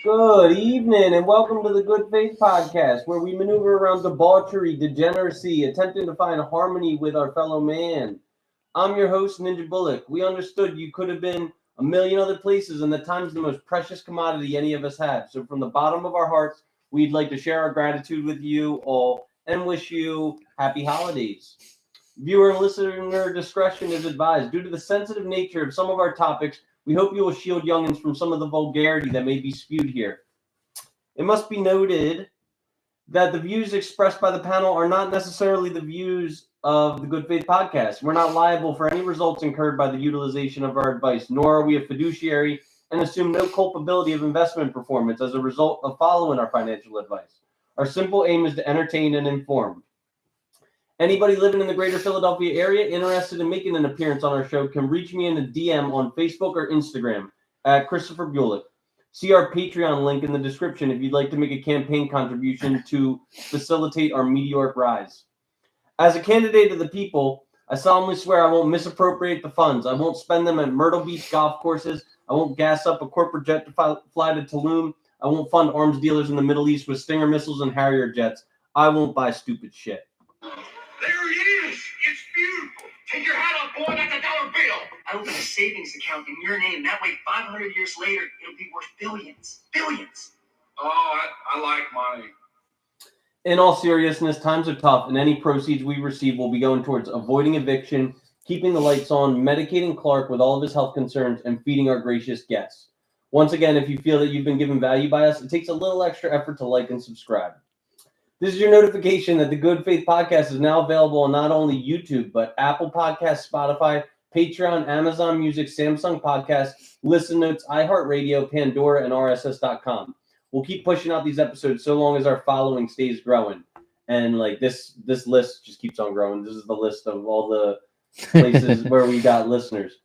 Good evening and welcome to the Good Faith Podcast, where we maneuver around debauchery, degeneracy, attempting to find harmony with our fellow man. I'm your host, Ninja Bullock. We understood you could have been a million other places, and that time's the most precious commodity any of us have. So from the bottom of our hearts, we'd like to share our gratitude with you all and wish you happy holidays. Viewer and listener discretion is advised. Due to the sensitive nature of some of our topics, we hope you will shield youngins from some of the vulgarity that may be spewed here. It must be noted that the views expressed by the panel are not necessarily the views of the Good Faith Podcast. We're not liable for any results incurred by the utilization of our advice, nor are we a fiduciary and assume no culpability of investment performance as a result of following our financial advice. Our simple aim is to entertain and inform. Anybody living in the greater Philadelphia area interested in making an appearance on our show can reach me in a DM on Facebook or Instagram at Christopher Bulick. See our Patreon link in the description if you'd like to make a campaign contribution to facilitate our meteoric rise. As a candidate of the people, I solemnly swear I won't misappropriate the funds. I won't spend them at Myrtle Beach golf courses. I won't gas up a corporate jet to fly to Tulum. I won't fund arms dealers in the Middle East with Stinger missiles and Harrier jets. I won't buy stupid shit. There it is! It's beautiful! Take your hat off, boy, that's a dollar bill! I opened a savings account in your name. That way, 500 years later, it'll be worth billions. Billions! Oh, I like money. In all seriousness, times are tough, and any proceeds we receive will be going towards avoiding eviction, keeping the lights on, medicating Clark with all of his health concerns, and feeding our gracious guests. Once again, if you feel that you've been given value by us, it takes a little extra effort to like and subscribe. This is your notification that the Good Faith Podcast is now available on not only YouTube, but Apple Podcasts, Spotify, Patreon, Amazon Music, Samsung Podcasts, Listen Notes, iHeartRadio, Pandora, and RSS.com. We'll keep pushing out these episodes so long as our following stays growing. And like this list just keeps on growing. This is the list of all the places where we got listeners.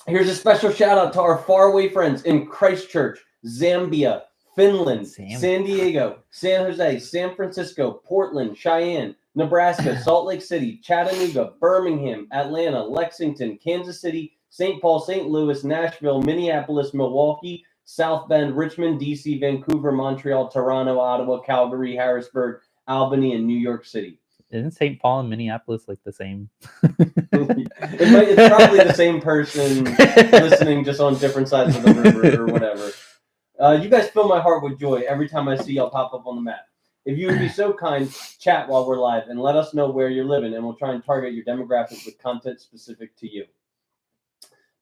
Here's a special shout out to our faraway friends in Christchurch, Zambia, Finland, San Diego, San Jose, San Francisco, Portland, Cheyenne, Nebraska, Salt Lake City, Chattanooga, Birmingham, Atlanta, Lexington, Kansas City, St. Paul, St. Louis, Nashville, Minneapolis, Milwaukee, South Bend, Richmond, D.C., Vancouver, Montreal, Toronto, Ottawa, Calgary, Harrisburg, Albany, and New York City. Isn't St. Paul and Minneapolis like the same? It's probably the same person listening just on different sides of the river or whatever. You guys fill my heart with joy every time I see y'all pop up on the map. If you would be so kind, chat while we're live and let us know where you're living, and we'll try and target your demographic with content specific to you.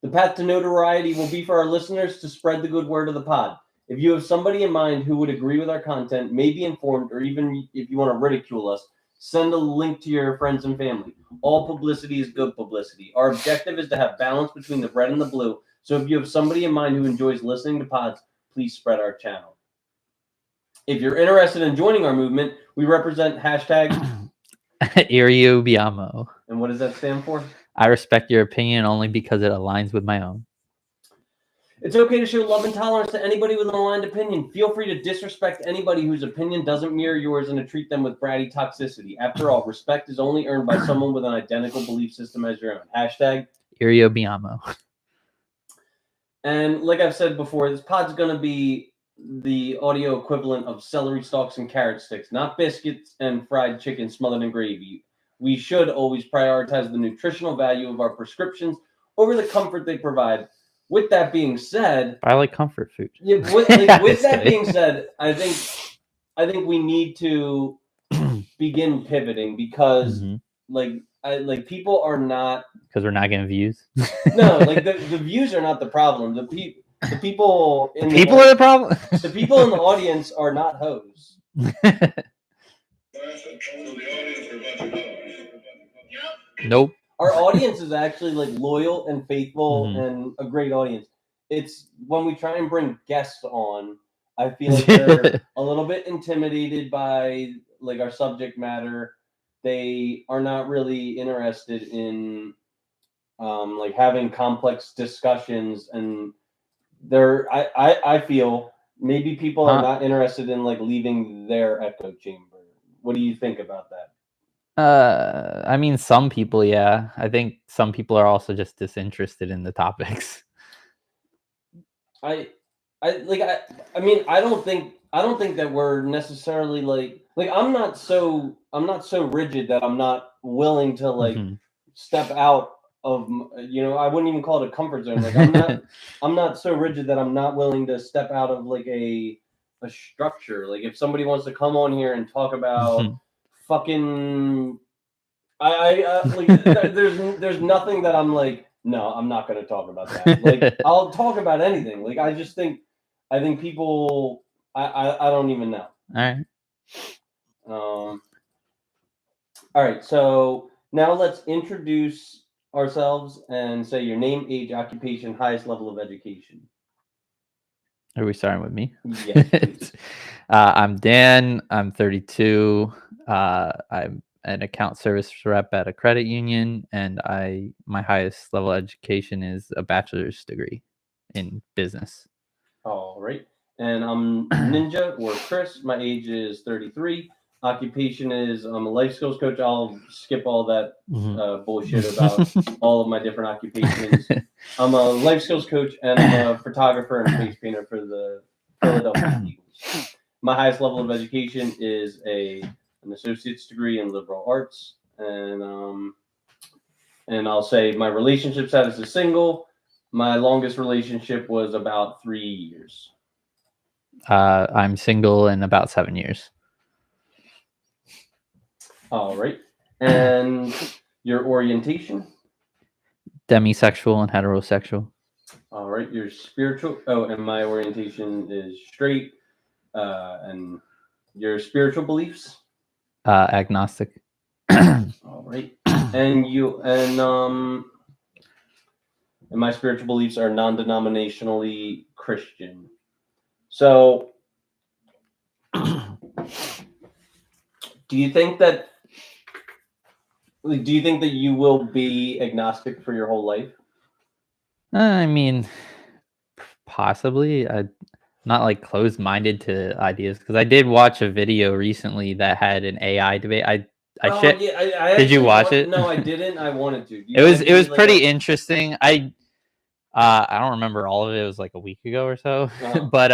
The path to notoriety will be for our listeners to spread the good word of the pod. If you have somebody in mind who would agree with our content, may be informed, or even if you want to ridicule us, send a link to your friends and family. All publicity is good publicity. Our objective is to have balance between the red and the blue. So if you have somebody in mind who enjoys listening to pods, please spread our channel. If you're interested in joining our movement, we represent hashtag Iriobiamo. And what does that stand for? I respect your opinion only because it aligns with my own. It's okay to show love and tolerance to anybody with an aligned opinion. Feel free to disrespect anybody whose opinion doesn't mirror yours and to treat them with bratty toxicity. After all, respect is only earned by someone with an identical belief system as your own. Hashtag Iriobiamo. And like I've said before, this pod's going to be the audio equivalent of celery stalks and carrot sticks, not biscuits and fried chicken smothered in gravy. We should always prioritize the nutritional value of our prescriptions over the comfort they provide. with that being said, I like comfort food. yeah, with Just that kidding. being said, I think we need to begin pivoting because Mhm. like people are not Because we're not getting views. no like the views are not the problem. The people in People are the problem. the people in the audience are not hoes. Nope. Our audience is actually like loyal and faithful Mhm. and a great audience. It's when we try and bring guests on, I feel like they're a little bit intimidated by like our subject matter. They are not really interested in like having complex discussions, and I feel maybe people are not interested in like leaving their echo chamber. What do you think about that? I mean, some people, yeah. I think some people are also just disinterested in the topics. I I mean I don't think that we're necessarily like I'm not so rigid that I'm not willing to like Mhm. step out of I wouldn't even call it a comfort zone. Like I'm not so rigid that I'm not willing to step out of like a structure. Like if somebody wants to come on here and talk about fucking like there's nothing that I'm like, no, I'm not going to talk about that. Like I'll talk about anything. Like I just think people I don't even know. All right. All right, so now let's introduce ourselves and say your name, age, occupation, highest level of education. Are we starting with me? Yes, please. I'm Dan. I'm 32. I'm an account service rep at a credit union, and my highest level of education is a bachelor's degree in business. All right. And I'm Ninja or Chris. My age is 33. Occupation is I'm a life skills coach. I'll skip all that bullshit about all of my different occupations. I'm a life skills coach and I'm a photographer and face painter for the Philadelphia Eagles. My highest level of education is an associate's degree in liberal arts, and I'll say my relationship status is single. My longest relationship was about 3 years. I'm single in about 7 years. All right. And your orientation? Demisexual and heterosexual. All right. Your spiritual. Oh, and my orientation is straight. And your spiritual beliefs? Agnostic. All right. And my spiritual beliefs are non-denominationally Christian. So, do you think that you will be agnostic for your whole life? I mean, possibly. I'm not like closed-minded to ideas because I did watch a video recently that had an AI debate. I did you watch it? No, I didn't. I wanted to. It was pretty interesting. I don't remember all of it. It was like a week ago or so, but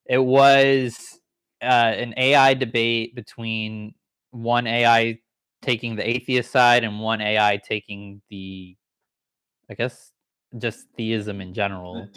it was an AI debate between one AI taking the atheist side and one AI taking the, I guess, just theism in general.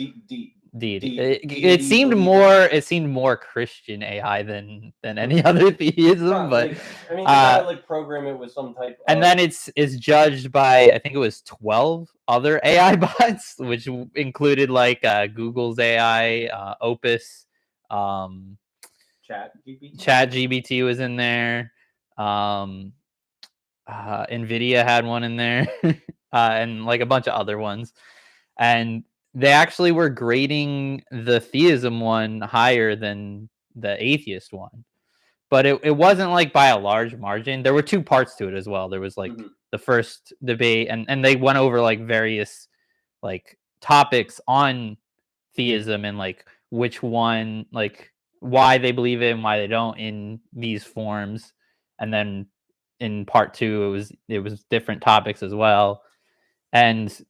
Deity. It seemed more Christian AI than any other theism, but I mean, you gotta like program it with some type. And then it's judged by, I think it was 12 other AI bots, which included like Google's AI, Opus, Chat GPT was in there, Nvidia had one in there, and like a bunch of other ones, and they actually were grading the theism one higher than the atheist one, but it wasn't like by a large margin. There were two parts to it as well. There was like the first debate, and they went over like various like topics on theism and like which one, like why they believe it and why they don't in these forms, and then in part two it was different topics as well, and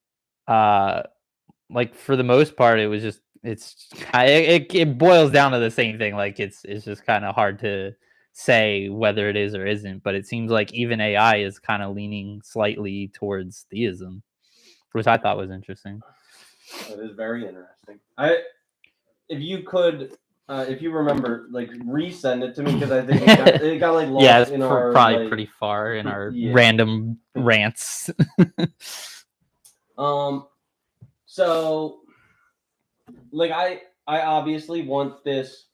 like for the most part it was just it boils down to the same thing. Like it's just kind of hard to say whether it is or isn't, but it seems like even AI is kind of leaning slightly towards theism, which I thought was interesting. That is very interesting. If you could, if you remember, like resend it to me because I think it got like lost Yeah, it's in our probably like, pretty far in our yeah. random rants. So like I obviously want this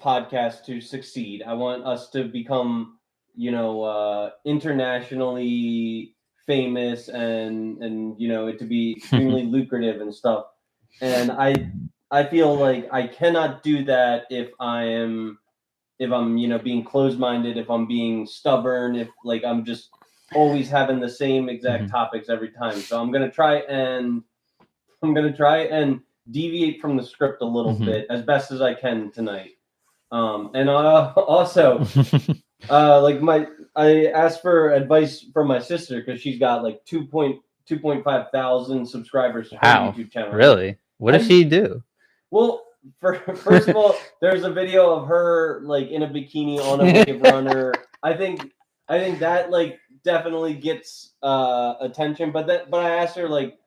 podcast to succeed. I want us to become, internationally famous and it to be extremely lucrative and stuff. And I feel like I cannot do that if I'm being closed-minded, if I'm being stubborn, if like I'm just always having the same exact topics every time. So I'm gonna try and deviate from the script a little bit as best as I can tonight. And also, I asked for advice from my sister because she's got like 2.5 thousand subscribers to her YouTube channel. Really? What does she do? Well, first of all, there's a video of her like in a bikini on a wave runner. I think that like definitely gets attention. But I asked her like,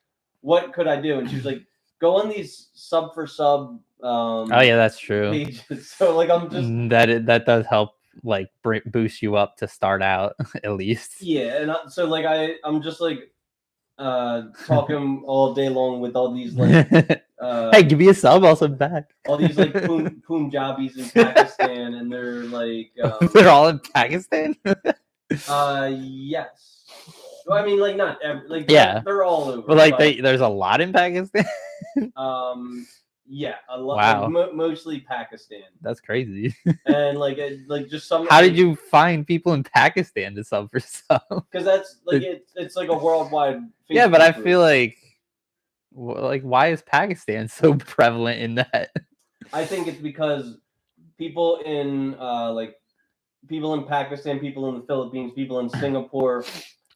what could I do, and she was like, go on these sub for sub. Oh yeah, that's true. Pages. So like I'm just that does help like boost you up to start out at least. Yeah, and so like I'm just like talking all day long with all these like hey, give me a sub, I'll sub back. All these like Punjabis in Pakistan, and they're like they're all in Pakistan. Yes. Well, I mean, like not like yeah, they're all over. But like there's a lot in Pakistan. Yeah, a lot. Wow. Like, mostly Pakistan. That's crazy. And like just some. How did you find people in Pakistan to sub for sub? Because that's like it's like a worldwide. Facebook yeah, but I group. feel like why is Pakistan so prevalent in that? I think it's because people in Pakistan, people in the Philippines, people in Singapore.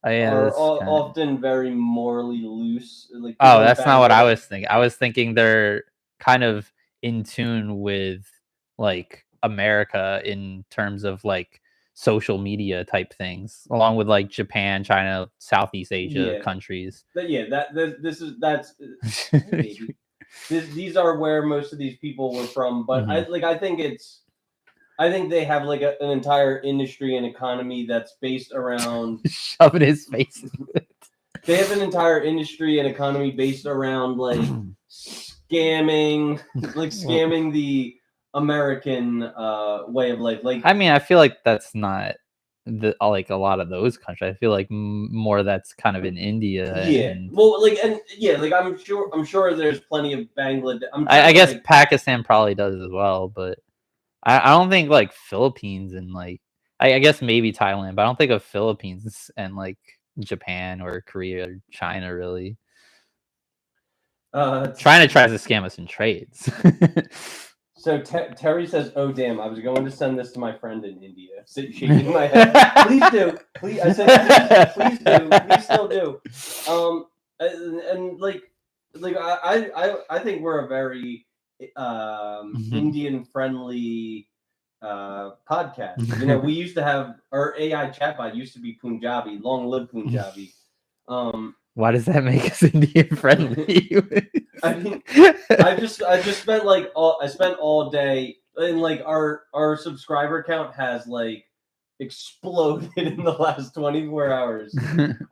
Are often very morally loose. Like that's not what I was thinking. I was thinking they're kind of in tune with like America in terms of like social media type things, along with like Japan, China, Southeast Asia countries. But yeah, these are where most of these people were from. But I think they have like an entire industry and economy that's based around shoving his face. They have an entire industry and economy based around like scamming the American way of life. Like, I mean, I feel like that's not like a lot of those countries. I feel like more that's kind of in India. Yeah. Well, like I'm sure there's plenty of Bangladesh. I guess Pakistan probably does as well, but. I don't think like Philippines and like I guess maybe Thailand, but I don't think of Philippines and like Japan or Korea or China really. China tries to scam us in trades. So Terry says, "Oh damn! I was going to send this to my friend in India." Shaking my head. Please do. Please, I said, please do. Please still do. And like I think we're a very Indian friendly podcast. We used to have our AI chatbot used to be Punjabi. Long live Punjabi. Why does that make us Indian friendly? I mean, I just spent I spent all day, and like our subscriber count has like exploded in the last 24 hours.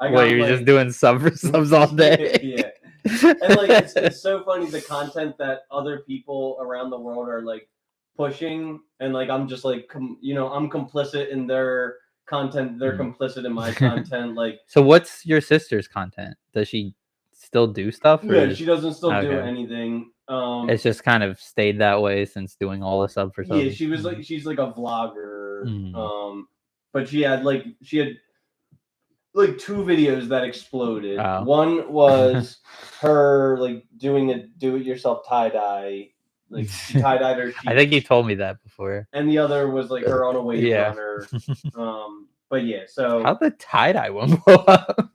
You're just doing subs all day. Yeah. And like it's so funny the content that other people around the world are like pushing, and like I'm just like I'm complicit in their content. They're complicit in my content. Like, so what's your sister's content? Does she still do stuff? Or she doesn't still do anything. It's just kind of stayed that way since doing all the sub for sub. Yeah, she's like a vlogger. But she had like 2 videos that exploded. Oh. One was her like doing a do-it-yourself tie-dye. Like she tie-dyed her sheets. I think you told me that before. And the other was like her on a wave runner. But yeah, so how'd the tie-dye one blow up?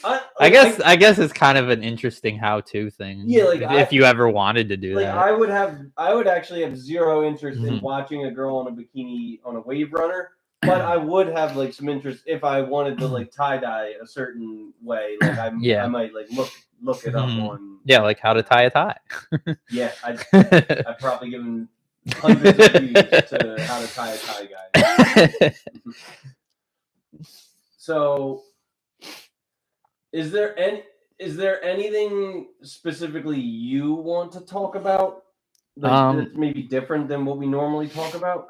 I guess it's kind of an interesting how-to thing. Yeah, like if you ever wanted to do that. I would actually have zero interest in watching a girl on a bikini on a wave runner. but I would have like some interest if I wanted to like tie dye a certain way. Like I might like look it up on like how to tie a tie. Yeah, I've probably given hundreds of views to how to tie a tie, guys. So, is there anything specifically you want to talk about? Like that's maybe different than what we normally talk about?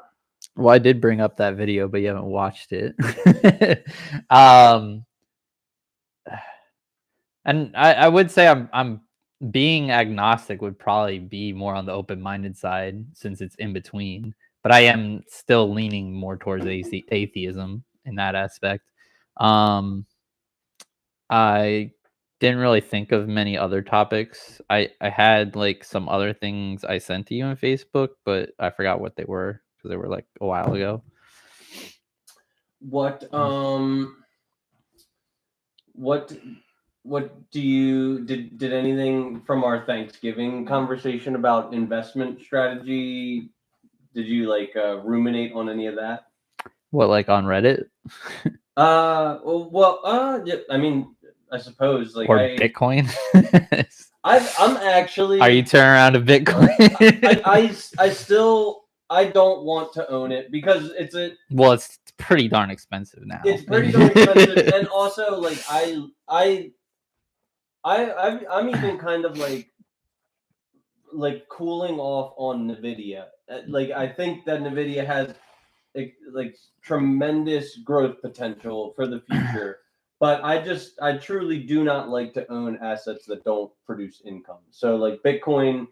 Well, I did bring up that video, but you haven't watched it. And I would say I'm being agnostic would probably be more on the open-minded side since it's in between. But I am still leaning more towards atheism in that aspect. I didn't really think of many other topics. I had like some other things I sent to you on Facebook, but I forgot what they were because they were like a while ago. What do you did anything from our Thanksgiving conversation about investment strategy? Did you like ruminate on any of that? What, like on Reddit? Yeah, I mean, I suppose like or Bitcoin. I'm actually. Are you turning around to Bitcoin? I don't want to own it because it's pretty darn expensive now. It's pretty darn expensive, and also like I'm even kind of like cooling off on Nvidia. Like I think that Nvidia has like tremendous growth potential for the future. But I truly do not like to own assets that don't produce income. So like Bitcoin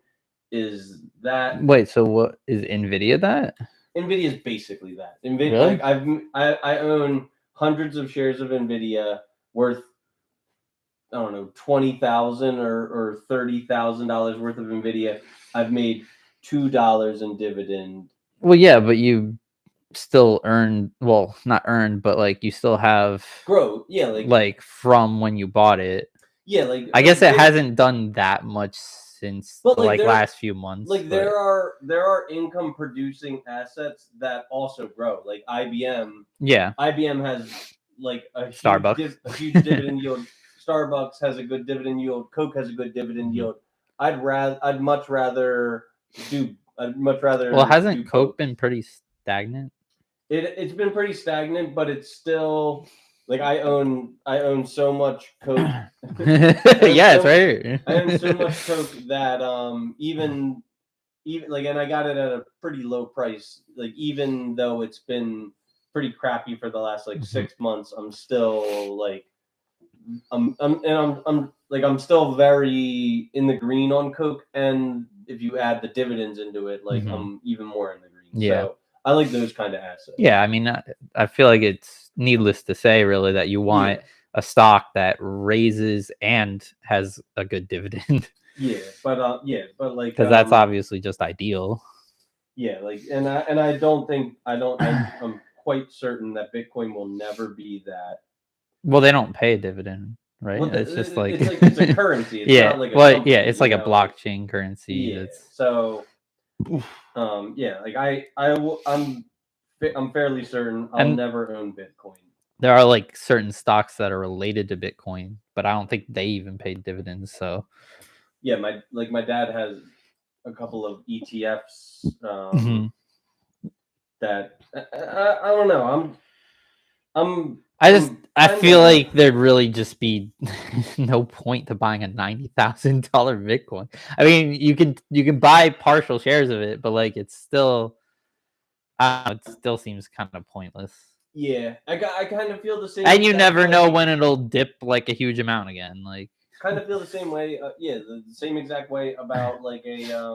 is that. Wait, so what is Nvidia that? Nvidia is basically that. Nvidia, really? Like I own hundreds of shares of Nvidia worth, I don't know, $20,000 or $30,000 worth of Nvidia. I've made $2 in dividend. Well, yeah, but you still earned, well, not earned, but like you still have growth. Yeah, like from when you bought it. Yeah, like I guess it hasn't done that much since the last few months. Like there are income producing assets that also grow. Like IBM. Yeah. IBM has like a huge dividend yield. Starbucks has a good dividend yield. Coke has a good dividend yield. I'd much rather. Well, hasn't Coke been pretty stagnant? It's been pretty stagnant, but it's still like I own so much Coke. Yeah, it's right here. I own so much Coke that even like, and I got it at a pretty low price. Like even though it's been pretty crappy for the last like 6 months, I'm still like I'm still very in the green on Coke, and if you add the dividends into it, like I'm even more in the green. Yeah. So I like those kind of assets. Yeah, I mean, I feel like it's needless to say, really, that you want a stock that raises and has a good dividend. But like because that's obviously just ideal. Yeah, like and I don't think I'm quite certain that Bitcoin will never be that. Well, they don't pay a dividend, right? Well, it's just like it's a currency. It's not like a company, it's like a blockchain currency. Yeah. So, like I'm fairly certain I'll never own Bitcoin. There are like certain stocks that are related to Bitcoin, but I don't think they even pay dividends. So, yeah, my dad has a couple of ETFs that I don't know. I feel like there'd really just be no point to buying a $90,000 Bitcoin. I mean, you can buy partial shares of it, but like it's still, it still seems kind of pointless. Yeah, I kind of feel the same. And you never know when it'll dip like a huge amount again. Like, kind of feel the same way. The same exact way about like a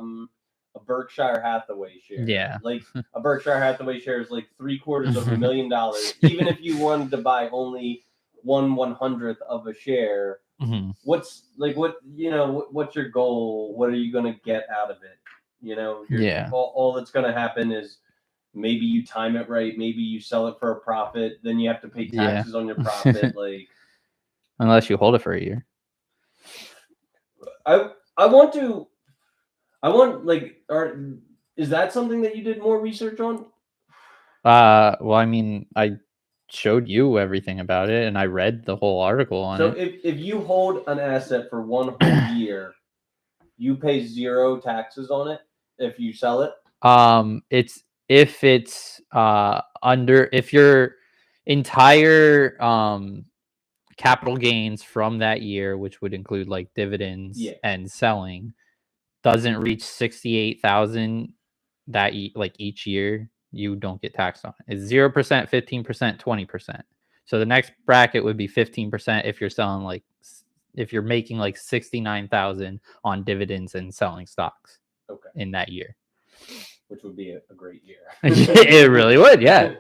Berkshire Hathaway share. Yeah, like a Berkshire Hathaway share is like $750,000. Even if you wanted to buy only 1/100th of a share, what's your goal? What are you gonna get out of it? All that's gonna happen is maybe you time it right, maybe you sell it for a profit, then you have to pay taxes on your profit. Like, unless you hold it for a year. is that something that you did more research on? Well, I mean, I showed you everything about it, and I read the whole article on So it. if you hold an asset for 1 whole year, you pay 0 taxes on it if you sell it. It's if it's under if your entire capital gains from that year, which would include like dividends Yeah. and selling, doesn't reach 68,000 that like each year, you don't get taxed on it. It's 0%, 15%, 20%. So the next bracket would be 15% if you're selling like if you're making like 69,000 on dividends and selling stocks Okay. in that year. Which would be a great year. It really would, yeah.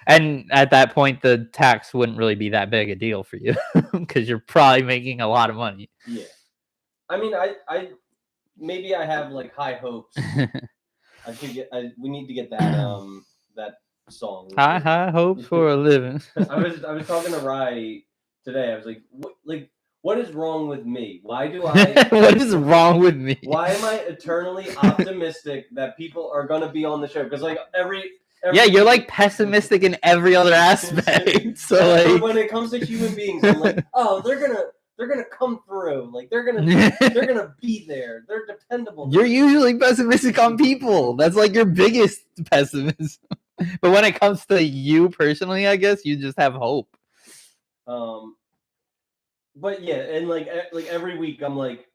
And at that point, the tax wouldn't really be that big a deal for you because you're probably making a lot of money. Yeah. I mean, I maybe I have like high hopes. I should get. We need to get that that song. High hopes for a living. I was talking to Rai today. I was like, what is wrong with me? Why do I? What is wrong with me? Why am I eternally optimistic that people are gonna be on the show? Because like every yeah, you're like pessimistic in every other aspect. So like when it comes to human beings, I'm like, oh, they're gonna come through. Like they're gonna be there. They're dependable. You're usually pessimistic on people. That's like your biggest pessimism. But when it comes to you personally, I guess you just have hope. But yeah, and like every week, I'm like,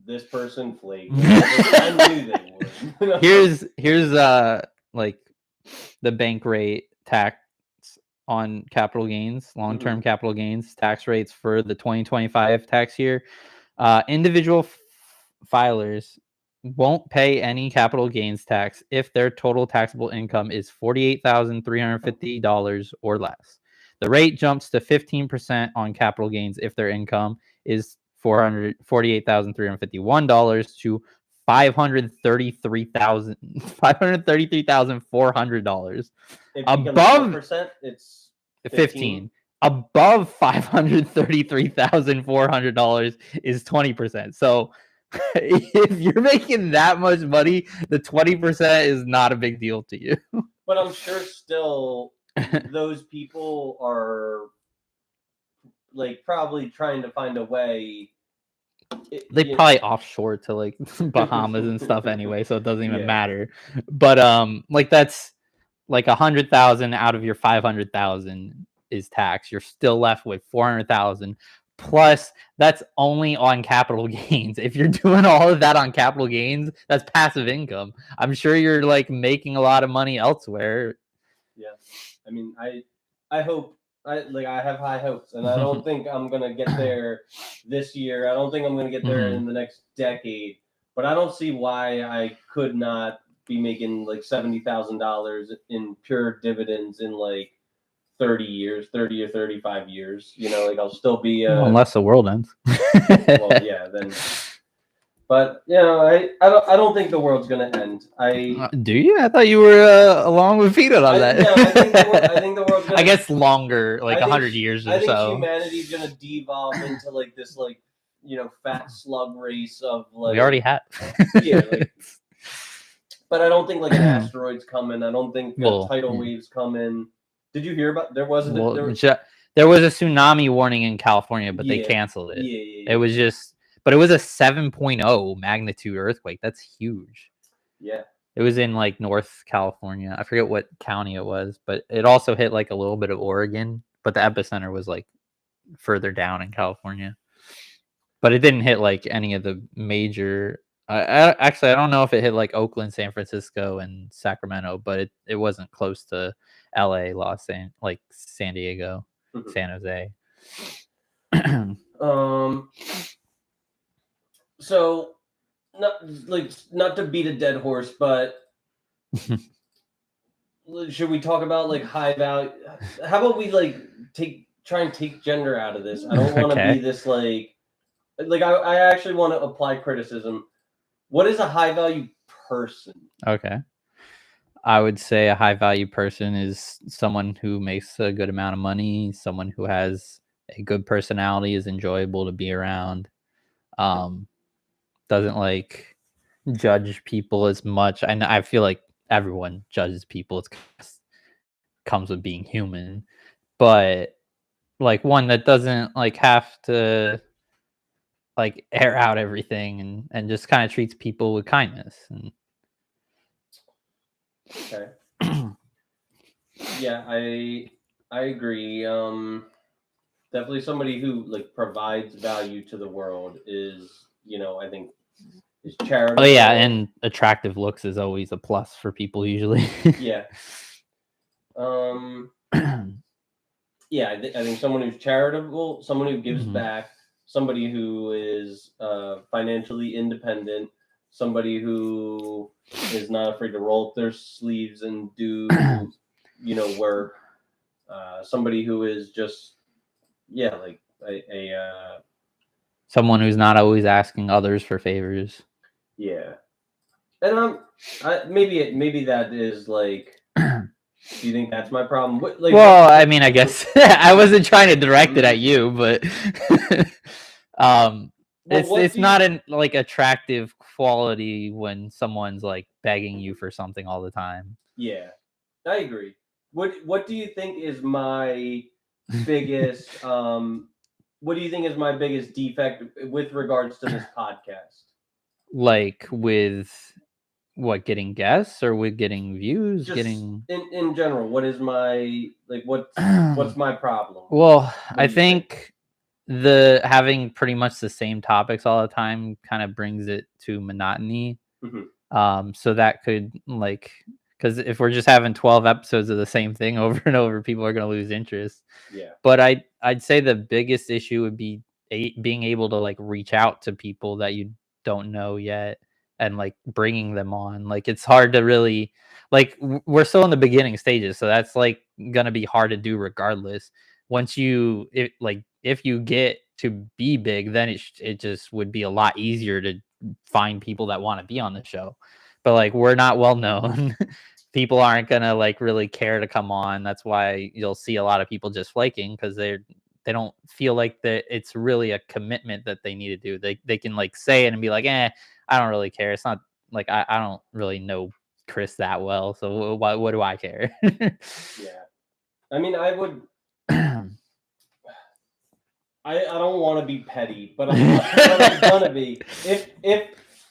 this person flaked. I knew they would. Here's like the bank rate tax on capital gains, long-term capital gains tax rates for the 2025 tax year. Individual filers won't pay any capital gains tax if their total taxable income is $48,350 or less. The rate jumps to 15% on capital gains if their income is $48,351 to $533,400. Above percent, it's 15. Above $533,400 is 20%. So if you're making that much money, the 20% is not a big deal to you. But I'm sure still those people are like probably trying to find a way. They probably offshore to like Bahamas and stuff anyway, so it doesn't even matter. But like that's like 100,000 out of your 500,000 is tax. You're still left with 400,000. Plus, that's only on capital gains. If you're doing all of that on capital gains, that's passive income. I'm sure you're like making a lot of money elsewhere. Yeah, I mean, I hope I have high hopes, and I don't think I'm gonna get there this year. I don't think I'm gonna get there in the next decade. But I don't see why I could not be making like $70,000 in pure dividends in like 30 or 35 years. You know, like I'll still be unless the world ends. Well, yeah, then. But you know, I don't think the world's gonna end. Do you? I thought you were along with Peter on that. No, I think the world's gonna. I guess longer, like 100 years or so. I think humanity's gonna devolve into like this, like fat slug race of like. We already have. Yeah. Like, but I don't think like an asteroid's coming. I don't think tidal waves coming. Did you hear about? There was a tsunami warning in California, but they canceled it. Yeah. It was just. But it was a 7.0 magnitude earthquake. That's huge. Yeah. It was in like North California. I forget what county it was, but it also hit like a little bit of Oregon. But the epicenter was like further down in California. But it didn't hit like any of the major. Actually, I don't know if it hit like Oakland, San Francisco, and Sacramento, but it wasn't close to LA, like San Diego, San Jose. So, not to beat a dead horse, but should we talk about like high value? How about we like try and take gender out of this? I don't want to be this like I actually want to apply criticism. What is a high value person? Okay. I would say a high value person is someone who makes a good amount of money, someone who has a good personality, is enjoyable to be around. Doesn't like judge people as much. I feel like everyone judges people. It's comes with being human, but like one that doesn't like have to like air out everything and just kind of treats people with kindness. And Okay. Yeah, I agree. Definitely somebody who like provides value to the world is, I think is charitable. oh yeah, and attractive looks is always a plus for people usually. Yeah. Yeah, I think someone who's charitable, someone who gives back, somebody who is financially independent, somebody who is not afraid to roll up their sleeves and do, work. Somebody who is just, like a someone who's not always asking others for favors. yeah. And maybe that is like. Do you think that's my problem? Well, I mean, I guess I wasn't trying to direct it at you, but it's not an like attractive quality when someone's like begging you for something all the time. Yeah, I agree. What do you think is my biggest what do you think is my biggest defect with regards to this podcast? Like with what, getting guests or with getting views? Just getting in general, what is my what's my problem? Well, I think the having pretty much the same topics all the time kind of brings it to monotony. So that could like, because if we're just having 12 episodes of the same thing over and over, people are going to lose interest. Yeah. But I'd say the biggest issue would be being able to like reach out to people that you don't know yet and like bringing them on. Like it's hard to really like we're still in the beginning stages, so that's like going to be hard to do regardless. Once if you get to be big, then it just would be a lot easier to find people that want to be on the show. But like we're not well known. People aren't gonna like really care to come on. That's why you'll see a lot of people just flaking because they don't feel like that it's really a commitment that they need to do. They can like say it and be like, I don't really care. It's not like I don't really know Chris that well, so what do I care? Yeah, I mean, I would. I don't want to be petty, but I'm gonna be. If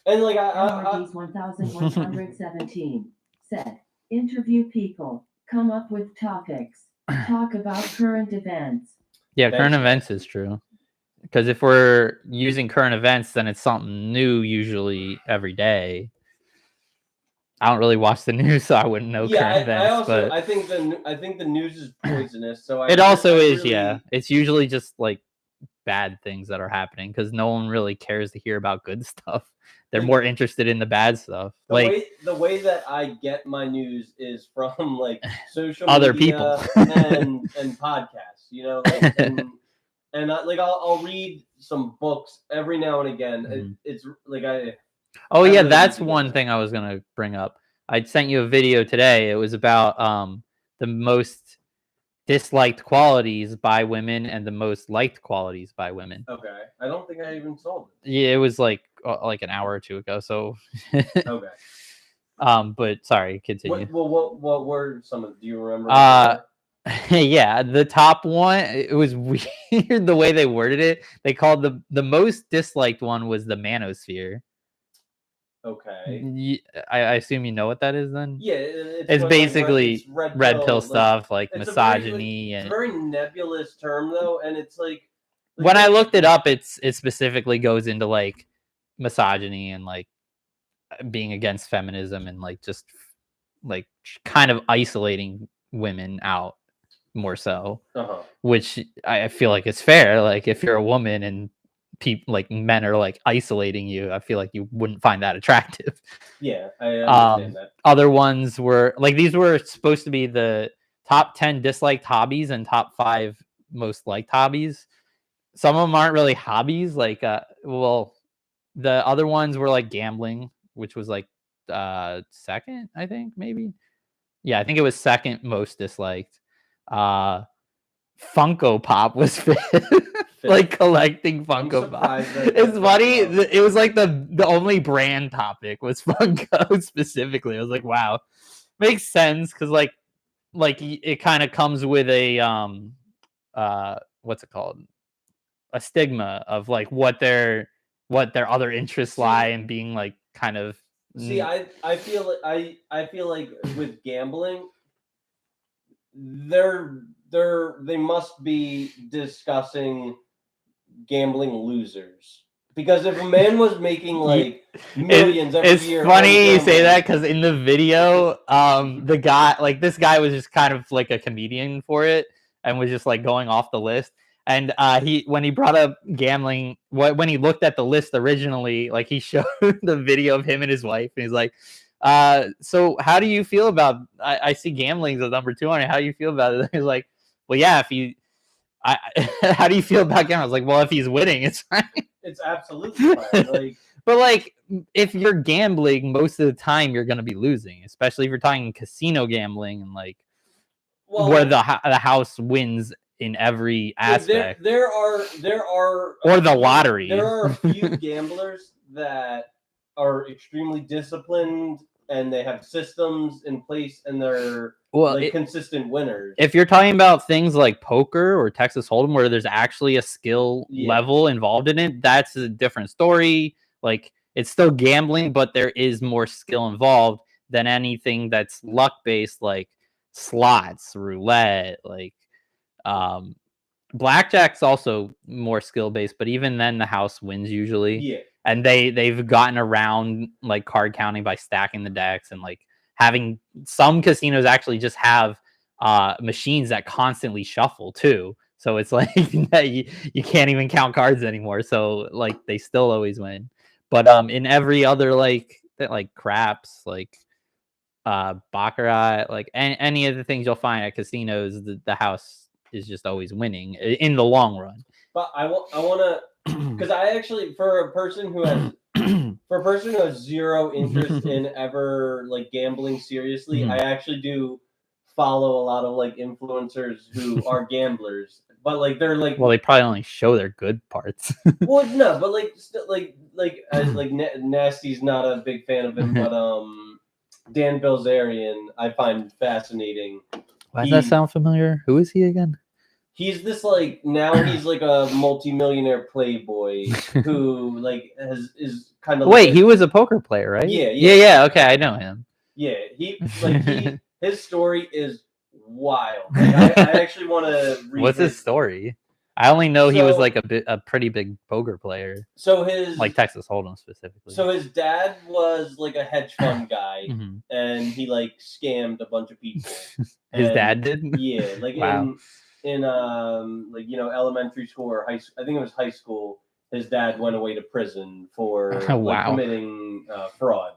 and like I 1117 said, interview people, come up with topics, talk about current events. Yeah, current events is true. Because if we're using current events, then it's something new usually every day. I don't really watch the news, so I wouldn't know current events. But I think the news is poisonous. So it also is. Yeah, it's usually just like bad things that are happening because no one really cares to hear about good stuff. They're more interested in the bad stuff. The way that I get my news is from like social other media people and podcasts. And I'll read some books every now and again. It's like Oh yeah, that's one thing I was gonna bring up. I sent you a video today. It was about the most disliked qualities by women and the most liked qualities by women. Okay, I don't think I even saw it. Yeah, it was like an hour or two ago. So okay. But sorry, continue. What were some of? Do you remember? Yeah, the top one. It was weird the way they worded it. They called the most disliked one was the manosphere. Okay. I assume you know what that is then? Yeah, it's basically red pill stuff, like It's misogyny. a very nebulous term though, and it's like when I looked it up, it specifically goes into like misogyny and like being against feminism and like just like kind of isolating women out more so, which I feel like it's fair. Like if you're a woman and people like men are like isolating you, I feel like you wouldn't find that attractive. Yeah, I understand that. Other ones were like these were supposed to be the top 10 disliked hobbies and top 5 most liked hobbies. Some of them aren't really hobbies. Like, well, the other ones were like gambling, which was like second, I think, maybe. Yeah, I think it was second most disliked. Funko Pop was fifth. like collecting I'm Funko Pops. surprised that It's that's funny. not up. It was like the only brand topic was Funko specifically. I was like, wow, makes sense because like it kind of comes with a what's it called? A stigma of like what their other interests lie and being like kind of See, I feel like I feel like with gambling, they must be discussing gambling losers, because if a man was making like millions every it's year, funny you say gambling, that because in the video the guy, like this guy was just kind of like a comedian for it and was just like going off the list, and he when he brought up gambling, when he looked at the list originally, like he showed the video of him and his wife and he's like, so how do you feel about I see gambling's at number 2 on it, how do you feel about it? He's like, well, yeah, if you how do you feel about gambling? I was like, well, if he's winning, it's fine. it's absolutely fine. Like, but like, if you're gambling, most of the time you're gonna be losing, especially if you're talking casino gambling and like where the house wins in every aspect. There are or the lottery. There are a few gamblers that are extremely disciplined and they have systems in place and they're consistent winners. If you're talking about things like poker or Texas Hold'em where there's actually a skill level involved in it, that's a different story. Like, it's still gambling, but there is more skill involved than anything that's luck based, like slots, roulette, like blackjack's also more skill based, but even then the house wins usually. Yeah. And they've gotten around like card counting by stacking the decks and like having some casinos actually just have machines that constantly shuffle too. So it's like you can't even count cards anymore. So like they still always win. But in every other like craps, like baccarat, like any of the things you'll find at casinos, the house is just always winning in the long run. But I want to, because I actually, for a person who has zero interest in ever like gambling seriously, I actually do follow a lot of like influencers who are gamblers, but like they're like, well, they probably only show their good parts. well, no, but like still like Nasty's not a big fan of him, but Dan Bilzerian I find fascinating. Why does that sound familiar? Who is he again? He's this like, now he's like a multimillionaire playboy who like is kind of wait, he was a poker player, right? Yeah. Okay, I know him. Yeah, his story is wild. Like, I actually want to read. What's his story? I only know he was like a pretty big poker player. So his like Texas Hold'em specifically. So his dad was like a hedge fund guy, and he like scammed a bunch of people. His dad did? Yeah, like wow. in like elementary school or high school. I think it was high school. His dad went away to prison for like, committing fraud.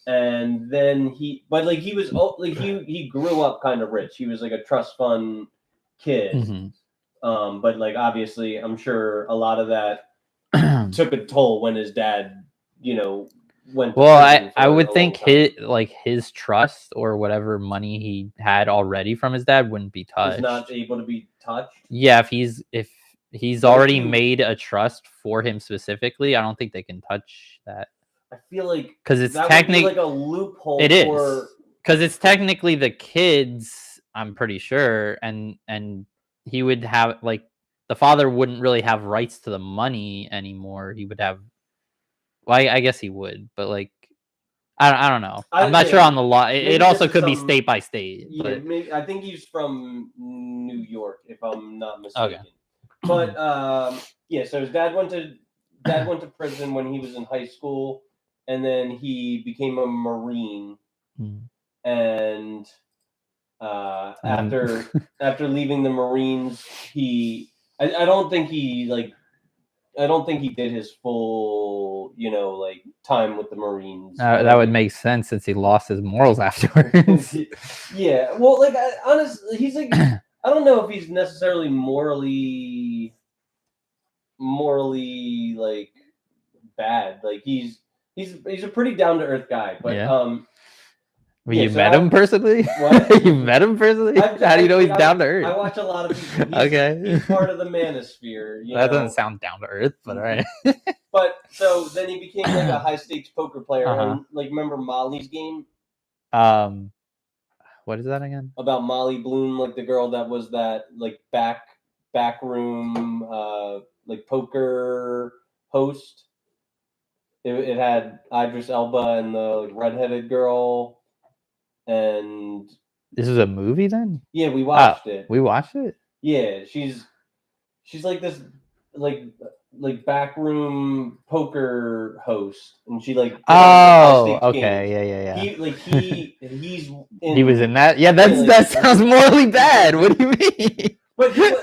And then he grew up kind of rich. He was like a trust fund kid. But like obviously, I'm sure a lot of that took a toll when his dad, went. Well, I would think his trust or whatever money he had already from his dad wouldn't be touched. Is not able to be touched. Yeah, if he's already made a trust for him specifically, I don't think they can touch that. I feel like because it's technically like a loophole. It is because it's technically the kids. I'm pretty sure, and he would have like the father wouldn't really have rights to the money anymore. He would have. Well, I guess he would, but like, I don't know. I'm not sure on the law. It also could be state by state. Yeah, but... maybe, I think he's from New York, if I'm not mistaken. Okay. But yeah, so his dad went to prison when he was in high school, and then he became a Marine. And after leaving the Marines, I don't think he did his full, like time with the Marines. That would make sense since he lost his morals afterwards. Yeah. Well, like honestly, he's like, I don't know if he's necessarily morally like bad. Like he's a pretty down to earth guy, but Well, you so met him personally? What? You met him personally? How do you know he's down to earth? I watch a lot of people. Okay. He's part of the manosphere. That doesn't sound down to earth, but all right. But so then he became like a high stakes poker player, Uh-huh. and like remember Molly's game What is that again? about Molly Bloom, like the girl that was that like back room like poker host. It had Idris Elba and the like redheaded girl, and This is a movie then? yeah, we watched it. We watched it? Yeah, she's like this like backroom poker host, and she like Oh, okay, yeah. He's He was in that. Yeah, that sounds morally bad. What do you mean? But he was,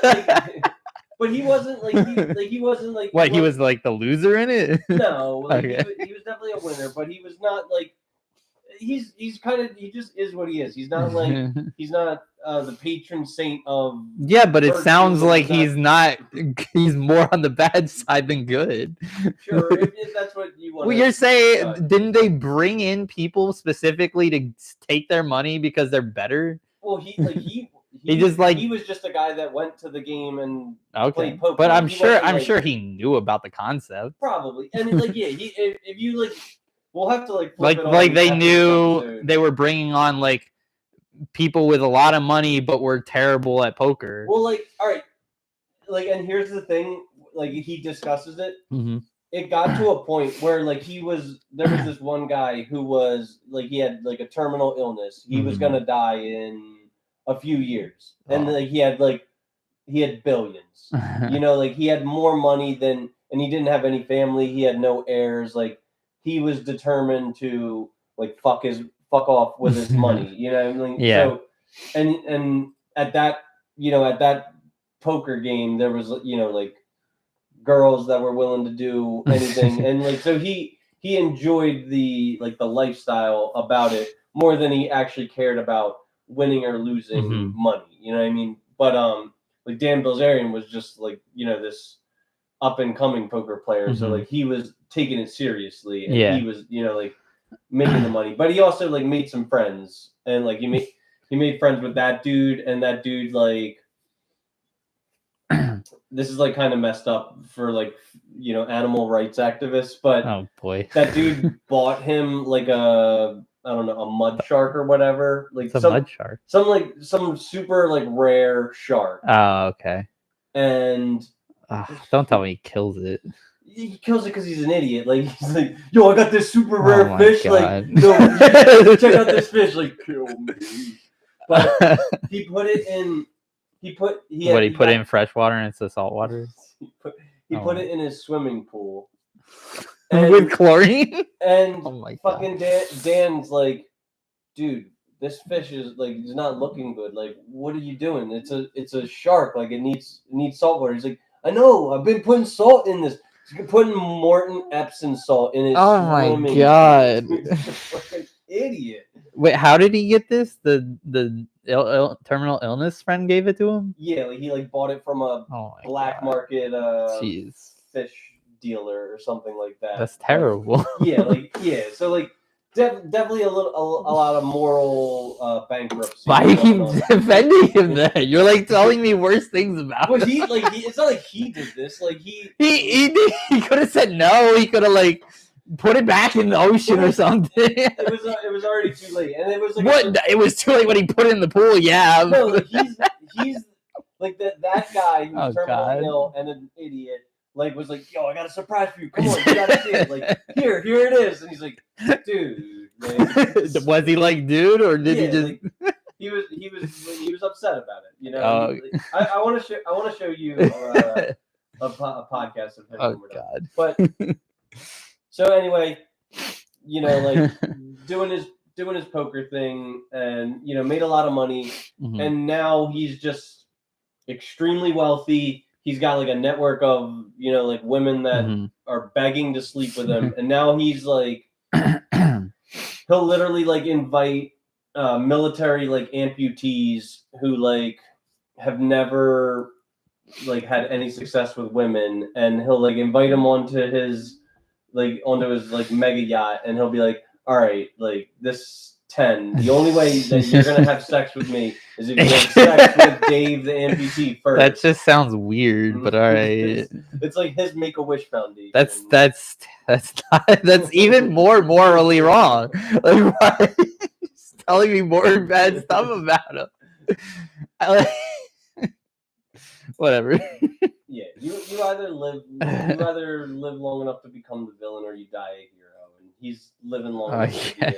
but he wasn't he wasn't like what he was like the loser in it. No, like Okay. he was definitely a winner, but he was not like he's kind of he just is what he is. He's not like he's not the patron saint of Yeah, but it virtue, sounds and like he's not. He's more on the bad side than good. Sure, if that's what you want. Well, you're saying didn't they bring in people specifically to take their money because they're better? Well, he just like he was just a guy that went to the game and okay, played poker. but I'm He sure wasn't, sure he knew about the concept. Probably, and like yeah, if you like, we'll have to like flip it like on they after knew this episode. they were bringing on like people with a lot of money but were terrible at poker. Well, like all right, like and here's the thing, like he discusses it. Mm-hmm. It got to a point where like there was this one guy who was like he had like a terminal illness. He was gonna die in a few years, and like he had billions. You know, like he had more money than, and he didn't have any family. He had no heirs. Like he was determined to like fuck off with his money. You know what I mean? Yeah. So, and at that poker game, there was like girls that were willing to do anything, and like so he enjoyed the lifestyle about it more than he actually cared about winning or losing money. You know what I mean? But like Dan Bilzerian was just like this up and coming poker player, so like he was taking it seriously, and he was like making the money. But he also like made some friends, and like he made friends with that dude, and that dude like. This is like kind of messed up for like animal rights activists, but oh boy, that dude bought him like a mud shark or whatever, like it's a mud shark, some super like rare shark. Oh, okay. And don't tell me he kills it. He kills it because he's an idiot. Like he's like, yo, I got this super rare fish. God. Like, no, check out this fish. Like, kill me. But he put it in. He put it in fresh water and it's the salt water. He put it in his swimming pool. And, with chlorine? And fucking Dan's like, dude, this fish is like it's not looking good. Like, what are you doing? It's a shark. Like it needs salt water. He's like, I know, I've been putting salt in this. He's putting Morton Epsom salt in his swimming pool. God. He's a fucking idiot. Wait, how did he get this? The terminal illness friend gave it to him? Yeah, like he like bought it from a black market fish dealer or something like that. That's terrible. So like definitely a lot of moral bankruptcy. Why you keep defending him then? You're like telling me worse things about him. It's not like he did this. Like he could have said no. He could have like put it back in the ocean or something. It was already too late, and it was like it was too late when he put it in the pool. Yeah, no, like he's like that guy who's terminally ill and an idiot. Like was like, yo, I got a surprise for you. Come on, you gotta see it. Like here it is. And he's like, dude. Like, was he like, dude, or did he just? Like, he was upset about it. You know. Like, I want to show you a podcast of him. Oh God. But. So anyway, like doing his poker thing, and made a lot of money, and now he's just extremely wealthy. He's got like a network of like women that are begging to sleep with him, and now he's like he'll literally like invite military like amputees who like have never like had any success with women, and he'll like invite them onto his like mega yacht, and he'll be like, all right, like this 10. The only way that you're gonna have sex with me is if you have sex with Dave the amputee first. That just sounds weird, but all right. It's like his Make-A-Wish Foundation. That's even more morally wrong. Like, why are you telling me more bad stuff about him? Whatever. Yeah, you either live long enough to become the villain or you die a hero, and he's living long enough to be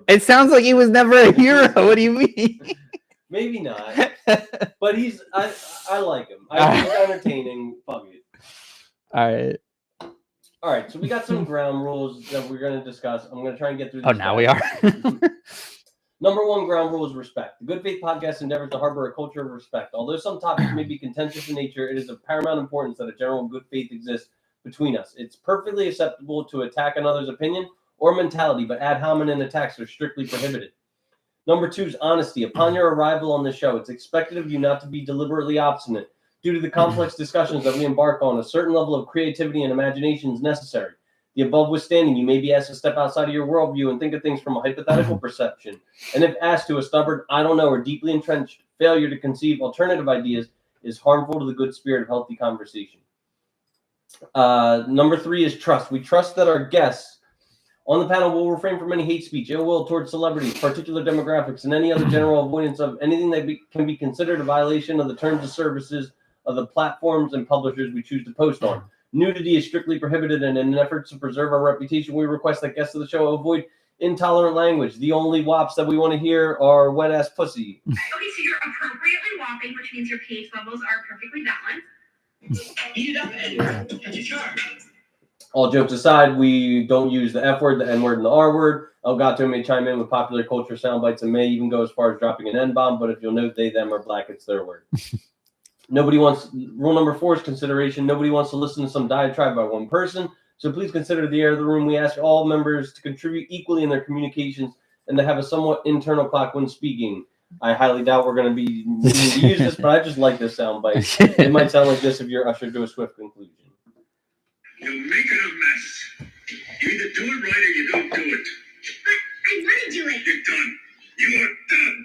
It sounds like he was never a hero. What do you mean? Maybe not, but I like him. I think he's entertaining. Fuck it. All right. So we got some ground rules that we're going to discuss. I'm going to try and get through. Oh, now we are. Number one ground rule is respect. The Good Faith Podcast endeavors to harbor a culture of respect. Although some topics may be contentious in nature, it is of paramount importance that a general good faith exists between us. It's perfectly acceptable to attack another's opinion or mentality, but ad hominem attacks are strictly prohibited. Number two is honesty. Upon your arrival on the show, it's expected of you not to be deliberately obstinate. Due to the complex discussions that we embark on, a certain level of creativity and imagination is necessary. The above withstanding, you may be asked to step outside of your worldview and think of things from a hypothetical perception. And if asked to, a stubborn, I don't know, or deeply entrenched failure to conceive alternative ideas is harmful to the good spirit of healthy conversation. Number three is trust. We trust that our guests on the panel will refrain from any hate speech, ill will towards celebrities, particular demographics, and any other general avoidance of anything that can be considered a violation of the terms of services of the platforms and publishers we choose to post on. Nudity is strictly prohibited, and in an effort to preserve our reputation, we request that guests of the show avoid intolerant language. The only wops that we want to hear are wet-ass pussy. Okay, so you're appropriately whopping, which means your pH levels are perfectly balanced. Eat it up and catch a shark. All jokes aside, we don't use the F word, the N word, and the R word. Elgato may chime in with popular culture sound bites and may even go as far as dropping an N-bomb, but if you'll note they, them are black, it's their word. Rule number four is consideration. Nobody wants to listen to some diatribe by one person, so please consider the air of the room. We ask all members to contribute equally in their communications and to have a somewhat internal clock when speaking. I highly doubt we're going to be needing to use this, but I just like this sound bite. It might sound like this if you're ushered to a swift conclusion. You're making a mess. You either do it right or you don't do it. But I want to do it. You're done. You are done.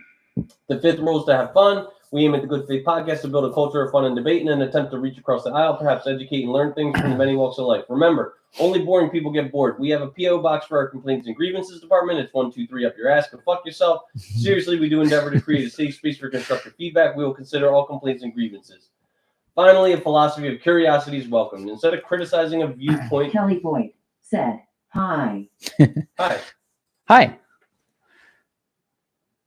The fifth rule is to have fun. We aim at the Good Faith Podcast to build a culture of fun and debate in an attempt to reach across the aisle, perhaps educate and learn things from the many walks of life. Remember, only boring people get bored. We have a P.O. box for our complaints and grievances department. It's 123 up your ass. Go fuck yourself. Seriously, we do endeavor to create a safe space for constructive feedback. We will consider all complaints and grievances. Finally, a philosophy of curiosity is welcomed. Instead of criticizing a viewpoint... Kelly Boyd said, hi. Hi. Hi.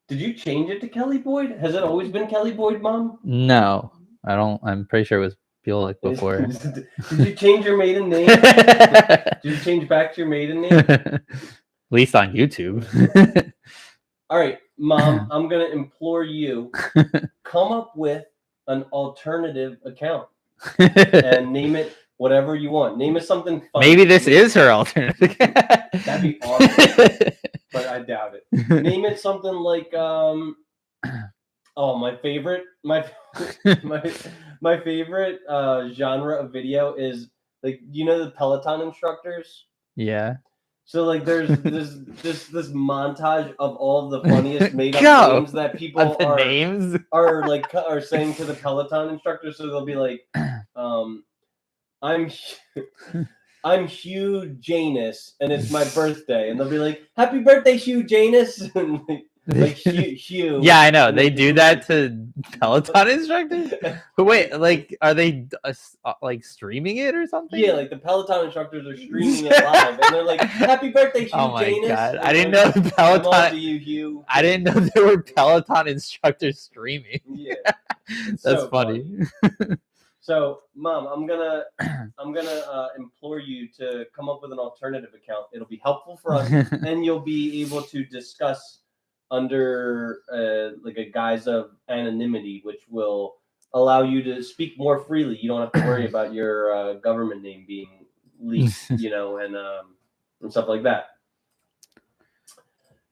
Did you change it to Kelly Boyd? Has it always been Kelly Boyd, Mom? No, I don't. I'm pretty sure it was Bulick before. Did you change your maiden name? Did you change back to your maiden name? At least on YouTube. All right, Mom, I'm going to implore you, come up with an alternative account and name it whatever you want. Name it something fun. Maybe this is her alternative. That'd be awesome, but I doubt it. Name it something like, my favorite genre of video is like, you know, the Peloton instructors. Yeah. So like, there's this montage of all the funniest made up names that people are saying to the Peloton instructors. So they'll be like, I'm Hugh Janus, and it's my birthday, and they'll be like, "Happy birthday, Hugh Janus!" and like Hugh. Yeah, I know they do that to Peloton instructors. But wait, like, are they like streaming it or something? Yeah, like the Peloton instructors are streaming it live, and they're like, "Happy birthday, Hugh Oh my Janus!" god, And I didn't like, know Peloton. I'm on to you, Hugh. I didn't know there were Peloton instructors streaming. Yeah, That's so funny. So, Mom, I'm gonna implore you to come up with an alternative account. It'll be helpful for us, and you'll be able to discuss under like a guise of anonymity, which will allow you to speak more freely. You don't have to worry about your government name being leaked, you know, and stuff like that.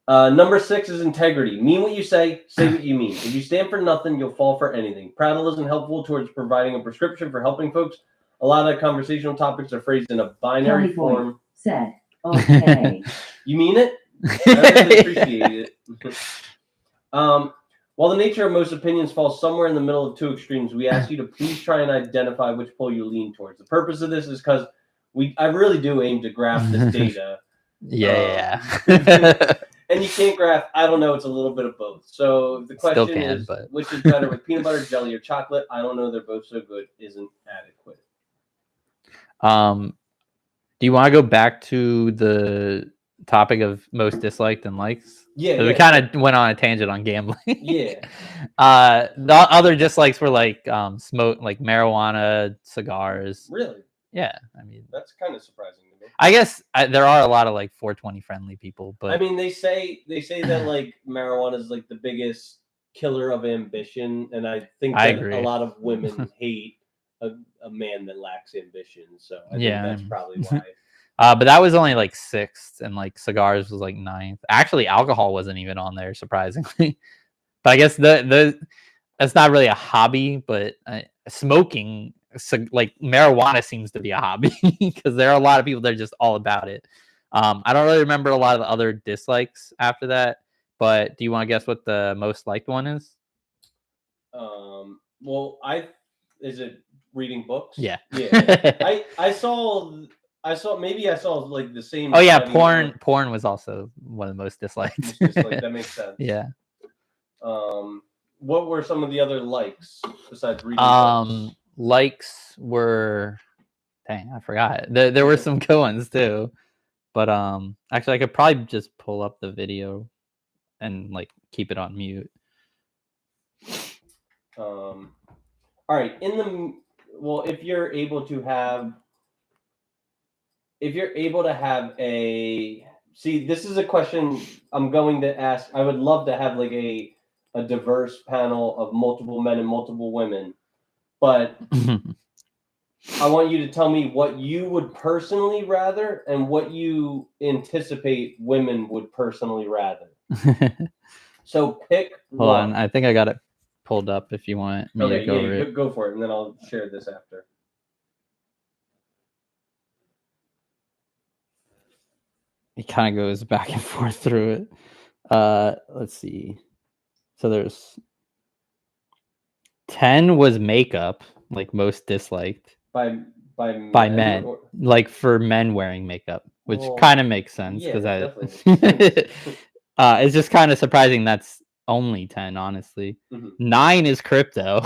Number 6 is integrity. Mean what you say what you mean. If you stand for nothing, you'll fall for anything. Prattle isn't helpful towards providing a prescription for helping folks. A lot of conversational topics are phrased in a binary Kelly Boyd form. said, okay. You mean it? I really appreciate it. While the nature of most opinions falls somewhere in the middle of two extremes, we ask you to please try and identify which pole you lean towards. The purpose of this is because I really do aim to graph this data. Yeah. And you can't graph, I don't know, it's a little bit of both. So the question is, which is better with peanut butter, jelly, or chocolate? I don't know, they're both so good, isn't adequate. Do you want to go back to the topic of most disliked and likes? Yeah. We kind of went on a tangent on gambling. Yeah. The other dislikes were like smoke, like marijuana, cigars. Really? Yeah, I mean that's kind of surprising to me. I guess there are a lot of like 420 friendly people, but I mean they say that like marijuana is like the biggest killer of ambition, and I think that a lot of women hate a man that lacks ambition. So I think that's probably why. But that was only like 6th, and like cigars was like 9th. Actually, alcohol wasn't even on there, surprisingly. But I guess that's not really a hobby, but smoking, like marijuana, seems to be a hobby because there are a lot of people that are just all about it. I don't really remember a lot of the other dislikes after that, but do you want to guess what the most liked one is? Well, is it reading books? Yeah. I saw like the same. Oh yeah, porn was also one of the most disliked. That makes sense. Yeah. What were some of the other likes besides reading books? Likes were, dang, I forgot. There were some good ones too, but actually I could probably just pull up the video and like keep it on mute. All right, if you're able to have this is a question I'm going to ask. I would love to have like a diverse panel of multiple men and multiple women, but I want you to tell me what you would personally rather and what you anticipate women would personally rather. So pick Hold on, I think I got it pulled up if you want me to go over it. Go for it, and then I'll share this after. It kind of goes back and forth through it. Let's see. So there's 10 was makeup, like most disliked by men, like for men wearing makeup, which kind of makes sense because it's just kind of surprising that's only 10, honestly. 9 is crypto.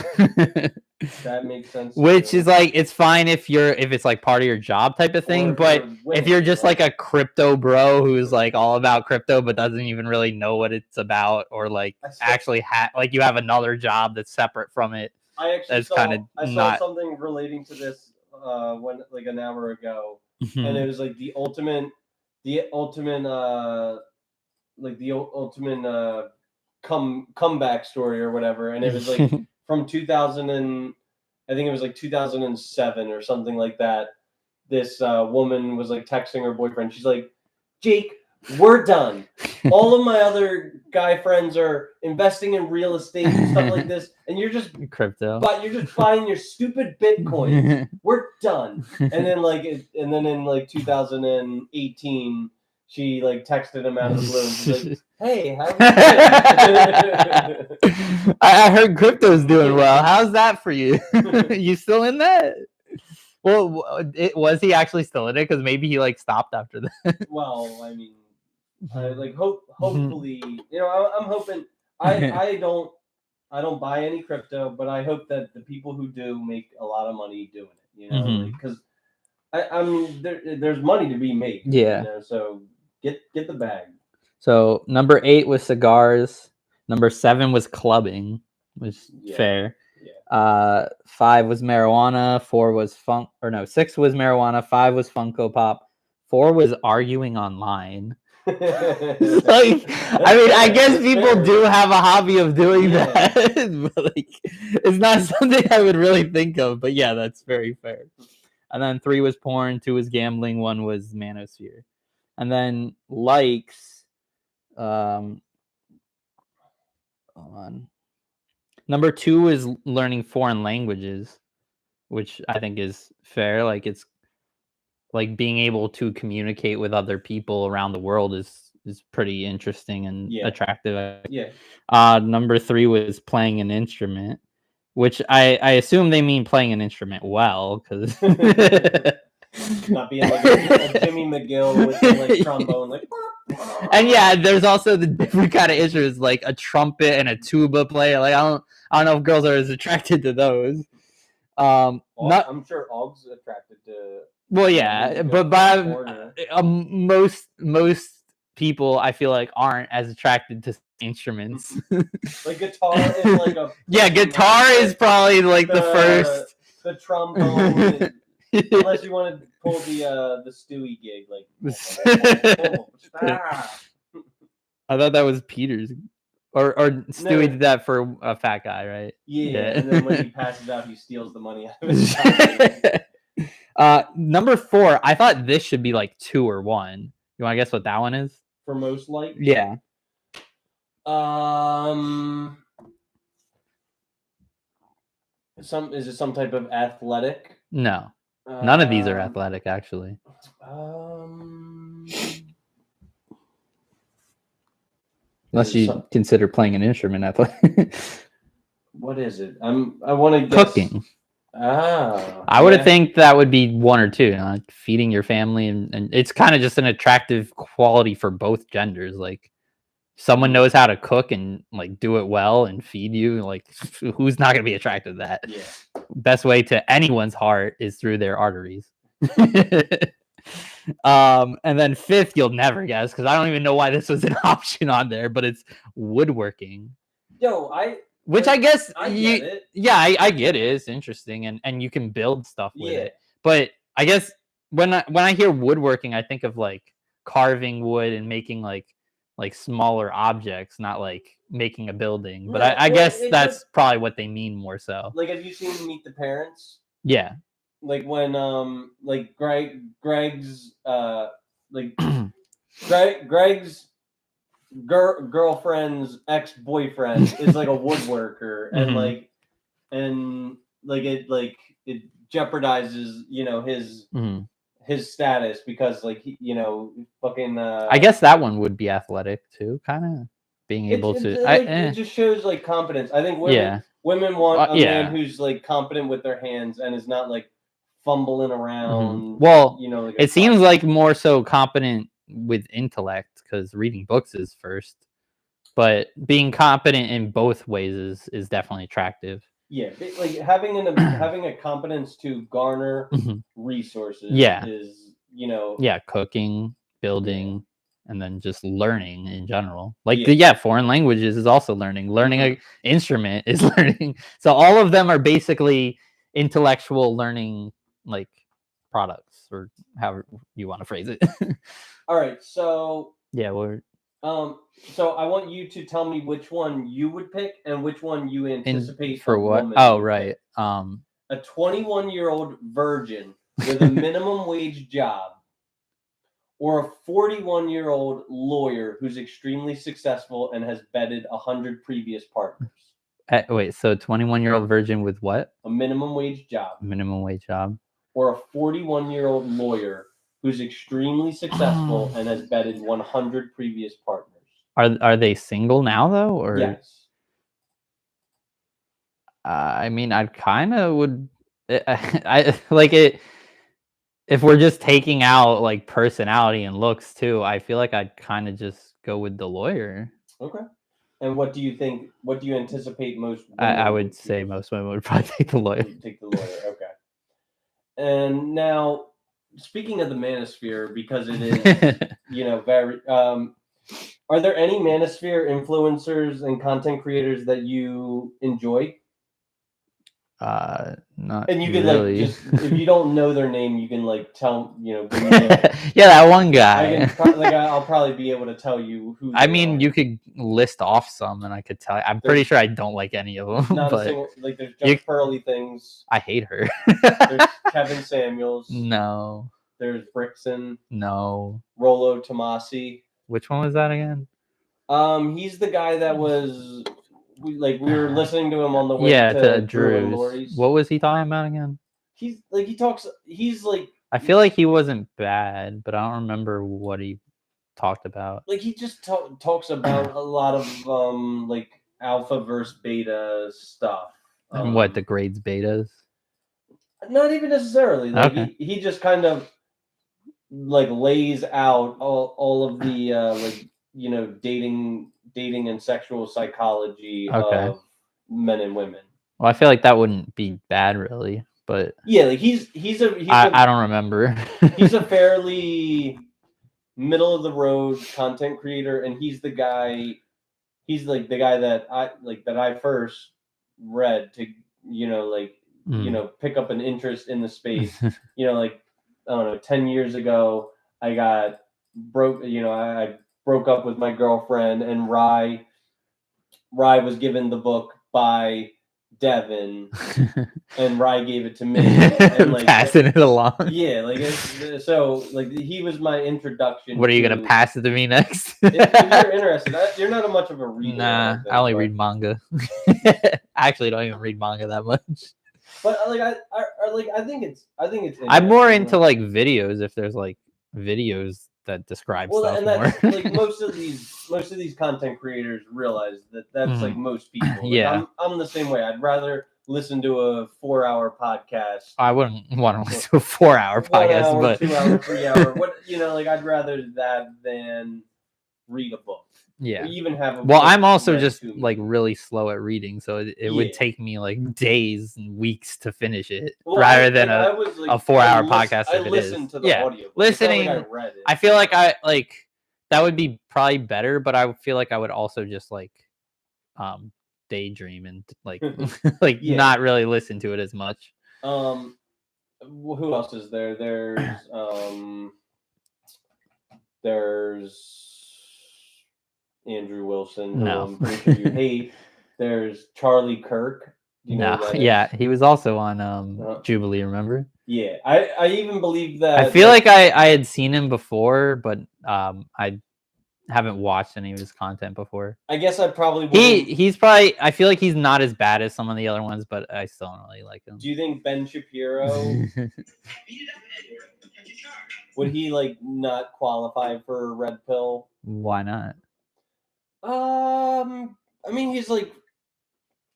That makes sense. Which is like, it's fine if it's like part of your job type of thing, but if you're just like a crypto bro who's like all about crypto but doesn't even really know what it's about, or like actually like you have another job that's separate from it. I saw something relating to this when like an hour ago, and it was like the ultimate comeback story or whatever, and it was like from 2000 and I think it was like 2007 or something like that. This woman was like texting her boyfriend. She's like, "Jake, we're done. All of my other guy friends are investing in real estate and stuff like this, and you're just crypto. But you're just buying your stupid Bitcoin. We're done." And then in like 2018, she like texted him out of the blue and she's like, "Hey, how's it?" I heard crypto's doing well. How's that for you? You still in that? Well, was he actually still in it? Because maybe he like stopped after that. Well, I mean, hopefully, I'm hoping. I don't buy any crypto, but I hope that the people who do make a lot of money doing it. Because I mean, there's money to be made. Yeah. So get the bag. So number 8 was cigars. Number 7 was clubbing, which is fair. Yeah. 5 was marijuana. 6 was marijuana. 5 was Funko Pop. 4 was arguing online. Like, I mean, I guess people do have a hobby of doing that, but like, it's not something I would really think of. But yeah, that's very fair. And then 3 was porn. 2 was gambling. 1 was manosphere. And then likes. Hold on. Number 2 is learning foreign languages, which I think is fair. Like, it's like being able to communicate with other people around the world is is pretty interesting and Yeah. attractive. Yeah. Number 3 was playing an instrument, which I assume they mean playing an instrument well, because Not being like a Jimmy McGill with the like trombone, like. And yeah, there's also the different kind of instruments, like a trumpet and a tuba player. Like I don't know if girls are as attracted to those. Not I'm sure Og's attracted to. well, yeah, but most people I feel like aren't as attracted to instruments. Like guitar is like a. Yeah, guitar is probably like the first. The trombone, unless you want to pull the Stewie gig, like. I thought that was Peter's, or Stewie did that for a fat guy, right? Yeah, and then when he passes out, he steals the money out of his pocket. Number 4, I thought this should be like 2 or 1. You want to guess what that one is? For most liked? Yeah. Is it some type of athletic? No. None of these are athletic, actually. Unless you consider playing an instrument athletic. What is it? I want to guess. Cooking. I would think that would be 1 or 2, like feeding your family, and it's kind of just an attractive quality for both genders. Like someone knows how to cook and like do it well and feed you, like who's not going to be attracted to that? Yeah. Best way to anyone's heart is through their arteries. And then 5th, you'll never guess, because I don't even know why this was an option on there, but it's woodworking. Which I guess I get it. Yeah, I get it. It's interesting, and you can build stuff with it. But I guess when I hear woodworking, I think of like carving wood and making like smaller objects, not like making a building. But I guess that's probably what they mean more so. Like, have you seen Meet the Parents? Yeah. Like when like Greg's Greg's girlfriend's ex-boyfriend is like a woodworker, and it jeopardizes his status because fucking I guess that one would be athletic too, kind of being able to it just shows like confidence. I think women want a man who's like competent with their hands and is not like fumbling around. Well, like it seems like more so competent with intellect, because reading books is first, but being competent in both ways is definitely attractive. Yeah, like having a competence to garner resources is cooking, building, and then just learning in general. Like foreign languages is also learning an instrument is learning. So all of them are basically intellectual learning, like products, or however you want to phrase it. All right, so so I want you to tell me which one you would pick and which one you anticipate for what. Oh, right. A 21-year-old virgin with a minimum wage job, or a 41-year-old lawyer who's extremely successful and has bedded 100 previous partners. Wait, so 21-year-old virgin with what? A minimum wage job. Minimum wage job. Or a 41-year-old lawyer who's extremely successful and has bedded 100 previous partners. Are they single now though, or? Yes. I mean, I kind of would. I like it. If we're just taking out like personality and looks too, I feel like I'd kind of just go with the lawyer. Okay. And what do you think? What do you anticipate most? I would say most women would probably take the lawyer. Take the lawyer. Okay. And now, speaking of the manosphere, because it is, very. Are there any manosphere influencers and content creators that you enjoy? Not. And you can really. like just, if you don't know their name, you can like tell give me that one guy. I'll probably be able to tell you who. I mean, you could list off some, and I could tell. I'm pretty sure I don't like any of them. Not but a single, like there's just Pearly Things. I hate her. There's Kevin Samuels. No. There's Brixton. No. Rollo Tomasi. Which one was that again? He's the guy that was. We were listening to him on the way to Drew's. What was he talking about again? He's like I feel like he wasn't bad, but I don't remember what he talked about. Like he just talks about a lot of like alpha versus beta stuff. And what the grades betas? Not even necessarily. Like Okay. he just kind of like lays out all of the like dating and sexual psychology Okay. of men and women. Well, I feel like that wouldn't be bad, really. But Yeah, like he's I don't remember. he's a fairly middle of the road content creator, and he's the guy. He's like the guy that I first read to pick up an interest in the space. Like I don't know, 10 years ago, I got broke. I broke up with my girlfriend, and Rye was given the book by Devin, and Rye gave it to me, and like passing it along. Yeah, like so like he was my introduction. What are you gonna pass it to me next? If you're interested, you're not much of a reader. Nah, I only read manga. I actually don't even read manga that much. But I think it's I'm more into like videos if there's like videos that describe stuff and more. that's like most of these content creators realize that's like most people. Like, yeah, I'm the same way. I'd rather listen to a 4-hour podcast. I wouldn't want to listen to a 4-hour podcast, 1 hour, but 2 hour, 3 hour. Like I'd rather that than read a book. Yeah. Or even have a well, book I'm also read just to me. like really slow at reading, so it would take me like days and weeks to finish it, rather than a 4-hour podcast. I If it listened is, to the audio. Listening. I read it. I feel like that would be probably better, but I feel like I would also just like daydream and like not really listen to it as much. Who else is there? There's Andrew Wilson, who I'm pretty sure you hate. There's Charlie Kirk. He was also on Jubilee, remember? Yeah, I even believe that. I feel like I had seen him before, but I haven't watched any of his content before. I guess I probably he's probably. I feel like he's not as bad as some of the other ones, but I still don't really like him. Do you think Ben Shapiro would he like not qualify for Red Pill? Why not? I mean, he's like,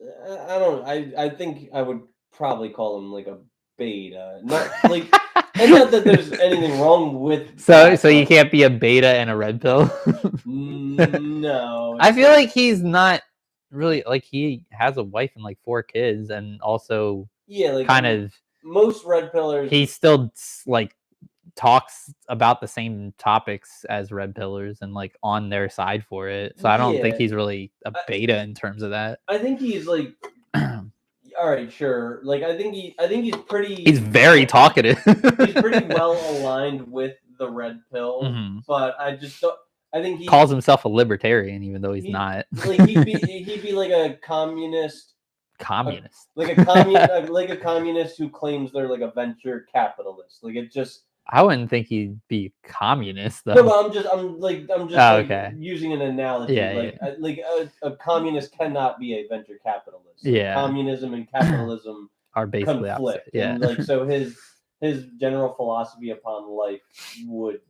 I don't. I think I would probably call him like a beta. Not like, and not that there's anything wrong with. So you can't be a beta and a red pill. No, I feel like he's not really like he has a wife and like 4 kids, and also like kind of most red pillars. He still like talks about the same topics as red pillars and like on their side for it. So I don't think he's really a beta in terms of that. I think he's like all right, sure. Like I think he's pretty. He's very talkative. He's pretty well aligned with the red pill, but I just don't. I think he calls himself a libertarian, even though he's not. Like he'd be like a communist. Like a communist who claims they're like a venture capitalist. Like it just. I wouldn't think he'd be communist though. No, but I'm just using an analogy. A communist cannot be a venture capitalist. Yeah, communism and capitalism are basically opposite. Yeah, and so his general philosophy upon life would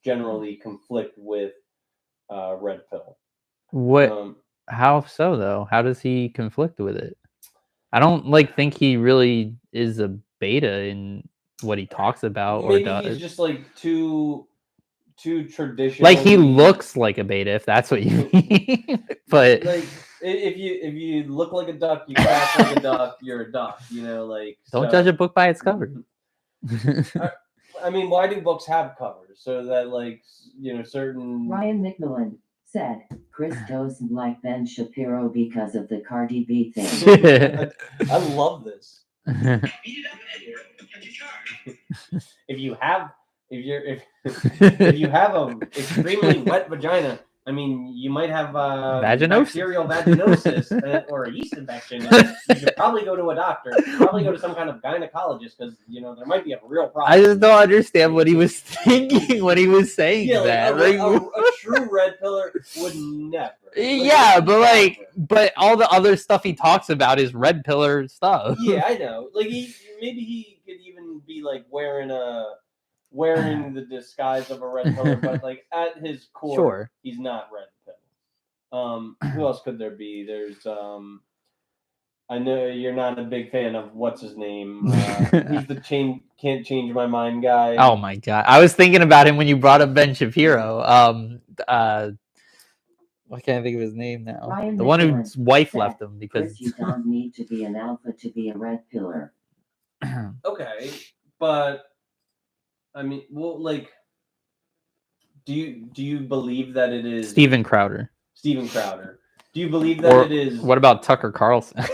generally conflict with red pill. What? How so though? How does he conflict with it? I don't think he really is a beta in what he talks about or does. He's just like too traditional. Like he looks like a beta, if that's what you mean. But like if you look like a duck, you quack like a duck, you're a duck. Don't judge a book by its cover. I mean, why do books have covers? So that certain. Ryan McMillan said Chris doesn't like Ben Shapiro because of the Cardi B thing. I love this. If you have a extremely wet vagina, I mean, you might have bacterial vaginosis or a yeast infection. You should probably go to a doctor. Probably go to some kind of gynecologist because there might be a real problem. I just don't understand what he was thinking when he was saying that. A true red pillar would never. But all the other stuff he talks about is red pillar stuff. Yeah, I know. Maybe he could even be like wearing a wearing the disguise of a red pillar, but like at his core, Sure. he's not red pill. Who else could there be? There's I know you're not a big fan of what's his name. He's the can't change my mind guy. Oh my god, I was thinking about him when you brought up Ben Shapiro. Why can't I think of his name now? Ryan The one Nicholas whose wife said, left him because Chris, you don't need to be an alpha to be a red pillar. Okay, but I mean, well, like, do you believe that it is Steven Crowder. Steven Crowder? Do you believe that Or it is? what about Tucker Carlson?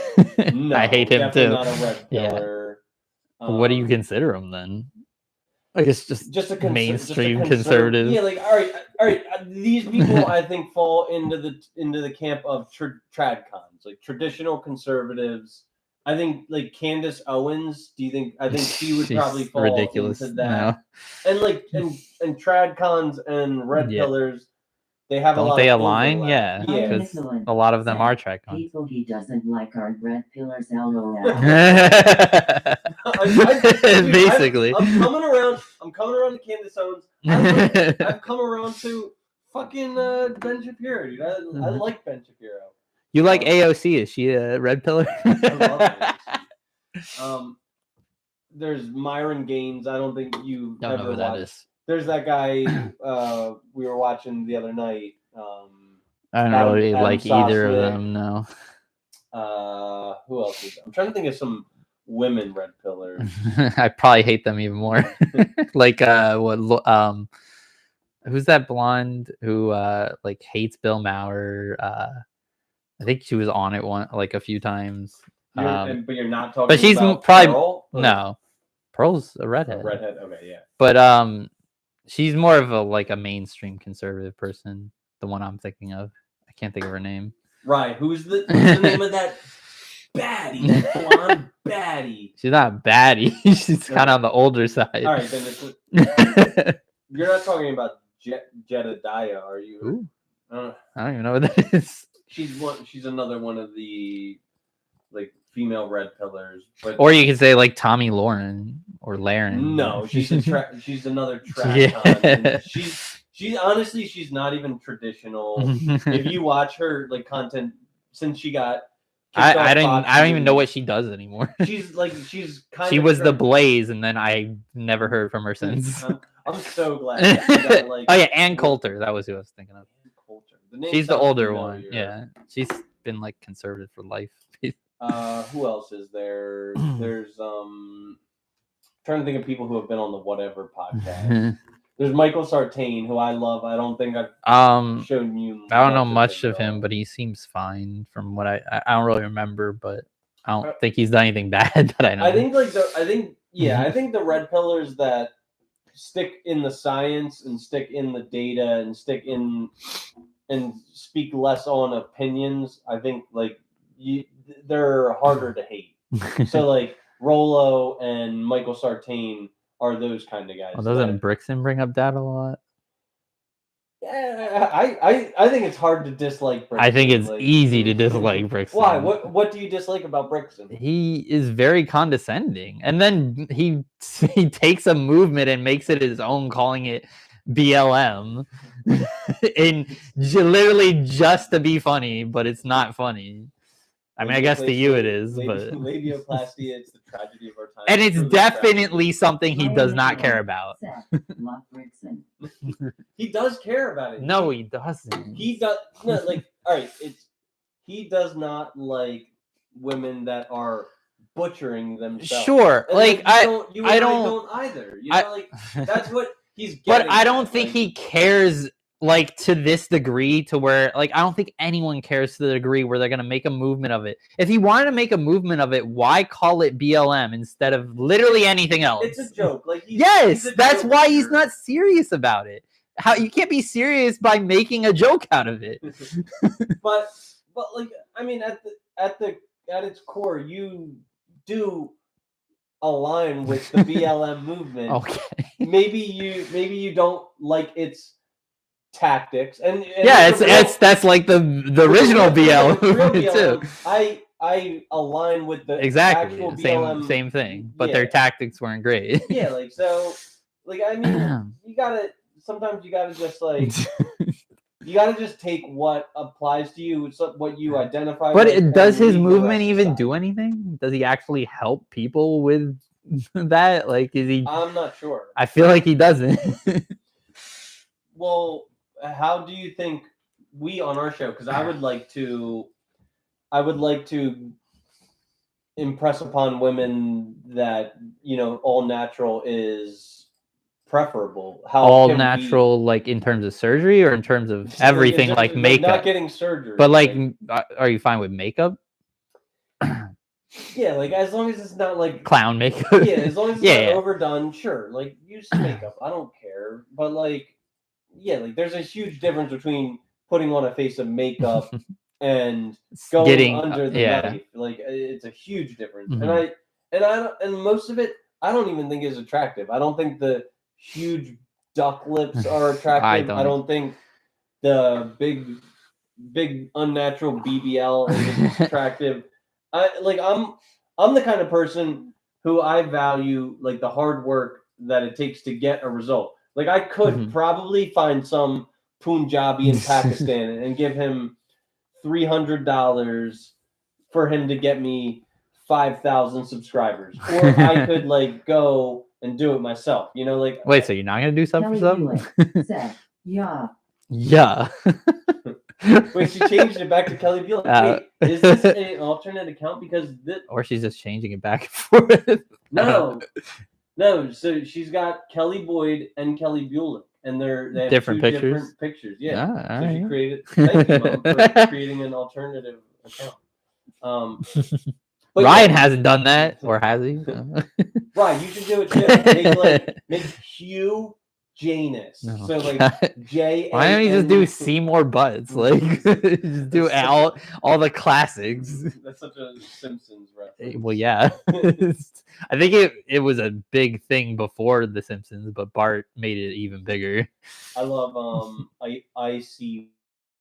No, I hate him definitely too. not a red Yeah. pillar. What do you consider him then? I guess just a mainstream conservative. Yeah, like all right. These people I think fall into the camp of tradcons, like traditional conservatives. I think like Candace Owens. Do you think? I think she would She's probably fall ridiculous into that. now. And like and tradcons and red Yeah. pillars, they have a Don't lot they of align? overlap. Yeah, Yeah. because a lot of them are track on. People he doesn't like aren't red pillars, LOL. Basically. I'm coming around to Candace Owens. I've come around to fucking Ben Shapiro, dude. I like Ben Shapiro. You like AOC? Is she a red pillar? I love AOC. There's Myron Gaines. I don't think you Don't know ever who that watched. is. There's that guy we were watching the other night. I don't really like either of them. No. Who else is there? I'm trying to think of some women red pillars. I probably hate them even more. Like who's that blonde who like hates Bill Maher? I think she was on it a few times. But you're not talking. But she's about probably Pearl? no. Pearl's a redhead. A redhead. Okay, yeah. But she's more of a mainstream conservative person. The one I'm thinking of. I can't think of her name. Right. What's the name of that baddie? Blonde baddie. She's not a baddie. She's kind of on the older side. All right, then you're not talking about Jedediah, are you? Ooh. I don't even know what that is. She's another one of the like female red pillars. But or you could say like Tommy Lauren or Laren. No, she's another track. Yeah. She's honestly, she's not even traditional. If you watch her like content since she got, I don't even know what she does anymore. She was the Blaze, and then I never heard from her since. I'm so glad. Got, like, oh yeah, Ann Coulter. That was who I was thinking of. Coulter. She's the older one. Yeah, she's been like conservative for life. Who else is there? There's trying to think of people who have been on the Whatever podcast. There's Michael Sartain, who I love. I don't think I've shown you. I don't know much of him, but he seems fine from what I don't really remember, but I don't think he's done anything bad that I know. I think I think the red pillars that stick in the science and stick in the data and stick in and speak less on opinions. I think they're harder to hate. So like Rollo and Michael Sartain are those kind of guys. Well, doesn't Brixton bring up that a lot? Yeah, I think it's hard to dislike Brixton. I think it's easy to dislike Brixton. Why? What do you dislike about Brixton? He is very condescending, and then he takes a movement and makes it his own, calling it BLM, and literally just to be funny, but it's not funny. I mean, I guess to you it is, but labioplasty, it's the tragedy of our time. And it's definitely something he does not care about. He does care about it. No, he doesn't. He does all right. He does not like women that are butchering themselves. Sure, and I don't either. You know, that's what he's getting. But I don't think he cares. To this degree to where I don't think anyone cares to the degree where they're going to make a movement of it. If he wanted to make a movement of it, why call it BLM instead of literally anything else? It's a joke. That's why he's not serious about it. How you can't be serious by making a joke out of it. but I mean at its core you do align with the BLM movement. Okay. Maybe you don't like its tactics and that's like the original BLM too. I align with the exactly actual same BLM, same thing, but their tactics weren't great. Yeah, so like I mean, sometimes you gotta just like you gotta just take what applies to you, what you identify But with. does and his leave the movement rest even aside. do anything? Does he actually help people with that? Like, is he? I'm not sure. I feel like he doesn't. Well, how do you think we on our show? Because I would like to impress upon women that all natural is preferable. How All can natural, like in terms of surgery or in terms of in everything, terms like of, makeup. not getting surgery, But like, are you fine with makeup? yeah, like as long as it's not like Clown makeup. yeah, as long as it's Yeah, not yeah. overdone, sure. Like use some makeup, I don't care. But like, yeah, like there's a huge difference between putting on a face of makeup and going Getting under the yeah. knife. Like it's a huge difference. Mhm. And most of it I don't even think is attractive. I don't think the huge duck lips are attractive. I don't think the big unnatural BBL is attractive. I'm the kind of person who I value like the hard work that it takes to get a result. Like I could Mhm. probably find some Punjabi in Pakistan and give him $300 for him to get me 5,000 subscribers, or I could like go and do it myself. Like Wait, so you're not gonna do sub for Kelly sub? Buick said, yeah. Yeah. wait, she changed it back to Kelly Buick. Wait, is this an alternate account? Because or she's just changing it back and forth. no. So she's got Kelly Boyd and Kelly Bulick, and they have Different two pictures? different pictures. Yeah. Ah, So she alright. created. Thank you, Mom, for creating an alternative account. But Ryan yeah, hasn't done that, or has he? Ryan, you should do it too. Make Hugh Janus. Oh, So like God. J. Why don't you just do Seymour Butts? Like, just do all the classics. That's such a Simpsons reference. Well, yeah. I think it was a big thing before The Simpsons, but Bart made it even bigger. I love Icy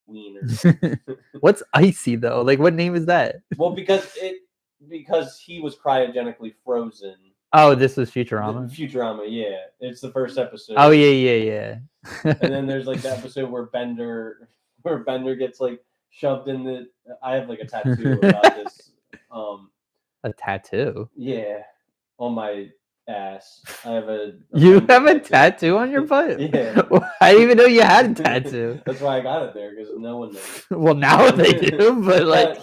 Wiener. What's Icy though? Like, what name is that? Well, because he was cryogenically frozen. Oh, this was Futurama. Futurama, yeah, it's the first episode. Oh yeah. And then there's like the episode where Bender gets like shoved in the. I have like a tattoo about this. A tattoo? Yeah, on my ass. I have a. You have a tattoo on your butt? Yeah. I didn't even know you had a tattoo. That's why I got it there, because no one knows. Well, now they do, but like.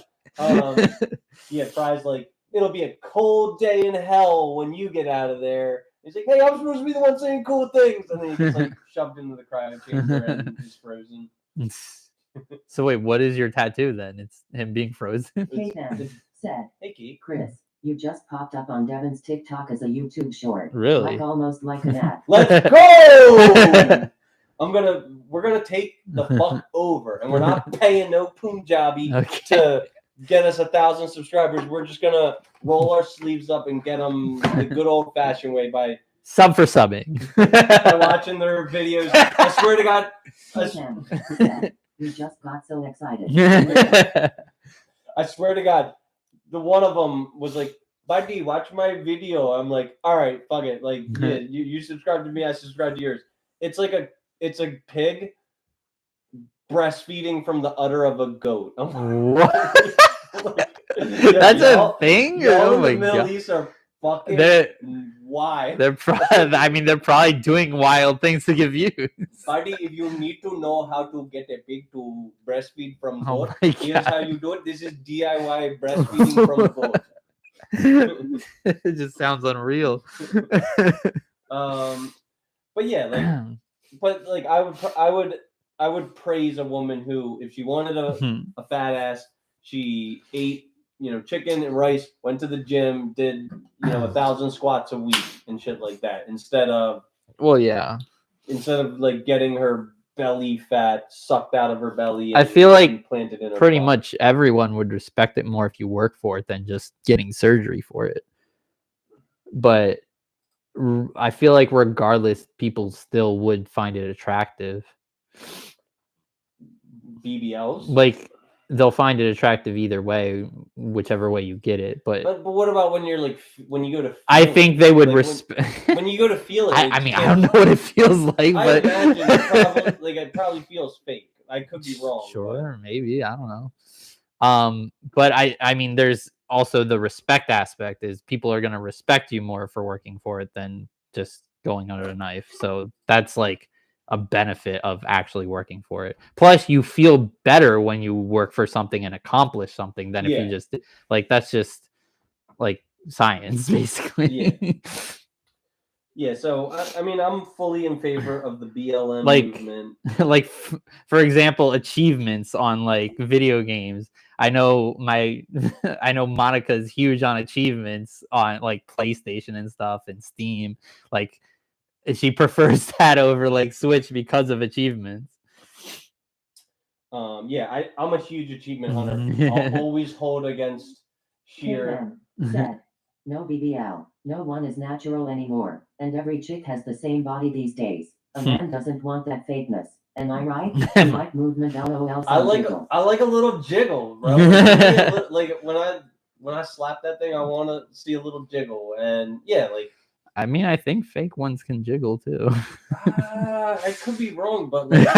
Yeah, Fry's like, it'll be a cold day in hell when you get out of there. He's like, hey, I'm supposed to be the one saying cool things. And then he gets like shoved into the cryo chamber and is frozen. So wait, what is your tattoo then? It's him being frozen? Kate said, hey, Kate. Chris, you just popped up on Devin's TikTok as a YouTube short. Really? Like almost like an ad. Let's go! We're gonna take the fuck over, and we're not paying no Punjabi to get us 1,000 subscribers. We're just gonna roll our sleeves up and get them the good old fashioned way by sub for subbing. by watching their videos. I swear to God. Said, we just got so excited. I swear to God, the one of them was like, "Buddy, watch my video." I'm like, "All right, fuck it. Like, yeah, you subscribe to me, I subscribe to yours." It's a pig breastfeeding from the udder of a goat. What? That's a thing? Oh my God. The Middle East are fucking wild. They're probably doing wild things to give views. Buddy, if you need to know how to get a pig to breastfeed from goat, here's how you do it. This is DIY breastfeeding from goat. It just sounds unreal. But yeah, like, I would praise a woman who, if she wanted a fat ass, she ate, chicken and rice, went to the gym, did, 1,000 squats a week and shit like that, instead of like getting her belly fat sucked out of her belly. I feel like planted in her pretty butt. much everyone would respect it more if you work for it than just getting surgery for it. But I feel like regardless, people still would find it attractive. BBLs? Like they'll find it attractive either way, whichever way you get it. But But what about when you're like when you go to? I feel think it? they would Like, respect. when you go to feel it. I mean, I don't know what it feels like, I but imagine it probably feels fake. I could be wrong. Sure, maybe, I don't know. But I mean, there's also the respect aspect. Is people are gonna respect you more for working for it than just going under a knife. So that's like a benefit of actually working for it. Plus, you feel better when you work for something and accomplish something than if you Yeah. just like that's just like science, basically. Yeah, so I mean, I'm fully in favor of the BLM Like- movement. Like for example, achievements on like video games. I know I know Monica's huge on achievements on like PlayStation and stuff and Steam. Like she prefers that over like Switch because of achievements. Yeah, I'm a huge achievement hunter. I'll always hold against sheer. K-Man said, no BBL. No one is natural anymore. And every chick has the same body these days. A man doesn't want that fakeness. Am I right? You like movement, LOL. I like a little jiggle, bro. Like when I slap that thing, I want to see a little jiggle, and yeah, like. I mean, I think fake ones can jiggle too. I could be wrong, but like,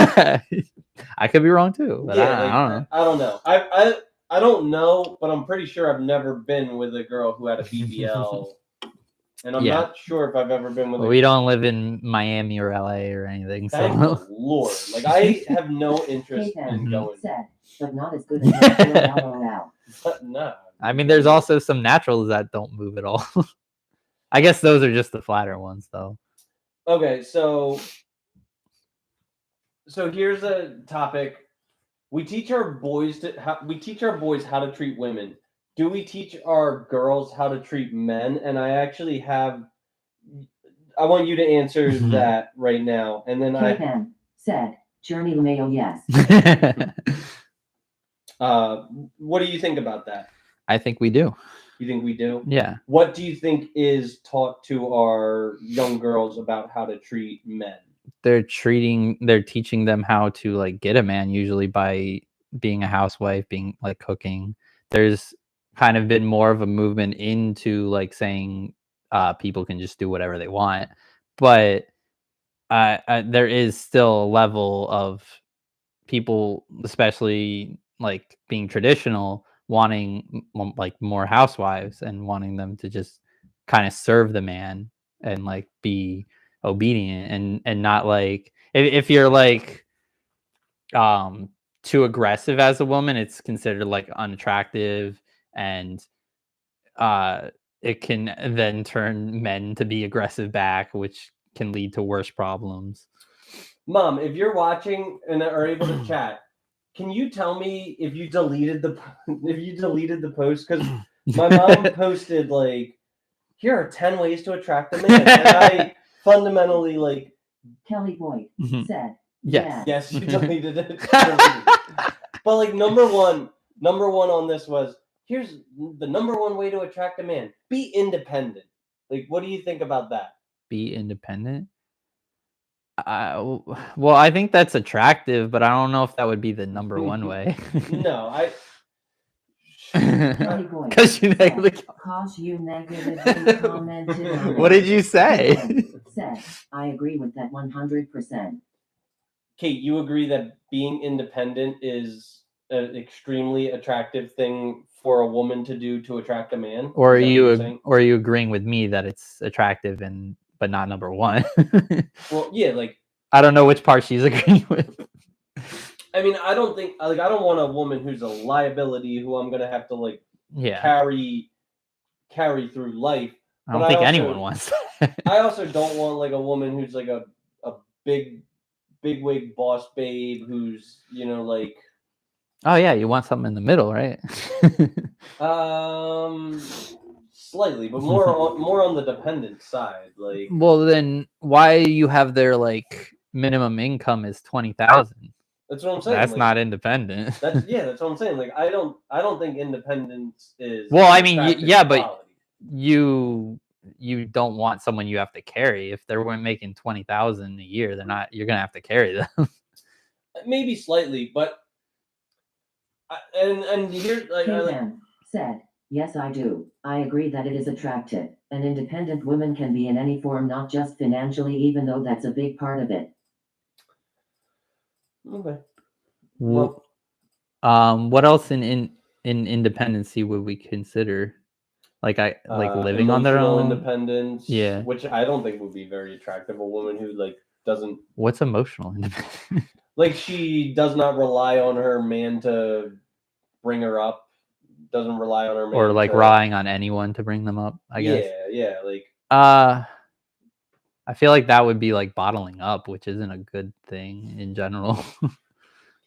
I could be wrong too. But yeah, I don't know. I don't know. I don't know, but I'm pretty sure I've never been with a girl who had a BBL, and I'm not sure if I've ever been with. We don't live in Miami or LA or anything, Thank so the Lord, like I have no interest in going. Said, but not as good as natural, LOL. But no. I mean, there's also some naturals that don't move at all. I guess those are just the flatter ones, though. Okay, so here's a topic. We teach our boys how to treat women. Do we teach our girls how to treat men? And I want you to answer that right now. And then K-Man said, Chernie Mayo, yes. What do you think about that? I think we do. You think we do? Yeah. What do you think is taught to our young girls about how to treat men? They're teaching them how to like get a man, usually by being a housewife, being like cooking. There's kind of been more of a movement into like saying people can just do whatever they want, but there is still a level of people, especially like being traditional, wanting like more housewives and wanting them to just kind of serve the man and like be obedient and not like if you're like too aggressive as a woman, it's considered like unattractive, and it can then turn men to be aggressive back, which can lead to worse problems. Mom, if you're watching and are able to chat, can you tell me if you deleted the post? Because my mom posted like, here are 10 ways to attract a man, and I fundamentally like. Kelly Boyd said, yes, you deleted it. But like number one on this was, here's the number one way to attract a man: be independent. Like, what do you think about that? Be independent. Well, I think that's attractive, but I don't know if that would be the number one way. No, because you negatively commented. What did you say? Said, I agree with that 100%. Kate, you agree that being independent is an extremely attractive thing for a woman to do to attract a man? Or are you agreeing with me that it's attractive but not number one? Well, yeah, like I don't know which part she's agreeing with. I mean, I don't want a woman who's a liability who I'm gonna have to like carry through life. I don't think anyone wants that. I also don't want like a woman who's like a big wig boss babe who's, you know, like. Oh yeah, you want something in the middle, right? Slightly, but more on the dependent side. Like, well, then why you have their like minimum income is 20,000? That's what I'm saying. That's like, not independent. That's what I'm saying. Like, I don't think independence is. Well, I mean, yeah, but you don't want someone you have to carry. If they're making 20,000 a year, you're gonna have to carry them. Maybe slightly, but And here, like, Caveman said, yes, I do. I agree that it is attractive. An independent woman can be in any form, not just financially, even though that's a big part of it. okay. Well, what else in independency would we consider? Like living on their emotional own. independence, Yeah. which I don't think would be very attractive. A woman who like doesn't. What's emotional independence? Like she does not rely on her man to bring her up. Doesn't rely on her man. Or like to, relying on anyone to bring them up, I guess. Yeah, like. I feel like that would be like bottling up, which isn't a good thing in general.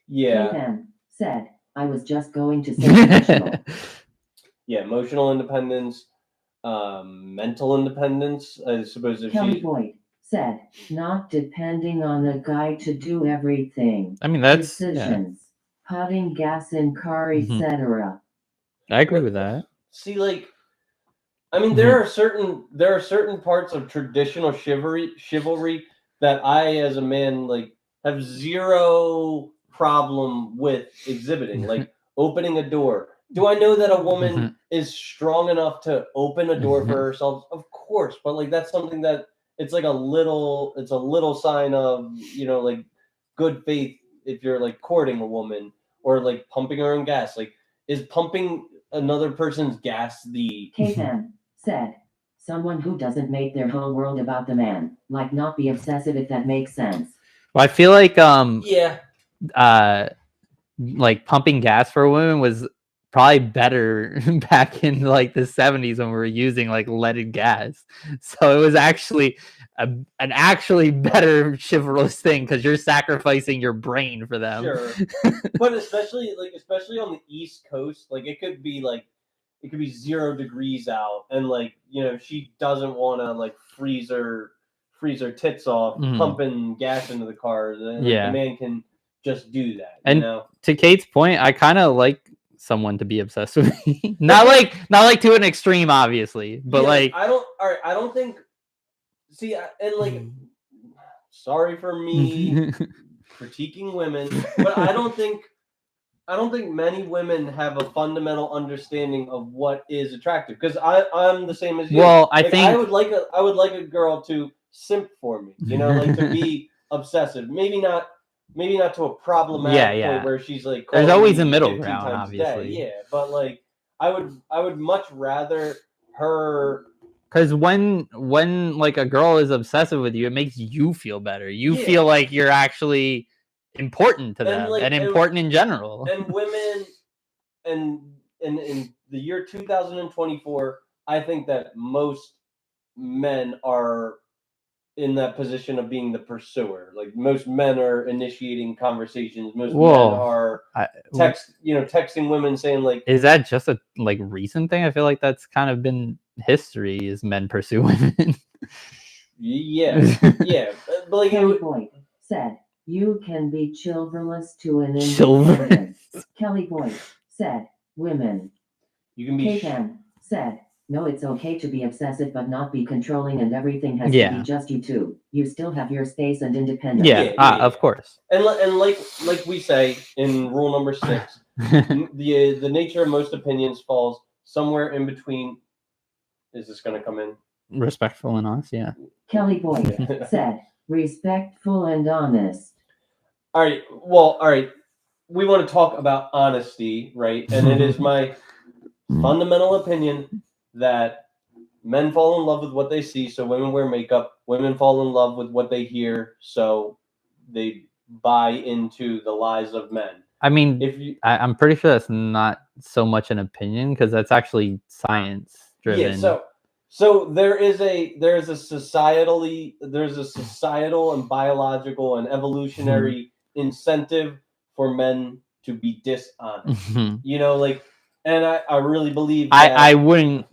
Yeah. Caveman said, I was just going to say emotional. Yeah, emotional independence, mental independence. I suppose if Kelly she. Boyd said, not depending on a guy to do everything. I mean, that's decisions, putting gas in car, Mhm. etc. I agree with that. See, like, I mean, there are certain parts of traditional chivalry that I, as a man, like have zero problem with exhibiting, like opening a door. Do I know that a woman is strong enough to open a door for herself? Of course, but like that's something that it's like it's a little sign of, like good faith if you're like courting a woman or like pumping her own gas. Like, is pumping another person's gas the Caveman said, someone who doesn't make their whole world about the man, like not be obsessive, if that makes sense. Well, I feel like yeah. Like pumping gas for women was probably better back in like the 70s when we were using like leaded gas. So it was actually an actually better chivalrous thing because you're sacrificing your brain for them. Sure. But especially on the East Coast, like it could be 0 degrees out, and like she doesn't want to like freeze her tits off, pumping gas into the car. Then the man can just do that. And to Kate's point, I kind of like someone to be obsessed with me. not like to an extreme, obviously, but I don't think. See, and like, sorry for me critiquing women, but I don't think many women have a fundamental understanding of what is attractive, because I'm the same as you. Well, I think I would like a girl to simp for me, like to be obsessive. Maybe not to a problematic point where she's like, there's always a middle ground, obviously. Yeah, but like I would much rather her. Because when like a girl is obsessive with you, it makes you feel better. You feel like you're actually important to them and important in general. And women, and in the year 2024, I think that most men are in that position of being the pursuer. Like most men are initiating conversations. Most men are texting women saying like, is that just a like recent thing? I feel like that's kind of been history, is men pursue women. Yeah. But like Kelly Boyd said, you can be chivalrous to an independent. Kelly Boyd said, women. You can be. Caveman said, no, it's okay to be obsessive but not be controlling, and everything has to be just you two. You still have your space and independence. Of course. And like we say in rule number 6, the nature of most opinions falls somewhere in between. Is this going to come in? Respectful and honest, yeah. Kelly Boyd said, respectful and honest. All right. We want to talk about honesty, right? And it is my fundamental opinion that men fall in love with what they see, so women wear makeup. Women fall in love with what they hear, so they buy into the lies of men. I mean, I'm pretty sure that's not so much an opinion, because that's actually science driven. Yeah, so there's a societal and biological and evolutionary incentive for men to be dishonest. And I really believe that I wouldn't,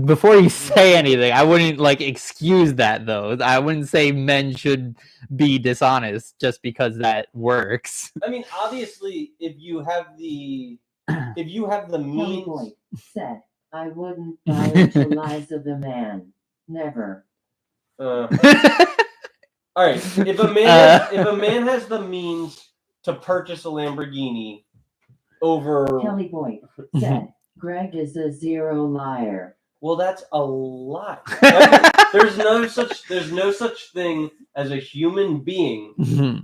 before you say anything, I wouldn't like excuse that though. I wouldn't say men should be dishonest just because that works. I mean, obviously, if you have the means. Boyd said, I wouldn't buy into lies of the man. Never. All right. If a man has the means to purchase a Lamborghini over. Kelly Boyd said, Greg is a zero liar. Well, that's a lie. There's no such thing as a human being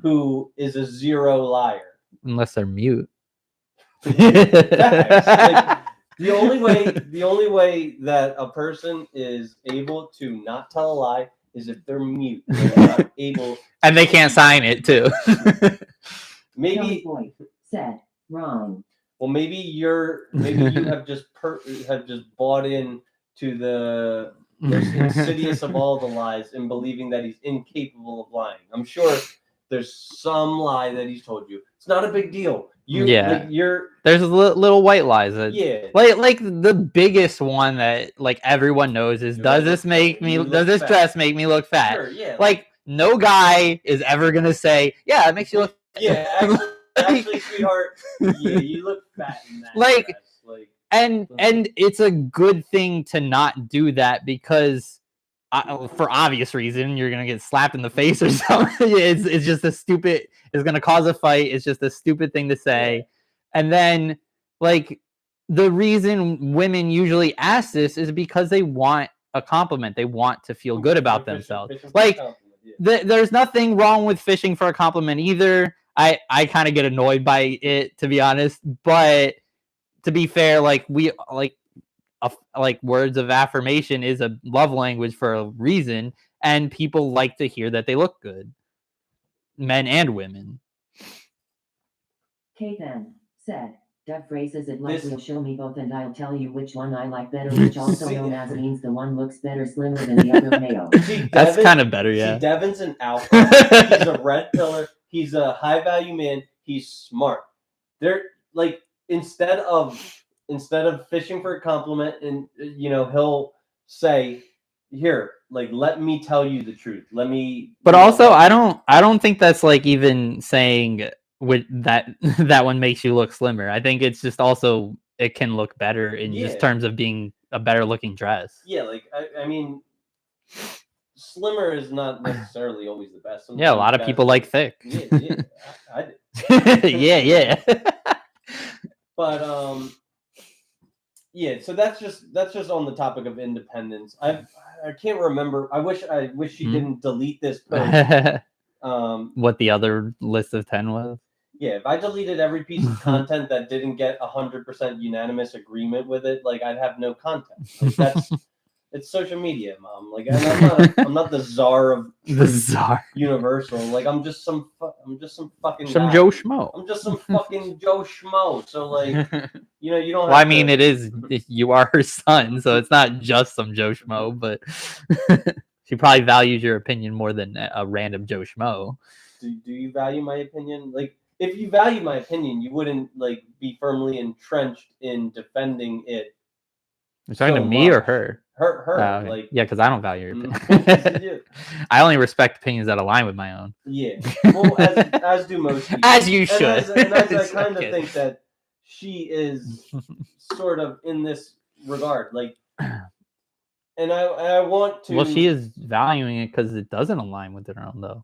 who is a zero liar. Unless they're mute. Facts. Like, the only way that a person is able to not tell a lie is if they're mute. They're not able, and they can't sign it too. Kelly maybe. Boyd said, wrong. Well, maybe you have just bought in to the most insidious of all the lies and believing that he's incapable of lying. I'm sure there's some lie that he's told you. It's not a big deal. There's little white lies that, like the biggest one that like everyone knows is, does this dress make me look fat? Sure, yeah. Like no guy is ever gonna say, yeah, it makes you look fat. Yeah, actually, sweetheart, yeah, you look fat in that like dress. Like, and it's a good thing to not do that, because for obvious reason, you're gonna get slapped in the face or something. It's just a stupid. It's gonna cause a fight. It's just a stupid thing to say. Yeah. And then, like, the reason women usually ask this is because they want a compliment. They want to feel good about themselves. Like, there's nothing wrong with fishing for a compliment either. I kind of get annoyed by it, to be honest. But to be fair, like words of affirmation is a love language for a reason, and people like to hear that they look good, men and women. Kate N said, Doug phrases it like, will show me both and I'll tell you which one I like better, which also known as means the one looks better slimmer than the other male. That's kind of better, yeah. Devin's an alpha. He's a red pillar. He's a high value man. He's smart. They're like, instead of fishing for a compliment, and he'll say, here, like, let me tell you the truth. Let me. But also, I don't think that's like even saying with that one makes you look slimmer. I think it's just also it can look better in just terms of being a better looking dress. Yeah, like I mean, slimmer is not necessarily always the best. Sometimes a lot of people like thick. Yeah, I did. yeah. But yeah, so that's just on the topic of independence. I can't remember. I wish she didn't delete this post. What the other list of 10 was? Yeah, if I deleted every piece of content that didn't get 100% unanimous agreement with it, like, I'd have no content. Like, it's social media, Mom. Like, I'm not the czar of Universal. Like, I'm just some fucking guy. Joe Schmo. I'm just some fucking Joe Schmo. So, like, you don't. Well, I mean, you are her son, so it's not just some Joe Schmo, but she probably values your opinion more than a random Joe Schmo. Do you value my opinion? Like, if you value my opinion, you wouldn't like be firmly entrenched in defending it. You're talking to me or her? Her. Like, yeah, because I don't value your opinion. I only respect opinions that align with my own. Yeah. Well, as do most people. As you should. And I kind of think that she is sort of in this regard. Like, and I want to. Well, she is valuing it because it doesn't align with her own, though.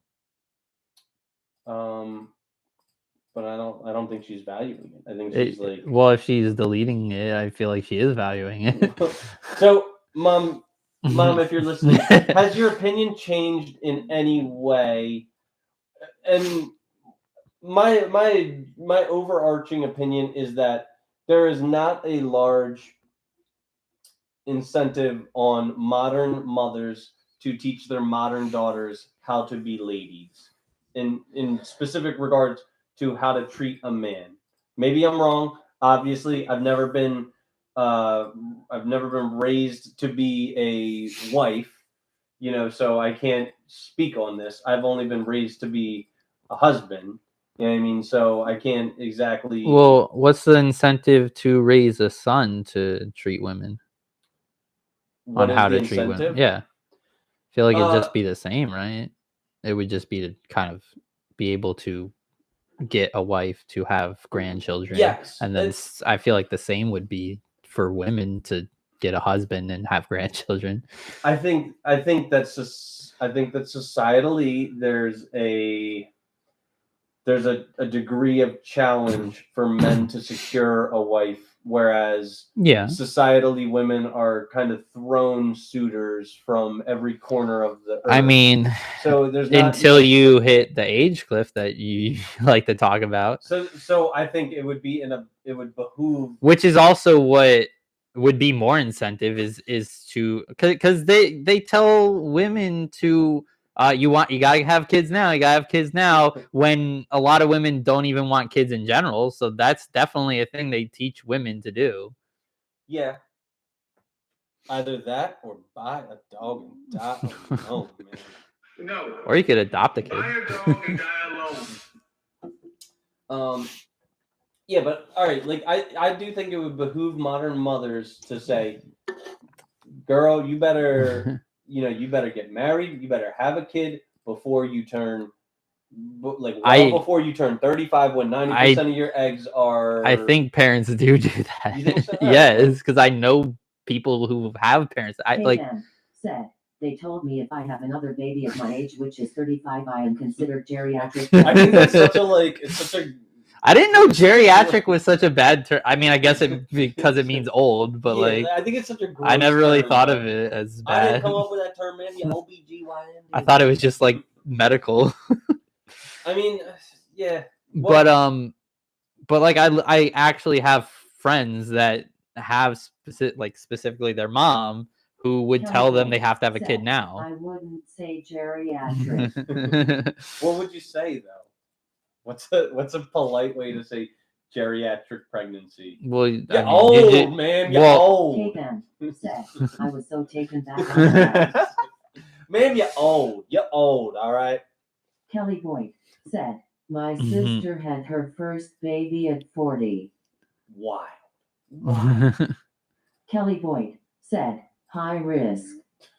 But I don't think she's valuing it. I think she's like. Well, if she's deleting it, I feel like she is valuing it. So, Mom, if you're listening, has your opinion changed in any way? And my overarching opinion is that there is not a large incentive on modern mothers to teach their modern daughters how to be ladies in specific regards to how to treat a man. Maybe I'm wrong. Obviously, I've never been raised to be a wife, so I can't speak on this. I've only been raised to be a husband. You know what I mean? So I can't exactly. Well, what's the incentive to raise a son to treat women? On how to treat women? Yeah, I feel like it'd just be the same, right? It would just be to kind of be able to get a wife to have grandchildren. Yes, and then I feel like the same would be for women to get a husband and have grandchildren. I think that societally there's there's a degree of challenge for men to secure a wife, whereas Yeah. societally women are kind of thrown suitors from every corner of the earth. I mean, so there's not until you hit the age cliff that you like to talk about. So I think it would behoove, which is also what would be more incentive is to because they tell women to you gotta have kids now when a lot of women don't even want kids in general, so that's definitely a thing they teach women to do. Yeah, either that or buy a dog and die alone, man. No. Or you could adopt a kid. Buy a dog and die alone. Yeah, but all right, like I do think it would behoove modern mothers to say, girl, you better you better get married, you better have a kid before you turn before you turn 35, when 90% of your eggs are. I think parents do that. You think so? Yes, because I know people who have parents. Payman said, they told me if I have another baby at my age, which is 35, I am considered geriatric. I think that's it's such a. I didn't know geriatric was such a bad term. I mean, I guess because it means old, but I think it's such a gross I never really term, thought of it as bad. I didn't come up with that term, man. The OBGYN. I thought it was just like medical. I mean, yeah. But like I actually have friends that have specifically their mom who would tell them they have to have a kid now. I wouldn't say geriatric. What would you say though? What's a polite way to say geriatric pregnancy? Well, you're old, man. You're old. Payman said, I was so taken back. Man, you're old. You're old. All right. Kelly Boyd said, my sister had her first baby at 40. Why? Kelly Boyd said, high risk.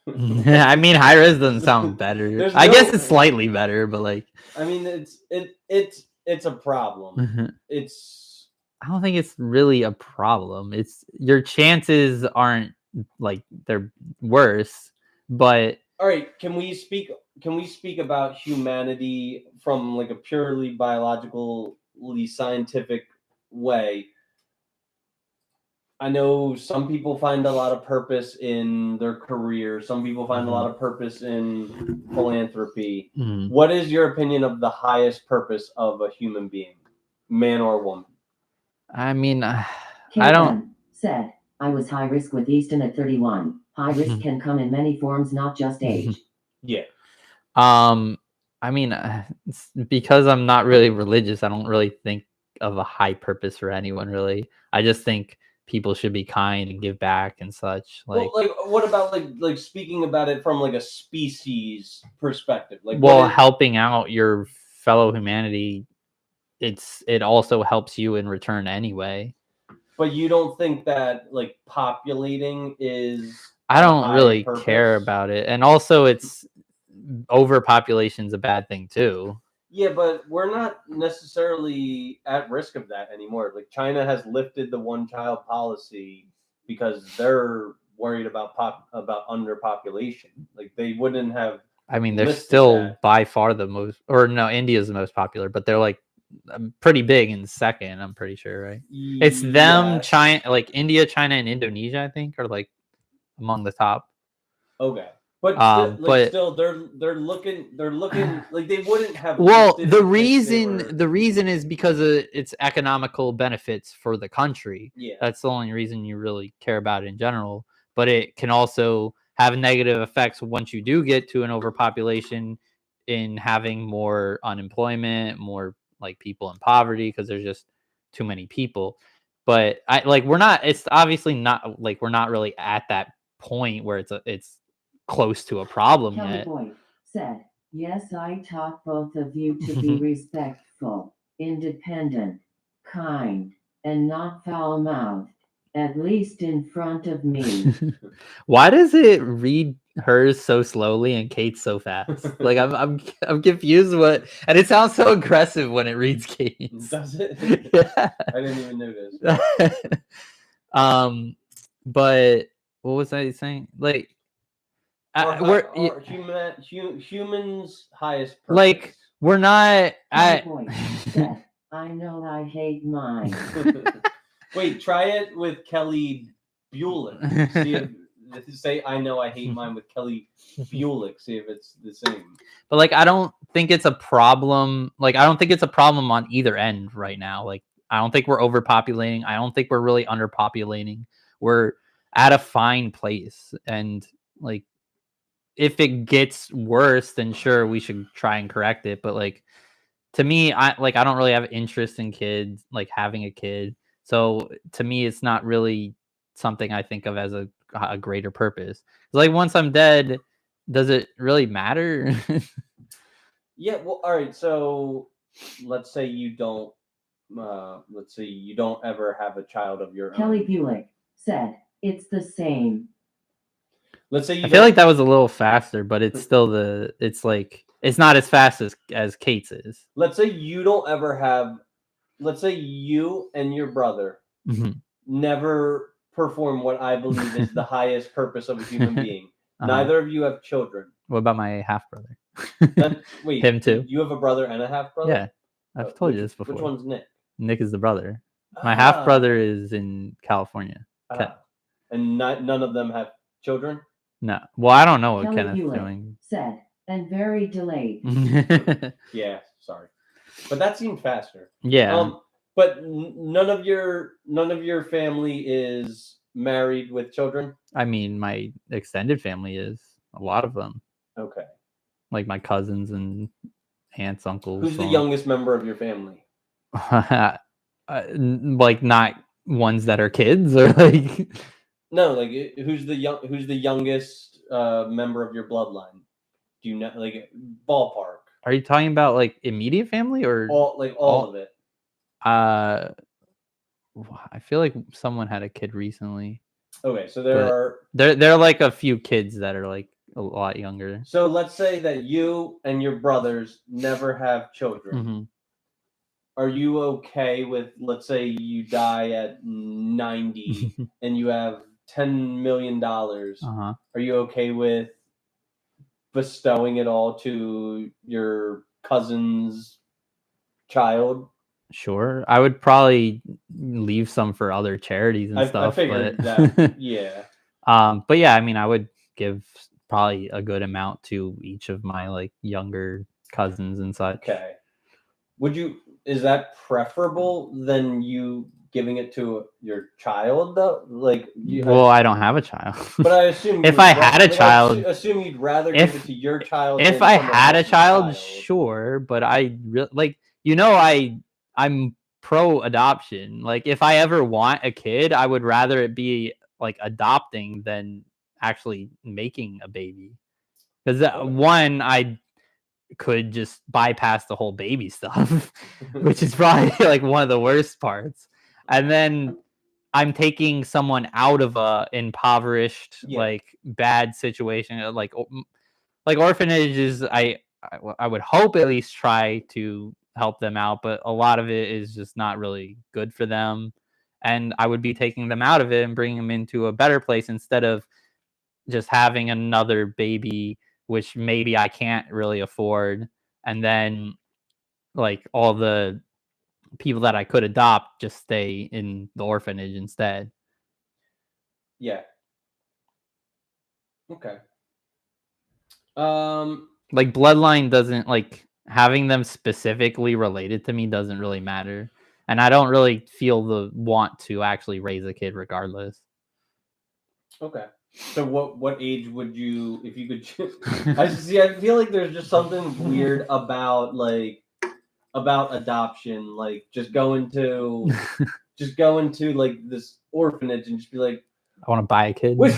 I mean, high risk doesn't sound better. I guess it's slightly better, but like, I mean, it's a problem. I don't think it's really a problem. It's your chances aren't like they're worse, but all right. Can we speak about humanity from like a purely biologically scientific way? I know some people find a lot of purpose in their career. Some people find a lot of purpose in philanthropy. What is your opinion of the highest purpose of a human being, man or woman? I mean, I don't. Said, I was high risk with Easton at 31. High risk can come in many forms, not just age. Yeah. I mean, because I'm not really religious, I don't really think of a high purpose for anyone, really. I just think people should be kind and give back and such. Like, well, like what about like speaking about it from like a species perspective? Like, helping out your fellow humanity, it also helps you in return anyway. But you don't think that like populating is? I don't really care about it, and also it's overpopulation's a bad thing too. Yeah, but we're not necessarily at risk of that anymore. Like China has lifted the one-child policy because they're worried about underpopulation. Like they wouldn't have. I mean, they're still by far the most, or no, India's the most popular, but they're like pretty big in second. I'm pretty sure, right? It's them, China, like India, China, and Indonesia. I think are like among the top. Okay. But still, they're looking like they wouldn't have. Well, the reason is because of its economical benefits for the country. Yeah, that's the only reason you really care about it in general. But it can also have negative effects once you do get to an overpopulation, in having more unemployment, more like people in poverty because there's just too many people. But it's obviously not like we're not really at that point where it's close to a problem yet. Boyd said, yes, I taught both of you to be respectful, independent, kind, and not foul-mouthed, at least in front of me. Why does it read hers so slowly and Kate's so fast? Like I'm confused and it sounds so aggressive when it reads Kate's. Does it? Yeah. I didn't even notice. But what was I saying? Like, humans' highest purpose. Like, We're not. Cowboy said, I know I hate mine. Wait, try it with Kelly Bulick. See if say I know I hate mine with Kelly Bulick. See if it's the same. But like, I don't think it's a problem. Like, I don't think it's a problem on either end right now. Like, I don't think we're overpopulating. I don't think we're really underpopulating. We're at a fine place, and like, if it gets worse, then sure, we should try and correct it. But like, to me, I don't really have interest in kids, like having a kid. So to me, it's not really something I think of as a greater purpose. Like, once I'm dead, does it really matter? Yeah, well, all right. So let's say you don't. Let's say you don't ever have a child of your Kelly own. Bulick said, it's the same. Let's say you. I feel like that was a little faster, but it's still it's like, it's not as fast as Kate's is. Let's say you don't ever have. Let's say you and your brother never perform what I believe is the highest purpose of a human being. Neither of you have children. What about my half brother? Wait, him too. You have a brother and a half brother? Yeah, I've told you this before. Which one's Nick? Nick is the brother. My half brother is in California. And none of them have children? No. Well, I don't know what Kelly Kenneth's Bulick doing. said, and very delayed. Yeah, sorry, but that seemed faster. Yeah. But none of your family is married with children. I mean, my extended family is, a lot of them. Okay. Like my cousins and aunts, uncles. Who's the youngest member of your family? Like, not ones that are kids, or like. No, like, who's the youngest member of your bloodline? Do you know, like, ballpark? Are you talking about like immediate family or all of it? I feel like someone had a kid recently. Okay, so there are like a few kids that are like a lot younger. So let's say that you and your brothers never have children. Are you okay with, let's say you die at 90 and you have $10 million? Are you okay with bestowing it all to your cousin's child? Sure. I would probably leave some for other charities and stuff. I figured that, yeah. But yeah, I mean, I would give probably a good amount to each of my like younger cousins and such. Okay. Is that preferable than you giving it to your child though? Like, I don't have a child. But I assume if I had a child, assume you'd rather give it to your child. If I had a child, sure. But I really like, I'm pro adoption. Like, if I ever want a kid, I would rather it be like adopting than actually making a baby. Because one, I could just bypass the whole baby stuff, which is probably like one of the worst parts. And then I'm taking someone out of a impoverished, like bad situation, like orphanages. I would hope at least try to help them out, but a lot of it is just not really good for them. And I would be taking them out of it and bringing them into a better place instead of just having another baby, which maybe I can't really afford. And then like all the people that I could adopt just stay in the orphanage instead. Yeah. Okay. Like, bloodline doesn't, like, having them specifically related to me doesn't really matter. And I don't really feel the want to actually raise a kid regardless. Okay. So what age would you, if you could I feel like there's just something weird about adoption, like just go into like this orphanage and just be like, I want to buy a kid. Which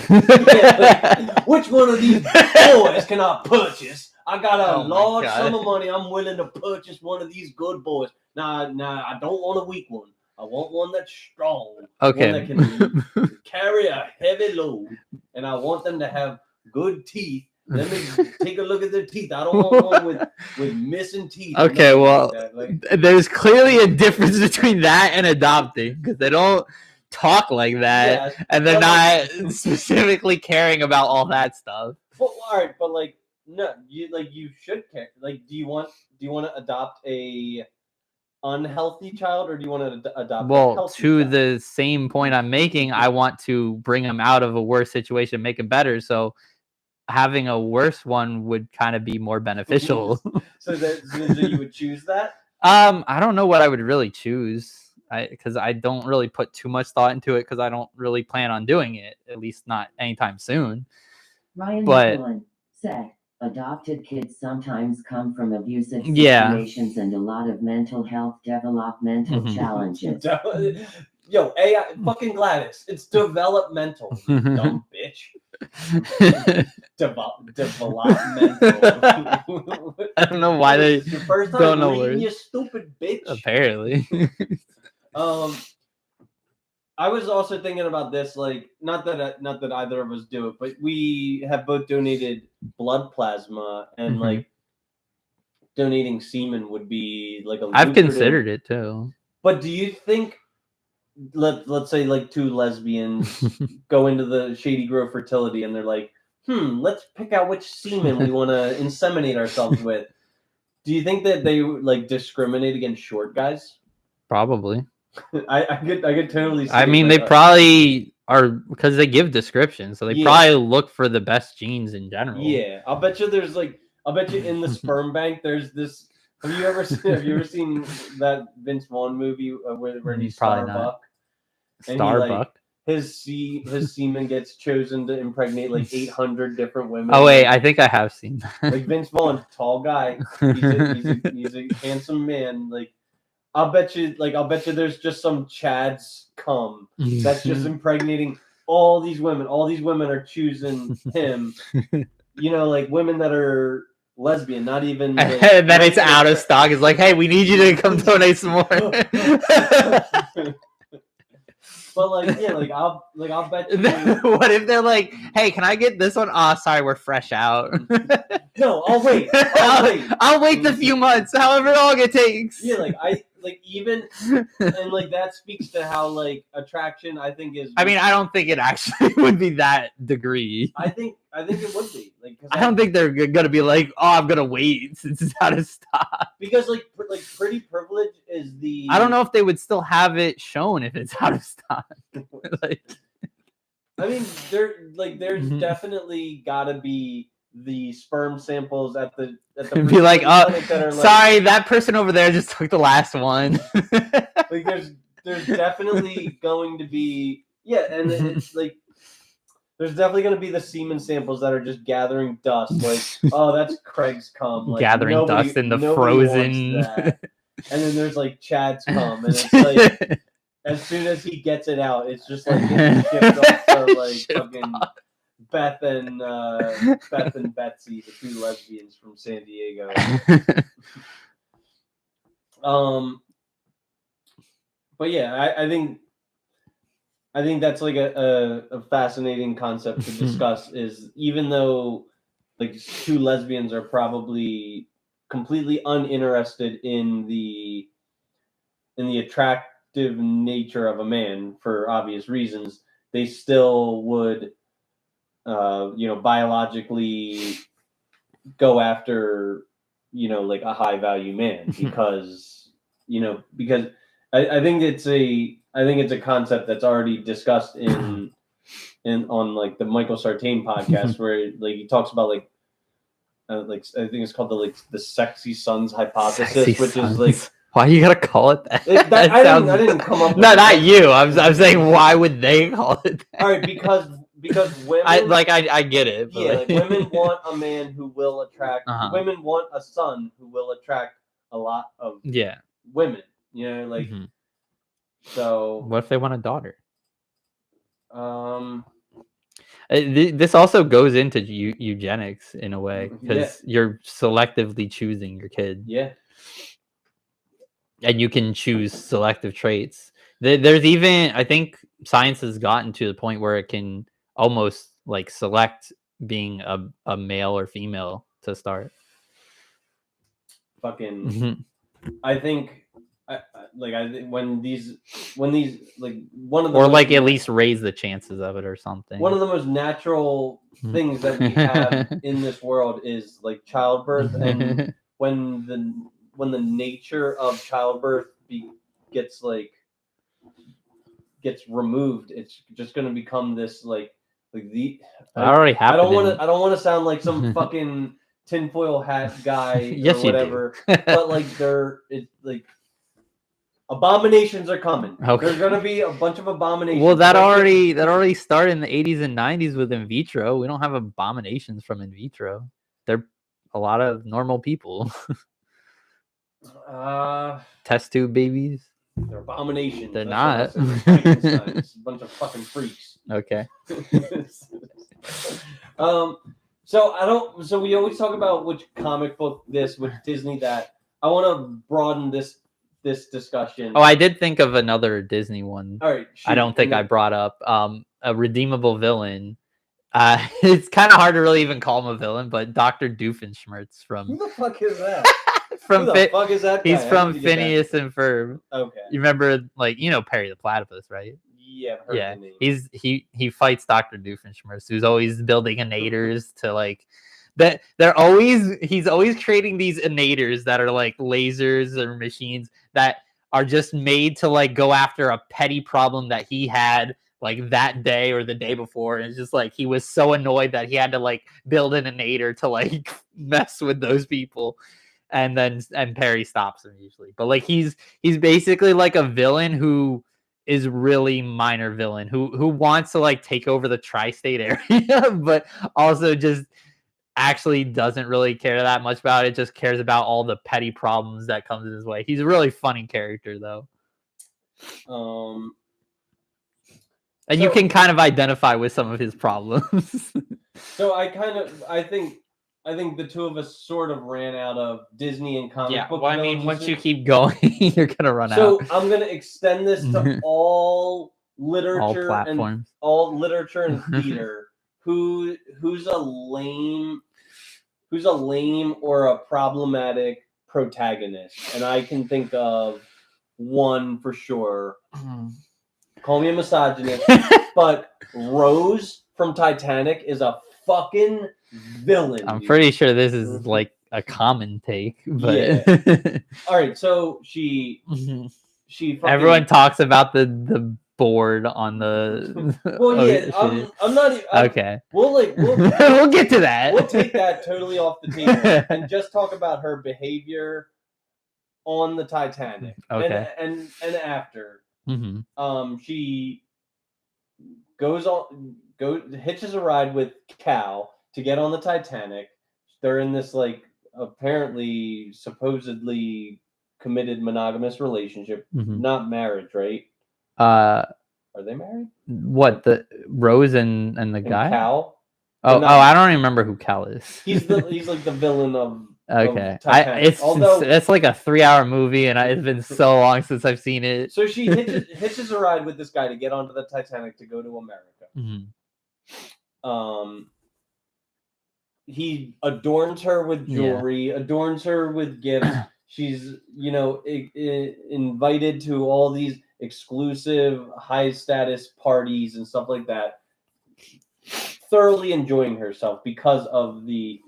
one of these boys can I purchase? I got a large sum of money. I'm willing to purchase one of these good boys. Nah, I don't want a weak one. I want one that's strong. Okay. One that can carry a heavy load. And I want them to have good teeth. Let me take a look at their teeth. I don't want one with missing teeth. Okay, well, there's clearly a difference between that and adopting, because they don't talk like that, and they're not specifically caring about all that stuff. But, all right, but like No, you should care. Like, do you want to adopt a unhealthy child, or do you want to adopt a Well, healthy to child? the same point I'm making, I want to bring them out of a worse situation, make them better. So having a worse one would kind of be more beneficial. So you would choose that? I don't know what I would really choose. Because I don't really put too much thought into it because I don't really plan on doing it, at least not anytime soon. Ryan But- Nicolin said, adopted kids sometimes come from abusive Yeah. situations and a lot of mental health developmental Mhm. challenges. Yo, AI, fucking Gladys, it's developmental, you dumb bitch. Developmental. I don't know why they Your first time don't know reading, words. you stupid bitch. Apparently. I was also thinking about this, like, not that either of us do it, but we have both donated blood plasma, and Mhm. like donating semen would be like a I've lucrative- considered it too. But do you think, let's say like two lesbians go into the Shady Grove fertility and they're like, let's pick out which semen we want to inseminate ourselves with. Do you think that they like discriminate against short guys? Probably. I could totally see I it, mean, like, they probably are because they give descriptions, so they Yeah. probably look for the best genes in general. Yeah, I'll bet you in the sperm bank there's this. Have you ever seen that Vince Vaughn movie where he's Probably Starbuck? not. And he, like, Starbuck. his semen gets chosen to impregnate like 800 different women. Oh wait, I think I have seen that. Like Vince Vaughn, tall guy, he's a handsome man. Like I'll bet you there's just some Chads cum that's just impregnating all these women. All these women are choosing him. You know, like women that are lesbian, not even. Like, and then it's out of stock. It's like, hey, we need you to come donate some more. But like, yeah, like I'll bet you. What if they're like, hey, can I get this one? Oh, sorry, we're fresh out. No, I'll wait. I'll wait the few months, however long it takes. Yeah, even and like that speaks to how like attraction I think is. I mean, I don't think it actually would be that degree. I think it would be like. I don't think they're gonna be like, oh, I'm gonna wait since it's out of stock. Because like pretty privilege is the. I don't know if they would still have it shown if it's out of stock. Like, I mean, there's definitely gotta be the sperm samples at the be like, oh, clinic that are, like, sorry, that person over there just took the last one. like there's definitely going to be, yeah, and it's like there's definitely going to be the semen samples that are just gathering dust, like, oh, that's Craig's cum, like, gathering dust in the nobody frozen. wants that. And then there's like Chad's cum, and it's like as soon as he gets it out, it's just like getting shipped off to like fucking Beth and Betsy, the two lesbians from San Diego. But yeah, I think that's like a fascinating concept to discuss. Is even though like two lesbians are probably completely uninterested in the attractive nature of a man for obvious reasons, they still would biologically go after like a high value man because I think it's a concept that's already discussed on like the Michael Sartain podcast where like he talks about like I think it's called the sexy sons hypothesis, is like, why you gotta call it that? I didn't come up with no, not you. I'm saying why would they call it that? All right, because women I get it. But yeah, like women want a man who will attract. Women want a son who will attract a lot of women. Like so. What if they want a daughter? This also goes into eugenics in a way because you're selectively choosing your kid. Yeah. And you can choose selective traits. There's even, I think science has gotten to the point where it can almost like select being a male or female to start. Fucking, I think when these like one of the Or most like at least raise the chances of it or something. one of the most natural things that we have in this world is like childbirth, and when the nature of childbirth gets removed, it's just going to become this like the That already happened. I don't want to sound like some fucking tinfoil hat guy Yes, or whatever, but like abominations are coming. Okay. There's going to be a bunch of abominations. Well, that already started in the 80s and 90s with in vitro. We don't have abominations from in vitro. They're a lot of normal people. Test tube babies. They're abominations. They're That's not. what I said. Frankenstein's a bunch of fucking freaks. Okay. So we always talk about which comic book this, which Disney that. I want to broaden this discussion. Oh, I did think of another Disney one. All right. I don't think I brought up a redeemable villain. It's kind of hard to really even call him a villain, but Dr. Doofenshmirtz from Who the fuck is that? from Who the fuck is that guy? he's from Phineas and Ferb. Okay. You remember, like, Perry the Platypus, right? Yeah. I've heard the name. He fights Dr. Doofenshmirtz, who's always building innators to like that. He's always creating these innators that are like lasers or machines that are just made to like go after a petty problem that he had like that day or the day before. And it's just like he was so annoyed that he had to like build an innator to like mess with those people. And Perry stops him usually. But like he's basically like a villain who is really minor villain who wants to like take over the tri-state area, but also just actually doesn't really care that much about it, just cares about all the petty problems that comes in his way. He's a really funny character though. And you can kind of identify with some of his problems. So I think the two of us sort of ran out of Disney and comic book. Well, I mean, once you keep going, you're gonna run out. So I'm gonna extend this to all literature, all platforms, all literature and theater. Who's a lame or a problematic protagonist? And I can think of one for sure. Call me a misogynist, but Rose from Titanic is a fucking villain. I'm pretty sure this is like a common take, but yeah. All right, so she fucking... everyone talks about the board on the well, yeah, I'm not even, okay. We'll we'll get to that. We'll take that totally off the table and just talk about her behavior on the Titanic. Okay. And after. Mm-hmm. She hitches a ride with Cal to get on the Titanic. They're in this like apparently supposedly committed monogamous relationship, not marriage, right? Are they married? What, the Rose and the guy? Cal? I don't remember who Cal is. He's like the villain of okay. Although it's like a 3-hour movie, and it's been so long since I've seen it. So she hitches a ride with this guy to get onto the Titanic to go to America. Mm-hmm. He adorns her with jewelry, adorns her with gifts. She's, invited to all these exclusive, high status parties and stuff like that. Thoroughly enjoying herself because of the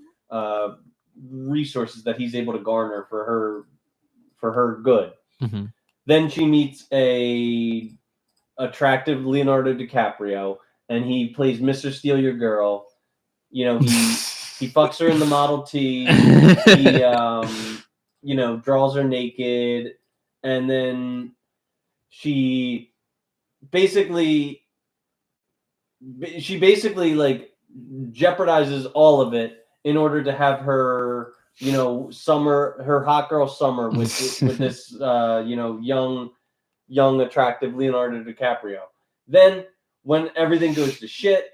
resources that he's able to garner for her good. Mm-hmm. Then she meets a attractive Leonardo DiCaprio, and he plays Mr. Steal Your Girl. He fucks her in the Model T. He draws her naked, and then she basically like jeopardizes all of it in order to have her, her hot girl summer with this young attractive Leonardo DiCaprio. Then when everything goes to shit,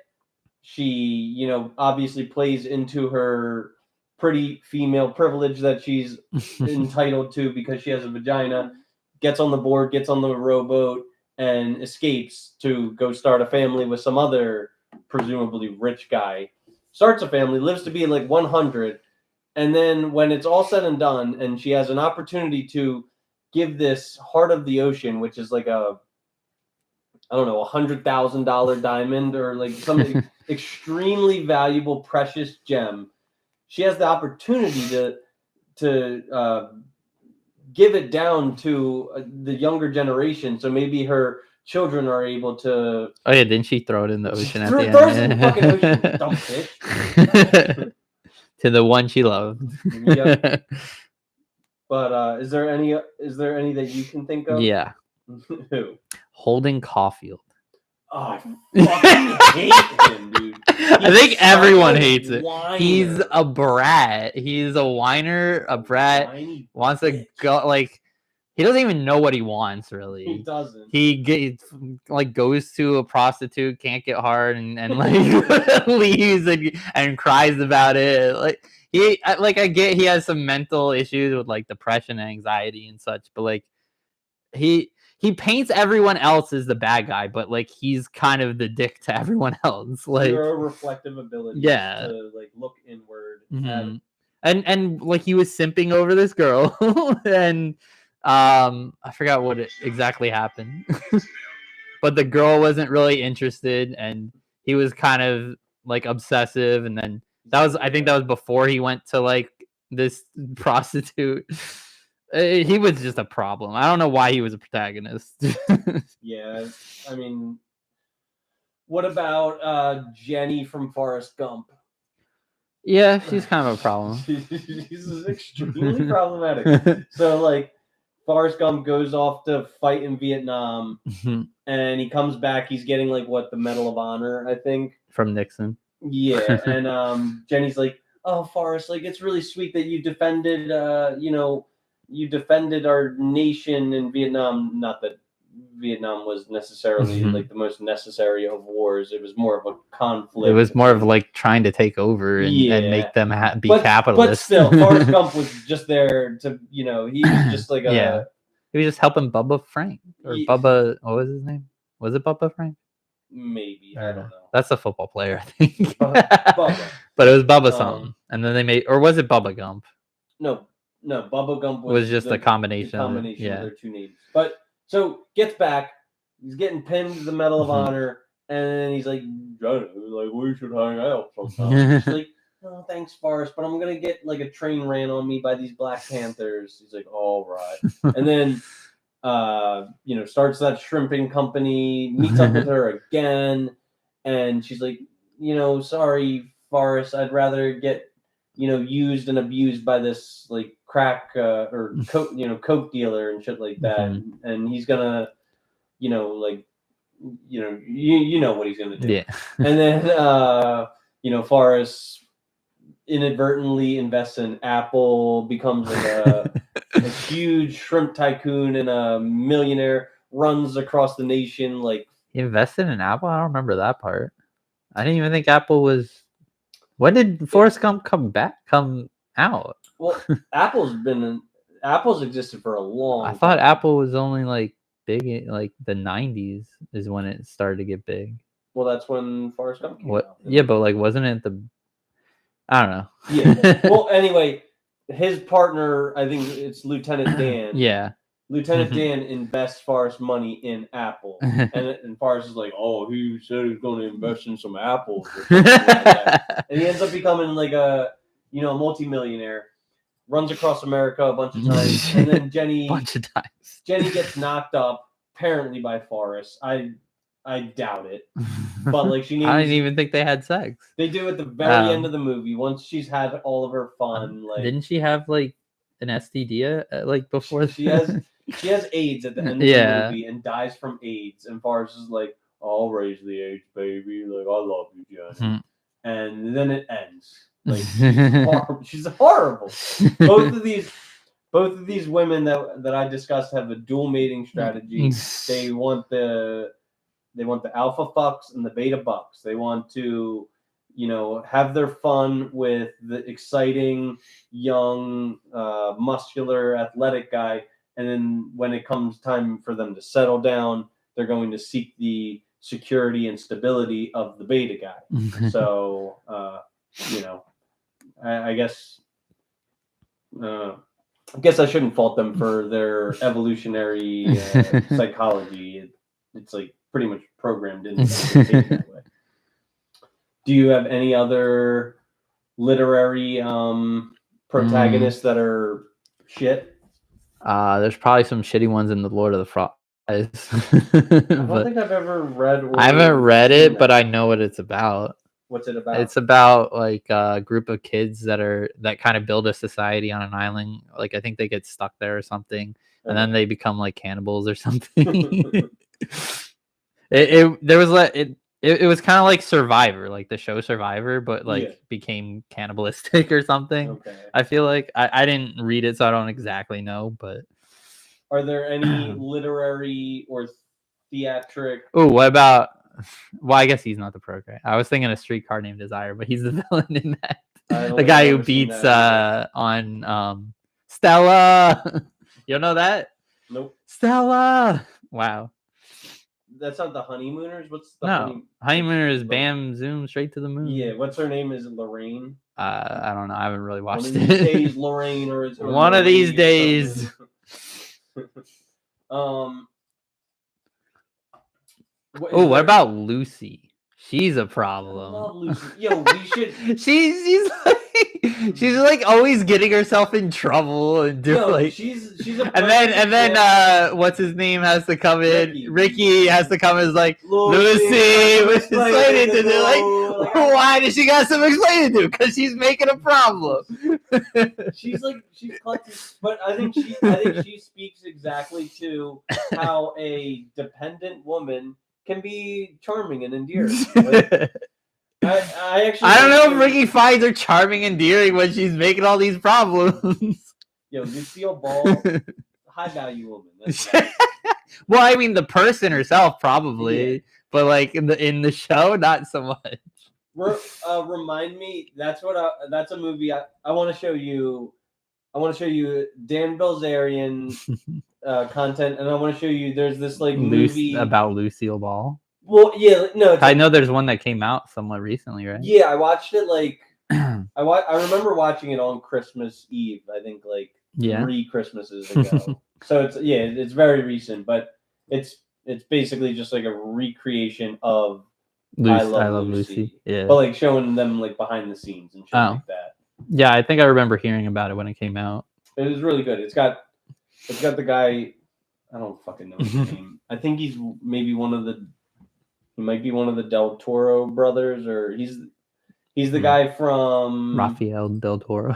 she, obviously plays into her pretty female privilege that she's entitled to because she has a vagina, gets on the board, gets on the rowboat, and escapes to go start a family with some other presumably rich guy. Starts a family, lives to be like 100, and then when it's all said and done, and she has an opportunity to give this Heart of the Ocean, which is like I don't know, $100,000 diamond or like some extremely valuable, precious gem. She has the opportunity to give it down to the younger generation, so maybe her children are able to. Oh yeah, didn't she throw it in the ocean at the end? Throws it in the fucking ocean, dumb bitch. To the one she loved. Yep. But is there any that you can think of? Yeah. Who? Holden Caulfield. Oh, I fucking hate him, dude. I think everyone hates it. Whiner. He's a brat. He's a whiner, a brat. Whiny Wants to go like he doesn't even know what he wants really. He doesn't. He like goes to a prostitute, can't get hard, and like leaves and cries about it. Like I get he has some mental issues with like depression and anxiety and such, but like he paints everyone else as the bad guy, but like he's kind of the dick to everyone else. Like zero reflective ability. Yeah. To like look inward. Mm-hmm. And like he was simping over this girl, and I forgot what exactly happened, but the girl wasn't really interested, and he was kind of like obsessive, and then I think that was before he went to like this prostitute. He was just a problem. I don't know why he was a protagonist. Yeah, I mean, what about Jenny from Forrest Gump? Yeah, she's kind of a problem. She's extremely problematic. So, like, Forrest Gump goes off to fight in Vietnam, and he comes back. He's getting like the Medal of Honor, I think, from Nixon. Yeah, and Jenny's like, "Oh, Forrest, like it's really sweet that you defended, you defended our nation in Vietnam. Not that Vietnam was necessarily like the most necessary of wars. It was more of a conflict. It was more of like trying to take over and make them be capitalists. But still, Forrest Gump was just there to, he was just like he was just helping Bubba Frank or Bubba. What was his name? Was it Bubba Frank? Maybe, I don't know. That's a football player, I think. Bubba. But it was Bubba something, and then they made, or was it Bubba Gump? No, Bubba Gump was just a combination. Of their two names. But so gets back, he's getting pinned to the Medal of Honor, and then he's like, we should hang out sometime. He's like, oh, thanks, Forrest, but I'm gonna get like a train ran on me by these Black Panthers. He's like, all right, and then starts that shrimping company, meets up with her again, and she's like, sorry, Forrest, I'd rather get used and abused by this like crack or coke dealer and shit like that, and he's gonna you know what he's gonna do. And then Forrest inadvertently invests in Apple, becomes like a huge shrimp tycoon and a millionaire, runs across the nation. Like, he invested in Apple? I don't remember that part. I didn't even think Apple was. When did Forrest Gump come out? Well, Apple's existed for a long time. I thought Apple was only like big in like the 90s is when it started to get big. Well, that's when Forrest Gump came out. Yeah, but like wasn't it I don't know. Yeah. Well, anyway, his partner, I think it's Lieutenant Dan. Yeah. Lieutenant Dan invests Forrest money in Apple. And Forrest is like, oh, he said he was going to invest in some apples or something like that. And he ends up becoming like a multimillionaire, runs across America a bunch of times, and then Jenny gets knocked up, apparently by Forrest. I doubt it. But like I didn't even think they had sex. They do at the very end of the movie, once she's had all of her fun. Like, didn't she have like an STD like before? She has AIDS at the end of the movie and dies from AIDS. And Forrest is like, I'll raise the AIDS, baby. Like, I love you, Jenny. And then it ends. Like, she's horrible. Both of these women that I discussed have a dual mating strategy. They want the alpha fucks and the beta bucks. They want to, have their fun with the exciting, young, muscular, athletic guy. And then when it comes time for them to settle down, they're going to seek the security and stability of the beta guy. So, I guess I guess I shouldn't fault them for their evolutionary psychology. It's like pretty much programmed in them to think that way. Do you have any other literary protagonists that are shit? There's probably some shitty ones in the Lord of the Flies. I don't think I've ever read. I haven't read seen it, but that. I know what it's about. What's it about? It's about like a group of kids that kind of build a society on an island. Like I think they get stuck there or something, and then they become like cannibals or something. It was kind of like Survivor, like the show Survivor, but like became cannibalistic or something. Okay. I feel like I didn't read it, so I don't exactly know. But are there any literary or theatric? Oh, what about? Well, I guess he's not the pro guy. I was thinking a Streetcar Named Desire, but he's the villain in that. The guy who beats on Stella. You don't know that? Nope. Stella. Wow. That's not the Honeymooners. What's the Honeymooners? Bam, zoom straight to the moon. Yeah. What's her name? Is it Lorraine? I don't know. I haven't really watched One of these it. days, Lorraine, or one of these days. What about Lucy? She's a problem. I love Lucy. Yo, we should. she's like always getting herself in trouble and doing like. She's a. And then what's his name has to come in. Ricky has to come as like Lucy. What's explaining to do? Like, why does she got some explaining to do? Because she's making a problem. she's collecting, but I think she speaks exactly to how a dependent woman can be charming and endearing. Like, I don't know if Ricky finds her charming and endearing when she's making all these problems. Yo, Lucille Ball, high value woman. Well, I mean the person herself probably, but like in the show, not so much. Remind me. That's a movie I want to show you. I want to show you Dan Bilzerian content, and I want to show you. There's this like movie about Lucille Ball. Well, yeah, no. I know there's one that came out somewhat recently, right? Yeah, I watched it like I remember watching it on Christmas Eve. I think like 3 Christmases ago. So it's very recent, but it's basically just like a recreation of I Love Lucy. Yeah, but like showing them like behind the scenes and shit like that. Yeah, I think I remember hearing about it when it came out. It was really good. It's got the guy. I don't fucking know his name. I think he's maybe he might be one of the Del Toro brothers, or he's the guy from Rafael Del Toro.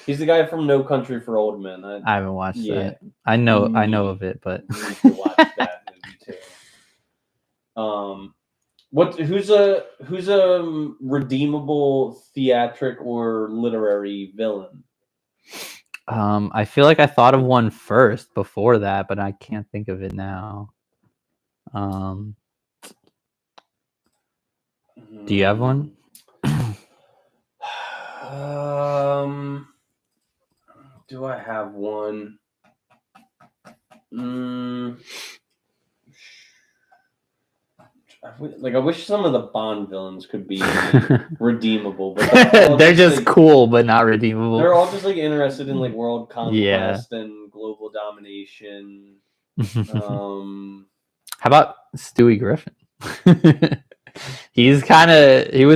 He's the guy from No Country for Old Men. I haven't watched that. I know of it, but you need to watch that movie too. Who's a redeemable theatric or literary villain? I feel like I thought of one first before that, but I can't think of it now. Do you have one? Do I have one? I wish some of the Bond villains could be redeemable, but they're just cool, but not redeemable. They're all just like interested in like world conquest and global domination. How about Stewie Griffin? He was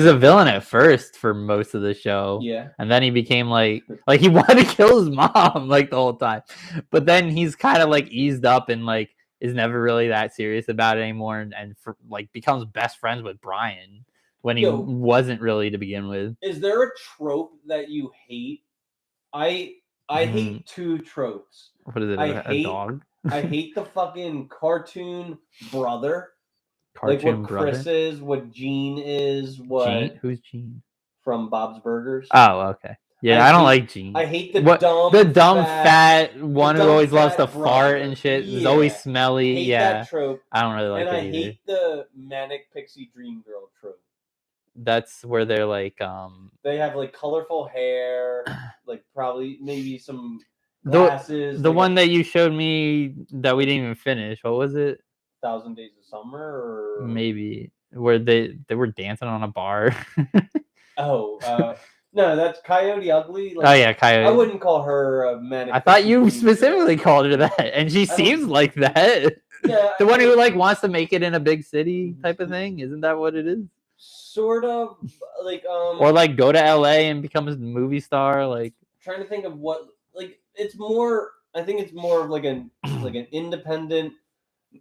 a villain at first for most of the show. Yeah. And then he became like he wanted to kill his mom like the whole time. But then he's kind of like eased up and like is never really that serious about it anymore and becomes best friends with Brian when he wasn't really to begin with. Is there a trope that you hate? I hate 2 tropes. What is it? A dog? I hate the fucking cartoon brother. Cartoon what brother? Chris is, what Gene is, what Gene? Who's Gene? From Bob's Burgers. Oh, okay. Yeah, I don't like Gene. I hate the dumb fat one who always loves to fart and shit. Is always smelly. Hate that trope. I don't really like it. And I either. hate the manic pixie dream girl trope. That's where they're like they have like colorful hair, like probably maybe some glasses. The one that you showed me that we didn't even finish. What was it? 1,000 Days of Summer, or maybe where they were dancing on a bar. No, No, that's Coyote Ugly. Oh yeah, I Coyote. wouldn't call her a manic. I thought pixie you dream specifically girl. called her that, and she don't- seems like that. Yeah, The one who like wants to make it in a big city type of thing. Isn't that what it is? sort of like Or like go to LA and become a movie star. Like trying to think of what like it's more. I think it's more of like an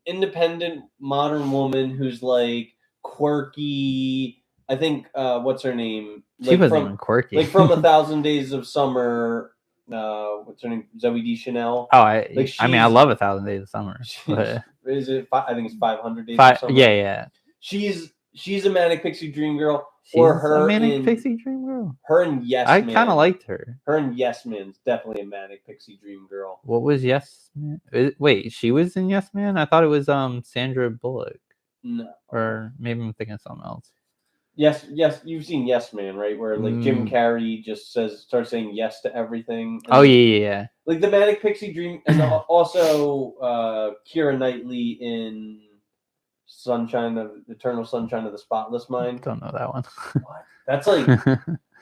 independent modern woman who's like quirky. I think what's her name? she Like wasn't from even quirky. like from 1,000 Days of Summer. What's her name? Zoe Deschanel. Oh, Like I mean, I she's- love 1,000 Days of Summer. But Is it? I think it's 500 Days of Summer. yeah. She's a manic pixie dream girl. She's or her a manic in pixie dream girl. her and Yes I Man. kind of liked her. Her and Yes Man's definitely a manic pixie dream girl. What was Yes Man? Wait, she was in Yes Man? I thought it was Sandra Bullock. No. Or maybe I'm thinking of something else. Yes, you've seen Yes Man, right? Where like Jim Carrey just starts saying yes to everything. Oh yeah. Like the manic pixie dream, and also Keira Knightley in Eternal Sunshine of the Spotless Mind. Don't know that one. What? That's like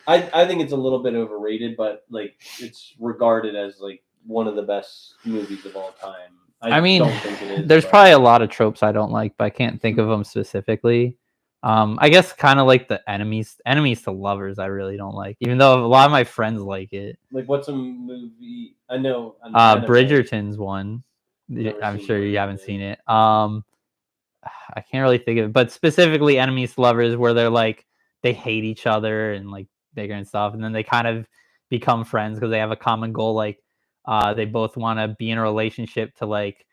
I think it's a little bit overrated, but like it's regarded as like one of the best movies of all time. I mean, don't think it is, there's but- probably a lot of tropes I don't like, but I can't think of them specifically. I guess kind of like the enemies to lovers I really don't like, even though a lot of my friends like it. Like what's a movie? I know. Bridgerton's one. Never I'm seen sure you haven't Bridgerton. seen it. I can't really think of it, but specifically enemies to lovers, where they're like they hate each other and like bigger and stuff, and then they kind of become friends because they have a common goal. Like they both want to be in a relationship to like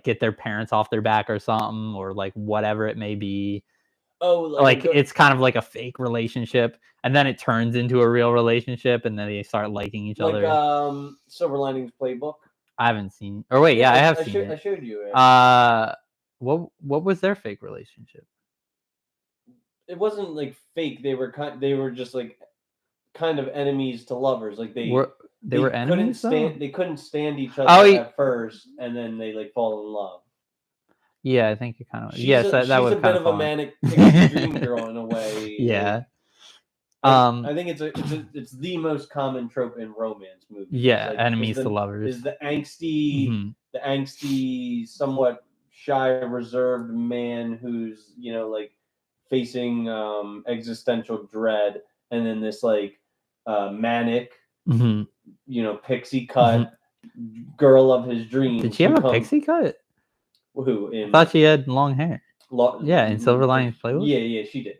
get their parents off their back or something, or like whatever it may be. Oh, Like it's kind of like a fake relationship, and then it turns into a real relationship, and then they start liking each like other. Silver Linings Playbook. I haven't seen. Or wait, yeah, I have seen I it. showed you it. What was their fake relationship? It wasn't like fake. They were just like kind of enemies to lovers. Like they were enemies. They couldn't stand each other at first, and then they like fall in love. Yeah, I think it kind of. She's Yes, that she's would a kind bit of of a manic pixie dream girl in a way. Yeah. I think it's the most common trope in romance movies. Yeah, like, enemies to lovers. Is the angsty, somewhat shy, reserved man who's like facing existential dread, and then this like manic, pixie cut girl of his dreams. Did she have a pixie cut? Who? I thought she had long hair. Yeah, in Silver Linings Playbook. Yeah, she did.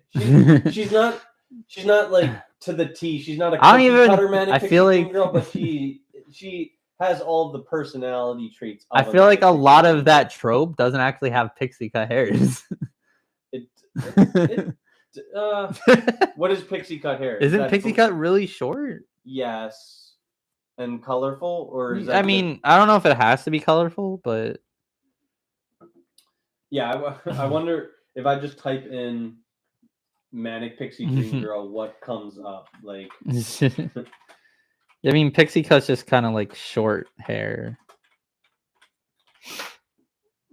She's not like to the T. She's not a cutter manic I feel like girl, but she has all of the personality traits. I feel like a lot of that trope doesn't actually have pixie cut hairs. What is pixie cut hair? Isn't pixie cut really short? Yes, and colorful, or is that I mean, I don't know if it has to be colorful, but yeah, I wonder if I just type in manic pixie dream girl, what comes up? Like, I mean, pixie cut's just kind of like short hair,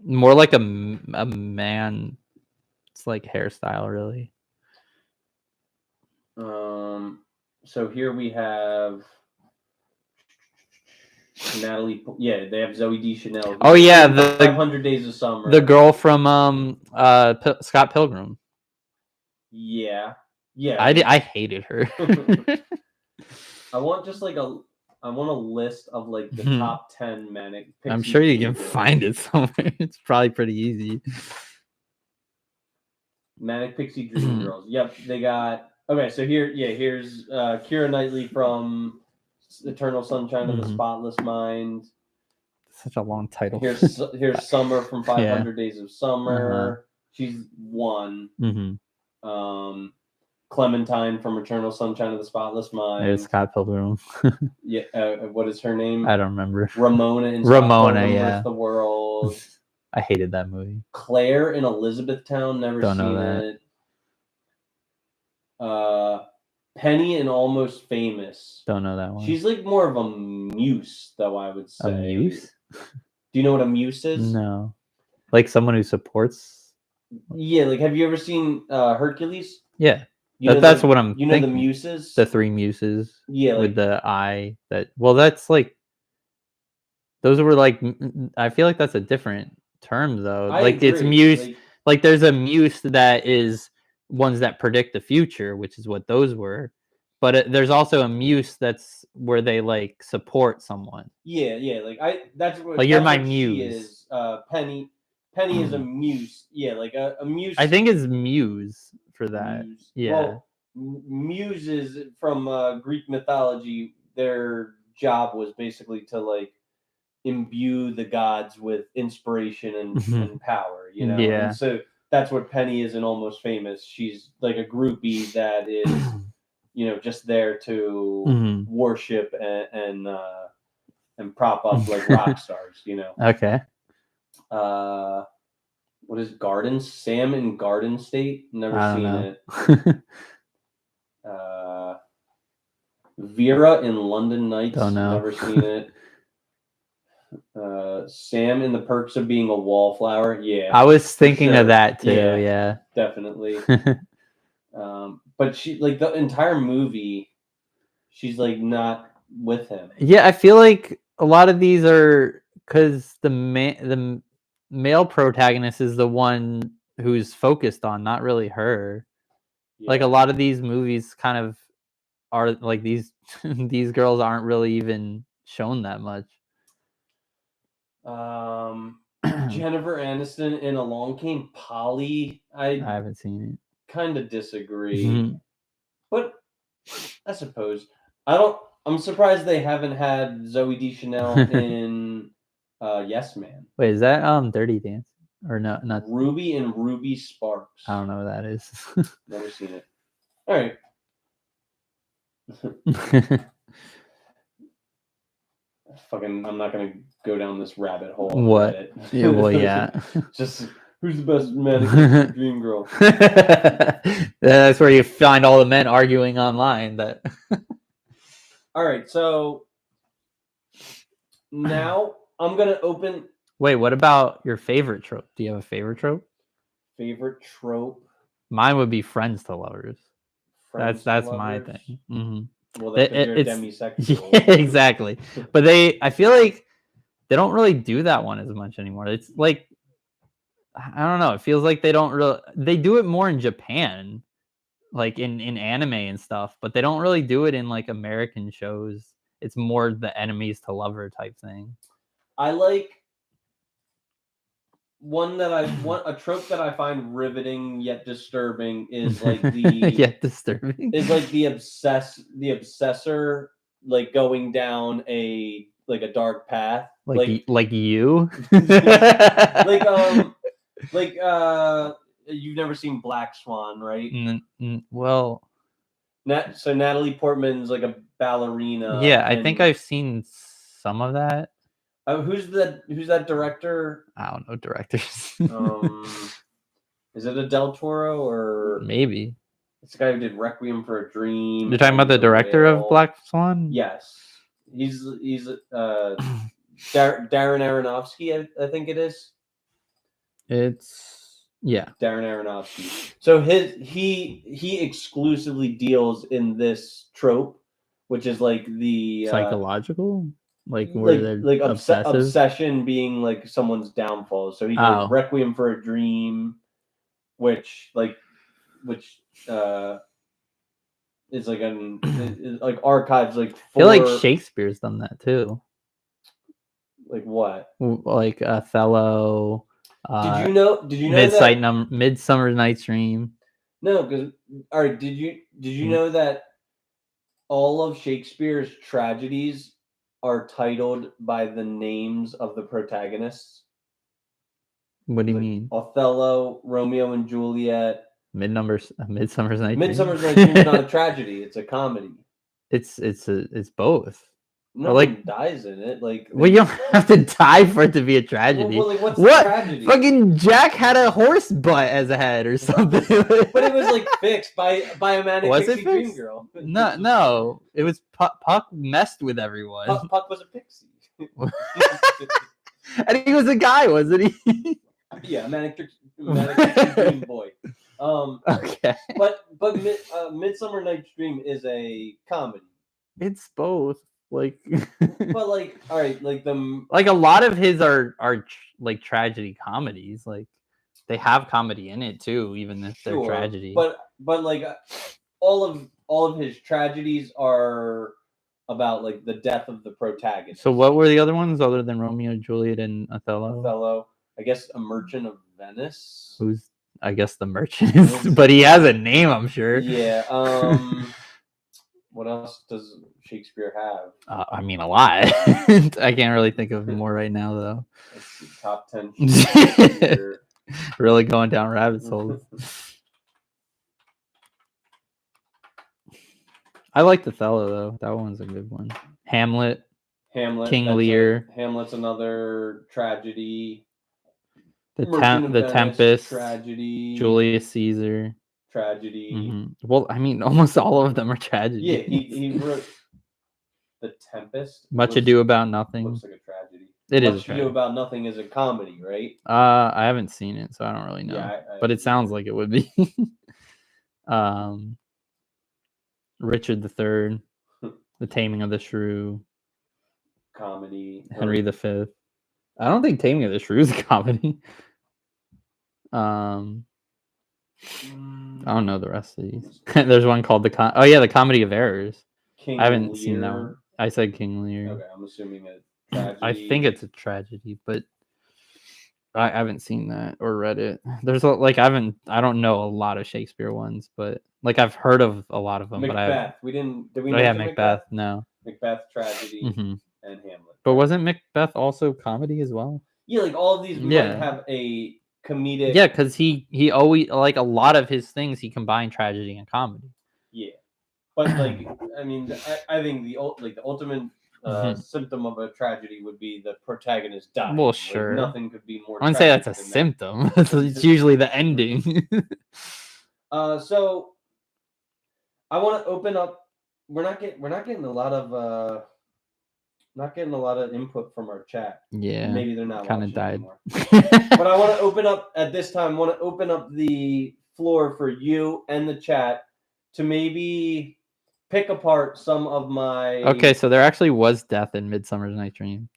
more like a man. It's like hairstyle, really. So here we have Natalie. Yeah, they have Zoe Deschanel. Oh yeah, the 500 Days of Summer. The girl from Scott Pilgrim. Yeah. I hated her. I want a list of like the top 10 manic. I'm sure you can find it somewhere. It's probably pretty easy. Manic Pixie Dream Girls. Yep, they got. Okay, so here's Keira Knightley from Eternal Sunshine of the Spotless Mind. Such a long title. Here's Summer from 500 Days of Summer. She's one. Clementine from Eternal Sunshine of the Spotless Mind. There's Scott Pilgrim. Yeah, what is her name? I don't remember. Ramona in Ramona, Scott yeah. the World. I hated that movie. Claire in Elizabethtown, never Don't know seen that. it. Penny in Almost Famous. Don't know that one. She's like more of a muse, though, I would say. A muse? Do you know what a muse is? No. Like someone who supports? Yeah, like have you ever seen Hercules? Yeah. That's what I'm You know thinking. the muses? The three muses. Yeah, with the eye. That's like those were like I feel like that's a different term though. I Like it's agree. muse. Like there's a muse that is ones that predict the future, which is what those were. But there's also a muse that's where they like support someone. Yeah. That's what Like you're my what she muse. is. Penny is a muse. Yeah, like a muse. I think it's muse for that. Muse. Yeah. Well, muses from Greek mythology, their job was basically to like imbue the gods with inspiration and power, you know. Yeah. And so that's what Penny is in Almost Famous. She's like a groupie that is, you know, just there to worship and prop up like rock stars, you know. Okay. What is Gardens? Sam in Garden State? Never seen it. Vera in London Nights? Don't know. Never seen it. Sam in The Perks of Being a Wallflower? Yeah. I was thinking sure. of that too. Yeah. Definitely. But she like the entire movie, she's like not with him. Yeah, I feel like a lot of these are because the male protagonist is the one who's focused on, not really her. Yeah. Like a lot of these movies kind of are like these these girls aren't really even shown that much. Jennifer Aniston in Along Came Polly. I haven't seen it. Kind of disagree. But I suppose I'm surprised they haven't had Zooey Deschanel in Yes Man. Wait, is that Dirty Dancing? Or no, not Ruby and Ruby Sparks. I don't know what that is. Never seen it. All right. I'm not gonna go down this rabbit hole. What? Yeah, well, yeah. Just who's the best mannequin dream girl? That's where you find all the men arguing online. That. All right, so now I'm gonna open. Wait, what about your favorite trope? Do you have a favorite trope? Favorite trope? Mine would be friends to lovers. That's lovers? my thing. Mm-hmm. Well, that's because you're demisexual. Yeah, exactly. But I feel like they don't really do that one as much anymore. It's like, I don't know. It feels like they don't really. They do it more in Japan, like in anime and stuff. But they don't really do it in like American shows. It's more the enemies to lover type thing. I like a trope that I find riveting yet disturbing is like the yet disturbing is like the obsessor like going down a dark path like you like you've never seen Black Swan, right? Well, so Natalie Portman's like a ballerina. Yeah, I think I've seen some of that. Who's that director? I don't know directors. Is it a Del Toro or maybe? It's the guy who did Requiem for a Dream. You're talking about the director of Black Swan? Yes, he's Darren Aronofsky. I think it is. It's Darren Aronofsky. So he exclusively deals in this trope, which is like the psychological. Like obsession being like someone's downfall. So he did Requiem for a Dream, which is like like archives like. I feel like Shakespeare's done that too. Like what? Like Othello. Did you know that Midsummer Night's Dream? No, because all right. Did you know that all of Shakespeare's tragedies are titled by the names of the protagonists? What do you mean? Othello, Romeo and Juliet. Midsummer's Night's Dream. Midsummer's Night's Dream is not a tragedy; it's a comedy. It's both. No one dies in it. Well, you don't have to die for it to be a tragedy. Well, what's the tragedy? Fucking Jack had a horse butt as a head or something. But it was fixed by a manic pixie dream girl. No, it was Puck messed with everyone. Puck was a pixie. And he was a guy, wasn't he? Yeah, manic pixie dream boy. Okay. But Midsummer Night's Dream is a comedy. It's both. Like, But like, all right, like like a lot of his are like tragedy comedies. Like they have comedy in it too, even if they're tragedy. But like all of his tragedies are about like the death of the protagonist. So what were the other ones other than Romeo, Juliet, and Othello? Othello, I guess, A Merchant of Venice. Who's, I guess, the merchant, but he has a name, I'm sure. Yeah. What else does Shakespeare have? I mean, a lot. I can't really think of more right now, though. Let's see, top 10 Shakespeare. Really going down rabbit holes. I like Othello, though. That one's a good one. Hamlet. King Lear. Hamlet's another tragedy. The Venice, Tempest. Tragedy. Julius Caesar. Tragedy. Mm-hmm. Well, I mean, almost all of them are tragedy. Yeah, he wrote The Tempest. Much Ado About Nothing. Looks like a tragedy. It is. Much Ado About Nothing is a comedy, right? I haven't seen it, so I don't really know. Yeah, but it sounds like it would be. Richard III, The Taming of the Shrew. Comedy. Henry V. I don't think Taming of the Shrew is a comedy. I don't know the rest of these. There's one called the Comedy of Errors. King I haven't Lear. seen that one. I said King Lear. Okay, I'm assuming a tragedy. I think it's a tragedy, but I haven't seen that or read it. There's like I don't know a lot of Shakespeare ones, but like I've heard of a lot of them. Macbeth. But Did we? Oh yeah, Macbeth. No. Macbeth tragedy Mm-hmm. and Hamlet. But wasn't Macbeth also comedy as well? Yeah, like all of these might have a comedic. Yeah, because he always, like, a lot of his things he combined tragedy and comedy. Yeah, but like I mean, I think the ultimate symptom of a tragedy would be the protagonist dying. Well, Like, sure. nothing could be more. I wouldn't say that's a symptom. It's usually the ending. So I want to open up. We're not getting a lot of input from our chat. Yeah, maybe they're not kind of watching died. anymore. But I want to open up at this time. Want to open up the floor for you and the chat to maybe pick apart some of my. Okay, so there actually was death in Midsummer's Night's Dream.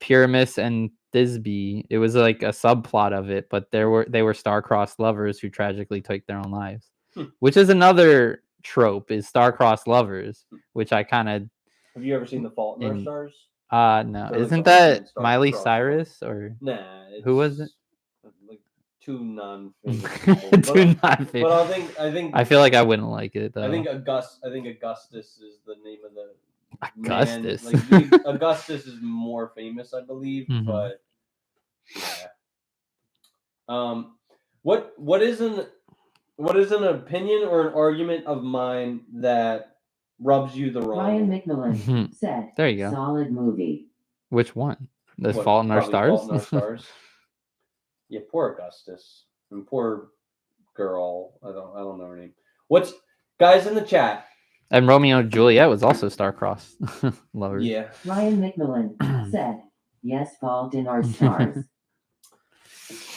Pyramus and Thisbe. It was like a subplot of it, but they were star-crossed lovers who tragically took their own lives, which is another trope, is star-crossed lovers, which I kind of. Have you ever seen The Fault in Our Stars? No. Or Isn't like that Star Miley Crossed Cyrus or Nah. who was it? Like two non-famous people. Two non-famous. But I think I feel like I wouldn't like it though. I think Augustus is the name of the Augustus. Man. Like Augustus is more famous, I believe, but yeah. What is an opinion or an argument of mine that rubs you the wrong Ryan way? McMillan said, There you go. Solid movie. Which one? The What, Fault in Our probably Stars? Fault in Our Stars. Yeah, poor Augustus and poor girl. I don't know her name. What's guys in the chat? And Romeo and Juliet was also star-crossed lovers. Yeah. Ryan McMillan said, yes, Fault in Our Stars.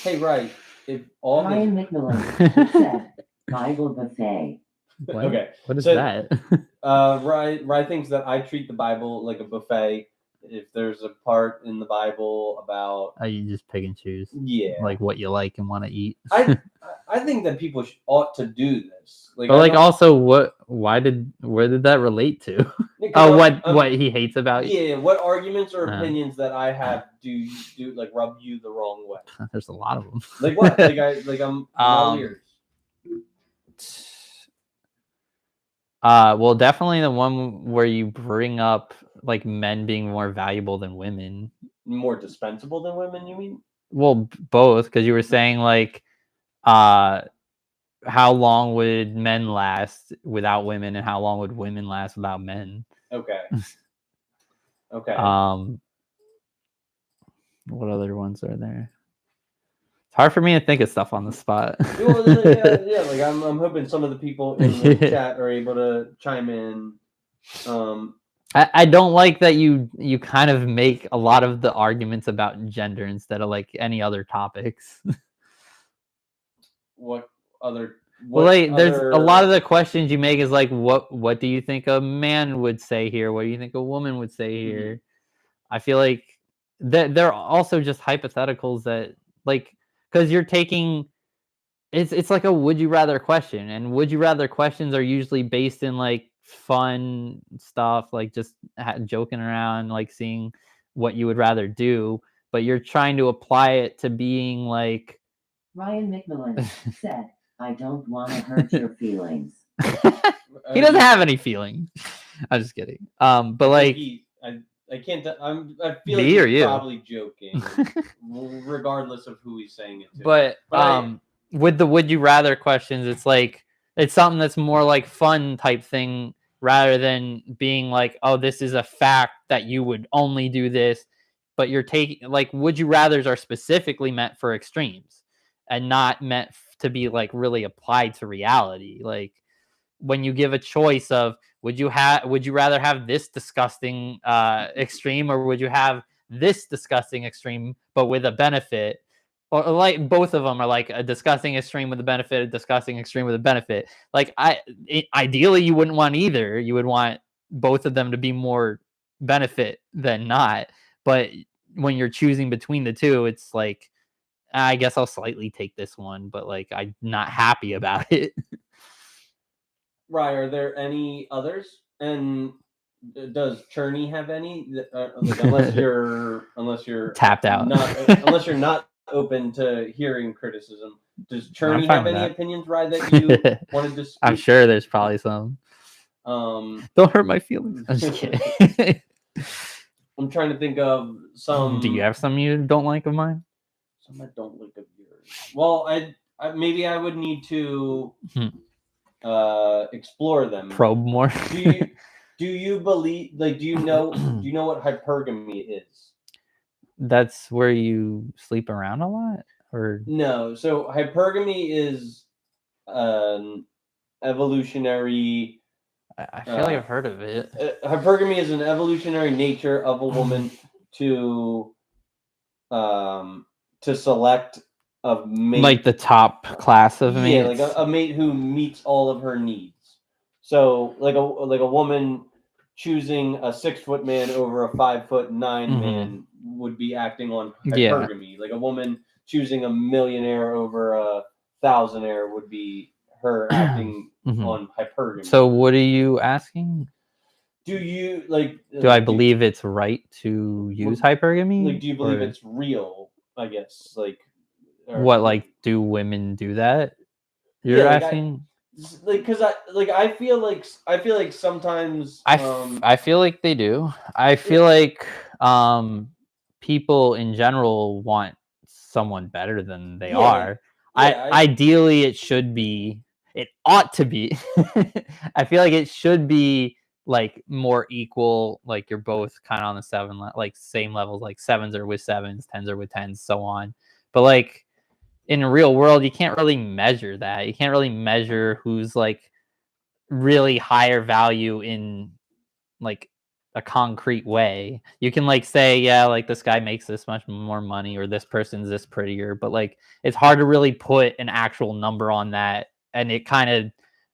Hey, right. If all Ryan the... McMillan said, Bible buffet. What? Okay. What is So, that? Rye thinks that I treat the Bible like a buffet. If there's a part in the Bible about You just pick and choose. Yeah. Like what you like and want to eat. I think that people ought to do this. But like also where did that relate to? What he hates about you? Yeah, what arguments or opinions that I have do like rub you the wrong way? There's a lot of them. Like what? I'm all ears. Well, definitely the one where you bring up like men being more valuable than women. More dispensable than women, you mean? Well, both, because you were saying like how long would men last without women and how long would women last without men? Okay. Okay. What other ones are there? It's hard for me to think of stuff on the spot. yeah, like I'm hoping some of the people in the chat are able to chime in. I don't like that you kind of make a lot of the arguments about gender instead of like any other topics. What other? Well, What like there's a other- lot of the questions you make is like, what do you think a man would say here? What do you think a woman would say here? I feel like that they're also just hypotheticals that like because you're taking it's like a would you rather question, and would you rather questions are usually based in like fun stuff, like just joking around, like seeing what you would rather do, but you're trying to apply it to being like Ryan McMillan said, I don't want to hurt your feelings. he doesn't have any feelings. I'm just kidding. But like I can't. I feel Me like or he's you? probably joking, regardless of who he's saying it to. But with the would you rather questions, it's like it's something that's more like fun type thing rather than being like, oh, this is a fact that you would only do this. But you're taking like would you rather's are specifically meant for extremes and not meant to be like really applied to reality. Like when you give a choice of would you rather have this disgusting extreme, or would you have this disgusting extreme but with a benefit, or like both of them are like a disgusting extreme with a benefit, a disgusting extreme with a benefit. Like ideally you wouldn't want either. You would want both of them to be more benefit than not. But when you're choosing between the two, it's like I guess I'll slightly take this one, but like I'm not happy about it. Right. Are there any others? And does Chernie have any? Like, unless you're Tapped out. Unless you're not open to hearing criticism. Does Chernie fine have with any that. opinions, Ryan, that you wanted to speak? I'm sure there's probably some. Don't hurt my feelings. I'm just kidding. I'm trying to think of some. Do you have some you don't like of mine? Some I don't like of yours. Well, I maybe I would need to explore them. Probe more. Do you believe? Like, do you know what hypergamy is? That's where you sleep around a lot, or no? So hypergamy is an evolutionary. I feel like I've heard of it. Hypergamy is an evolutionary nature of a woman to select a mate, like the top class of mates. Yeah, like a mate who meets all of her needs. So like a woman choosing a 6-foot man over a 5'9" man would be acting on hypergamy. Like a woman choosing a millionaire over a thousandaire would be her acting on hypergamy. So what are you asking? Do you like? Do I believe it's right to use hypergamy? Like, do you believe it's real? I guess like. What, like, do women do that? You're asking? Because I feel like sometimes I feel like they do. I feel like people in general want someone better than they are. Ideally, it ought to be. I feel like it should be like more equal. Like you're both kind of on the same levels. Like 7s are with 7s, 10s are with 10s, so on. But like in the real world, you can't really measure that. You can't really measure who's like really higher value in like a concrete way. You can like say, yeah, like this guy makes this much more money, or this person's this prettier, but like it's hard to really put an actual number on that. And it kind of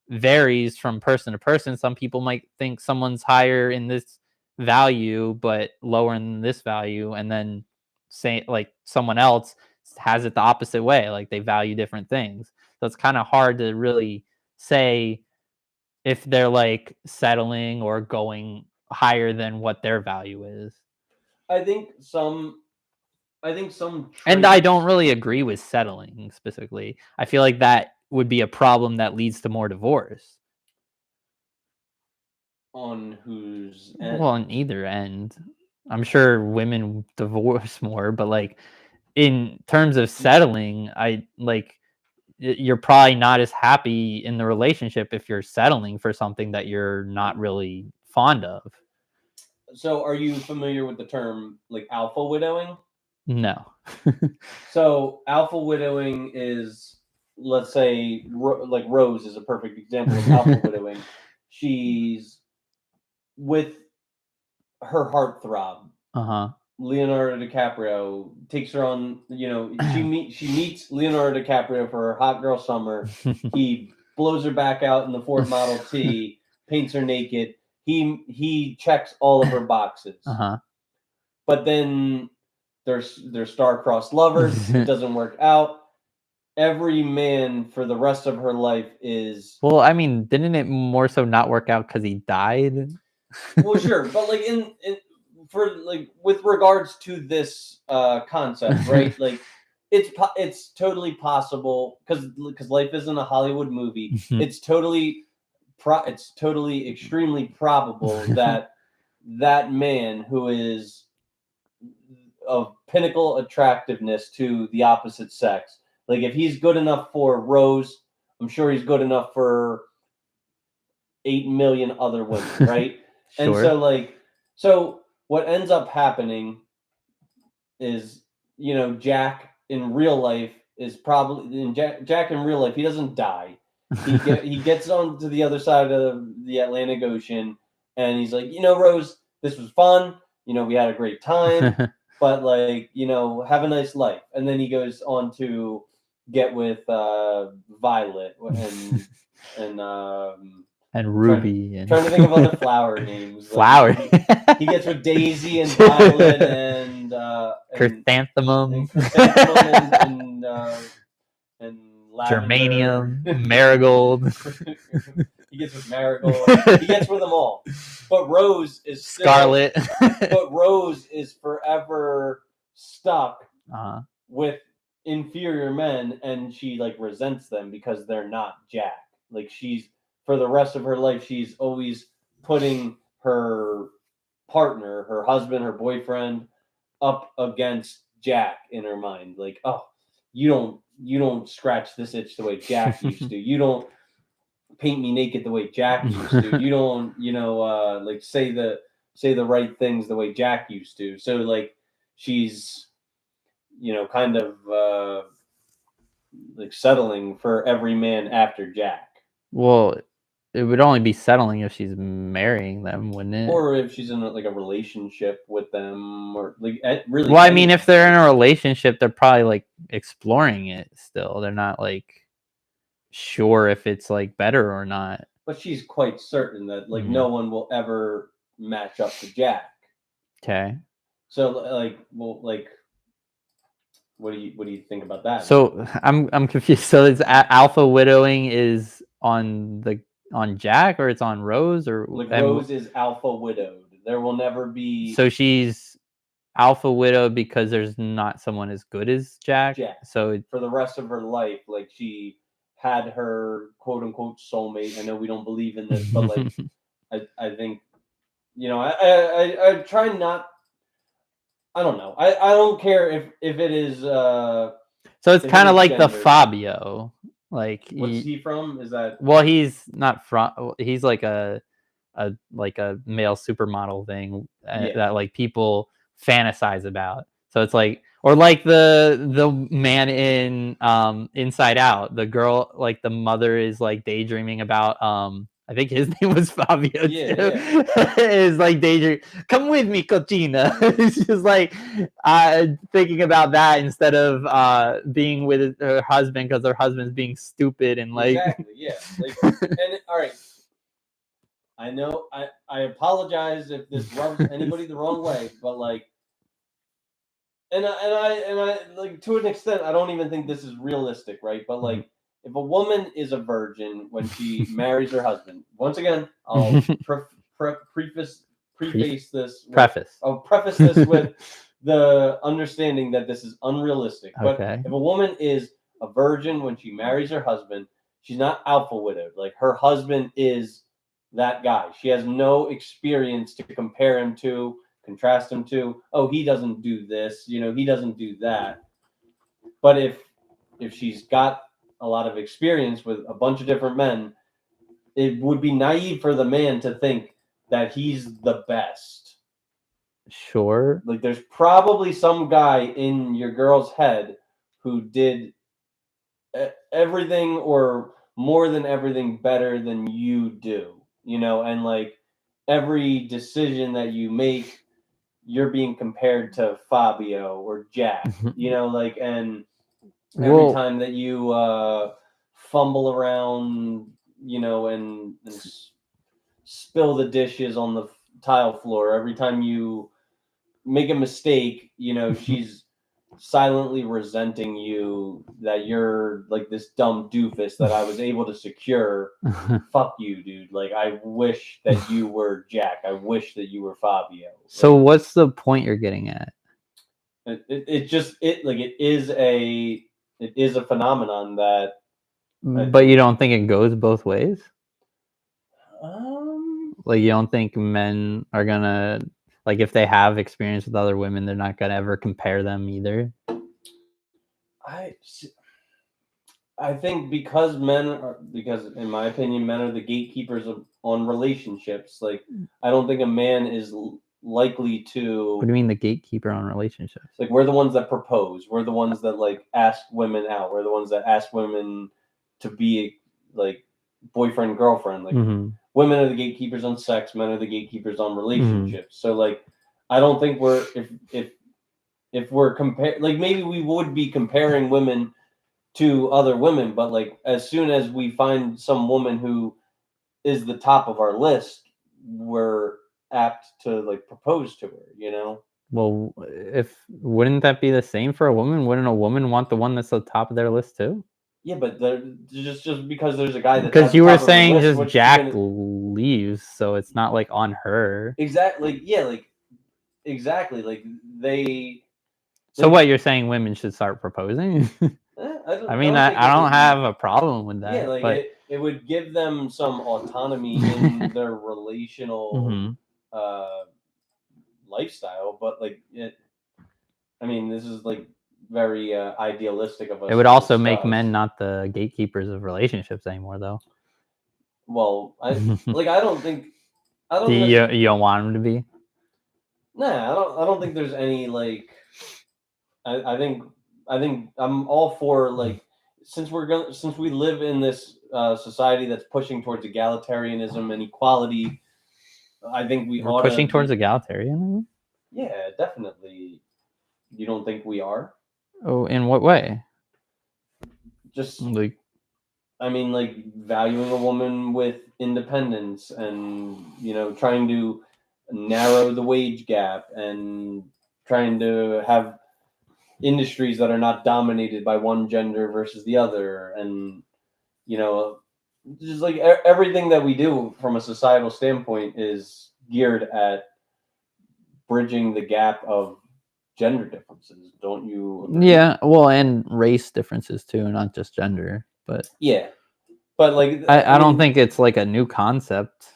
varies from person to person. Some people might think someone's higher in this value, but lower in this value. And then say like someone else has it the opposite way. Like they value different things. So it's kind of hard to really say if they're like settling or going higher than what their value is. I think some and I don't really agree with settling specifically. I feel like that would be a problem that leads to more divorce. On whose end? Well, on either end. I'm sure women divorce more, but like in terms of settling, you're probably not as happy in the relationship if you're settling for something that you're not really fond of. So are you familiar with the term like alpha widowing? No. So alpha widowing is, let's say, like Rose is a perfect example of alpha widowing. She's with her heartthrob. Leonardo DiCaprio, takes her on, she meets Leonardo DiCaprio for her hot girl summer. He blows her back out in the Ford Model T, paints her naked. He checks all of her boxes. Uh-huh. But then they're star-crossed lovers. It doesn't work out. Every man for the rest of her life is... Well, I mean, didn't it more so not work out because he died? Well, sure, but like with regards to this concept, right? Like it's totally possible because life isn't a Hollywood movie. It's totally extremely probable that that man who is of pinnacle attractiveness to the opposite sex, like if he's good enough for Rose, I'm sure he's good enough for 8 million other women, right? Sure. And so what ends up happening is, Jack in real life is probably Jack in real life, he doesn't die. He gets on to the other side of the Atlantic Ocean, and he's like, Rose, this was fun. We had a great time, but have a nice life. And then he goes on to get with Violet and Ruby. Trying to think of other flower names. Flower. He gets with Daisy and Violet and Chrysanthemum. And Germanium, Marigold. He gets with Marigold. He gets with them all. But Rose is Scarlet. But Rose is forever stuck with inferior men, and she resents them because they're not Jack. For the rest of her life, she's always putting her partner, her husband, her boyfriend, up against Jack in her mind. Like, oh, you don't scratch this itch the way Jack used to. You don't paint me naked the way Jack used to. You don't, say the right things the way Jack used to. So she's, kind of settling for every man after Jack. Well, it would only be settling if she's marrying them, wouldn't it? Or if she's in a relationship with them, or really. Well, I mean, if they're in a relationship, they're probably exploring it still. They're not sure if it's better or not. But she's quite certain that no one will ever match up to Jack. Okay. So what do you think about that? So I'm confused. So it's alpha widowing is on Jack, or it's on Rose, or Rose is alpha widowed. There will never be. So she's alpha widowed because there's not someone as good as Jack. So for the rest of her life, she had her quote unquote soulmate. I know we don't believe in this, but I think, I try not. I don't know. I don't care if it is. So it's kind of like the Fabio. What's he from? Is that? Well, he's not from. He's like a male supermodel thing that people fantasize about. So it's or the man in Inside Out. The girl, the mother is daydreaming about I think his name was Fabio. Yeah. Is daydream. Come with me, Cochina. It's just thinking about that instead of being with her husband because her husband's being stupid and Exactly. Yeah. And all right. I know. I apologize if this rubs anybody the wrong way, but and I to an extent, I don't even think this is realistic, right? But if a woman is a virgin when she marries her husband, once again, I'll preface this with the understanding that this is unrealistic. But if a woman is a virgin when she marries her husband, she's not alpha widowed. Her husband is that guy. She has no experience to compare him to, contrast him to. Oh, he doesn't do this, he doesn't do that. But if she's got a lot of experience with a bunch of different men, it would be naive for the man to think that he's the best. Sure. There's probably some guy in your girl's head who did everything or more than everything better than you do, and every decision that you make, you're being compared to Fabio or Jack, you know, like, and every Well- time that you fumble around, you know, and spill the dishes on the tile floor, every time you make a mistake, you know, she's silently resenting you that you're like this dumb doofus that I was able to secure. Fuck you, dude. Like, I wish that you were Jack. I wish that you were Fabio. So what's the point you're getting at? It is a phenomenon that. But you don't think it goes both ways? Um, Like, you don't think men are gonna, like, if they have experience with other women, they're not gonna ever compare them either? I think because in my opinion, men are the gatekeepers on relationships. Like, I don't think a man is likely to. What do you mean the gatekeeper on relationships? Like, we're the ones that propose. We're the ones that like ask women out. We're the ones that ask women to be like boyfriend, girlfriend. Like, women are the gatekeepers on sex. Men are the gatekeepers on relationships. So like, I don't think we're if we're like, maybe we would be comparing women to other women, but like, as soon as we find some woman who is the top of our list, we're apt to like propose to her, you know? Well, wouldn't that be the same for a woman? Wouldn't a woman want the one that's at the top of their list too? Yeah, but just because there's a guy that's because at the you were top of the saying list, just what's she Jack gonna- leaves, so it's not like on her. Exactly. Yeah, like, exactly. Like, they. So what, you're saying women should start proposing? I mean, I don't have a problem with that. Yeah, like, but it would give them some autonomy in their relational lifestyle, but like, I mean, this is like very idealistic of us. it would to also make discuss. men not the gatekeepers of relationships anymore, though. Well, I don't think. You don't want them to be? Nah, I don't think there's any like. I think I'm all for like, since we live in this society that's pushing towards egalitarianism and equality. I think We're pushing towards egalitarianism? Yeah, definitely. You don't think we are? Oh, in what way? Just like, I mean, like, valuing a woman with independence, and, you know, trying to narrow the wage gap, and trying to have industries that are not dominated by one gender versus the other, and, you know, just like everything that we do from a societal standpoint is geared at bridging the gap of gender differences. Don't you agree? Yeah, well, and race differences too, not just gender. But yeah, but like, I don't think it's like a new concept.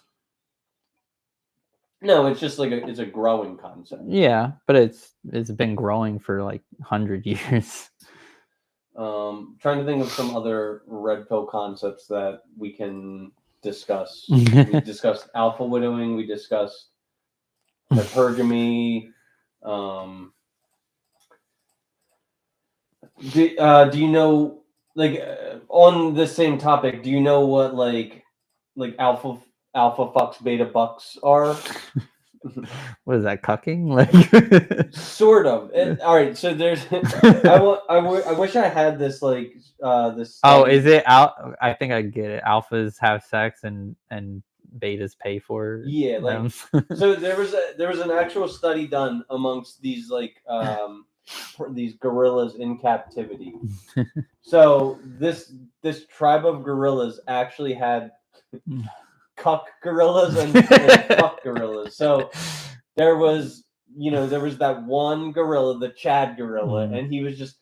No, it's just like it's a growing concept. Yeah, but it's been growing for like 100 years. Trying to think of some other red pill concepts that we can discuss. We discussed alpha widowing. We discussed hypergamy. Do you know, like, on the same topic? Do you know what like alpha fucks beta bucks are? What is that, cucking? Like, sort of. All right, so there's. I wish I had this like this. Oh, study. is it out? I think I get it. Alphas have sex and betas pay for Yeah, them. So there was an actual study done amongst these like these gorillas in captivity. So this tribe of gorillas actually had cuck gorillas and fuck gorillas. So there was that one gorilla, the Chad gorilla, and he was just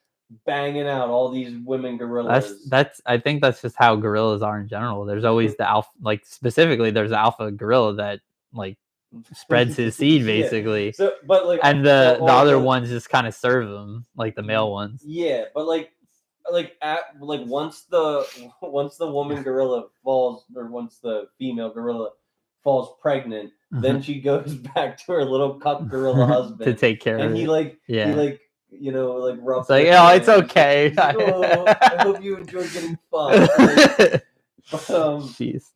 banging out all these women gorillas. That's I think that's just how gorillas are in general. There's always the alpha, like specifically there's the alpha gorilla that like spreads his seed basically. Yeah. So, but like, and the other ones just kind of serve them, like the male ones. Yeah, but once the woman gorilla falls, or once the female gorilla falls pregnant, then she goes back to her little cuck gorilla husband to take care of it. And he rubs. It's like, oh, it's okay. Like, oh, I hope you enjoy getting fucked. Jeez.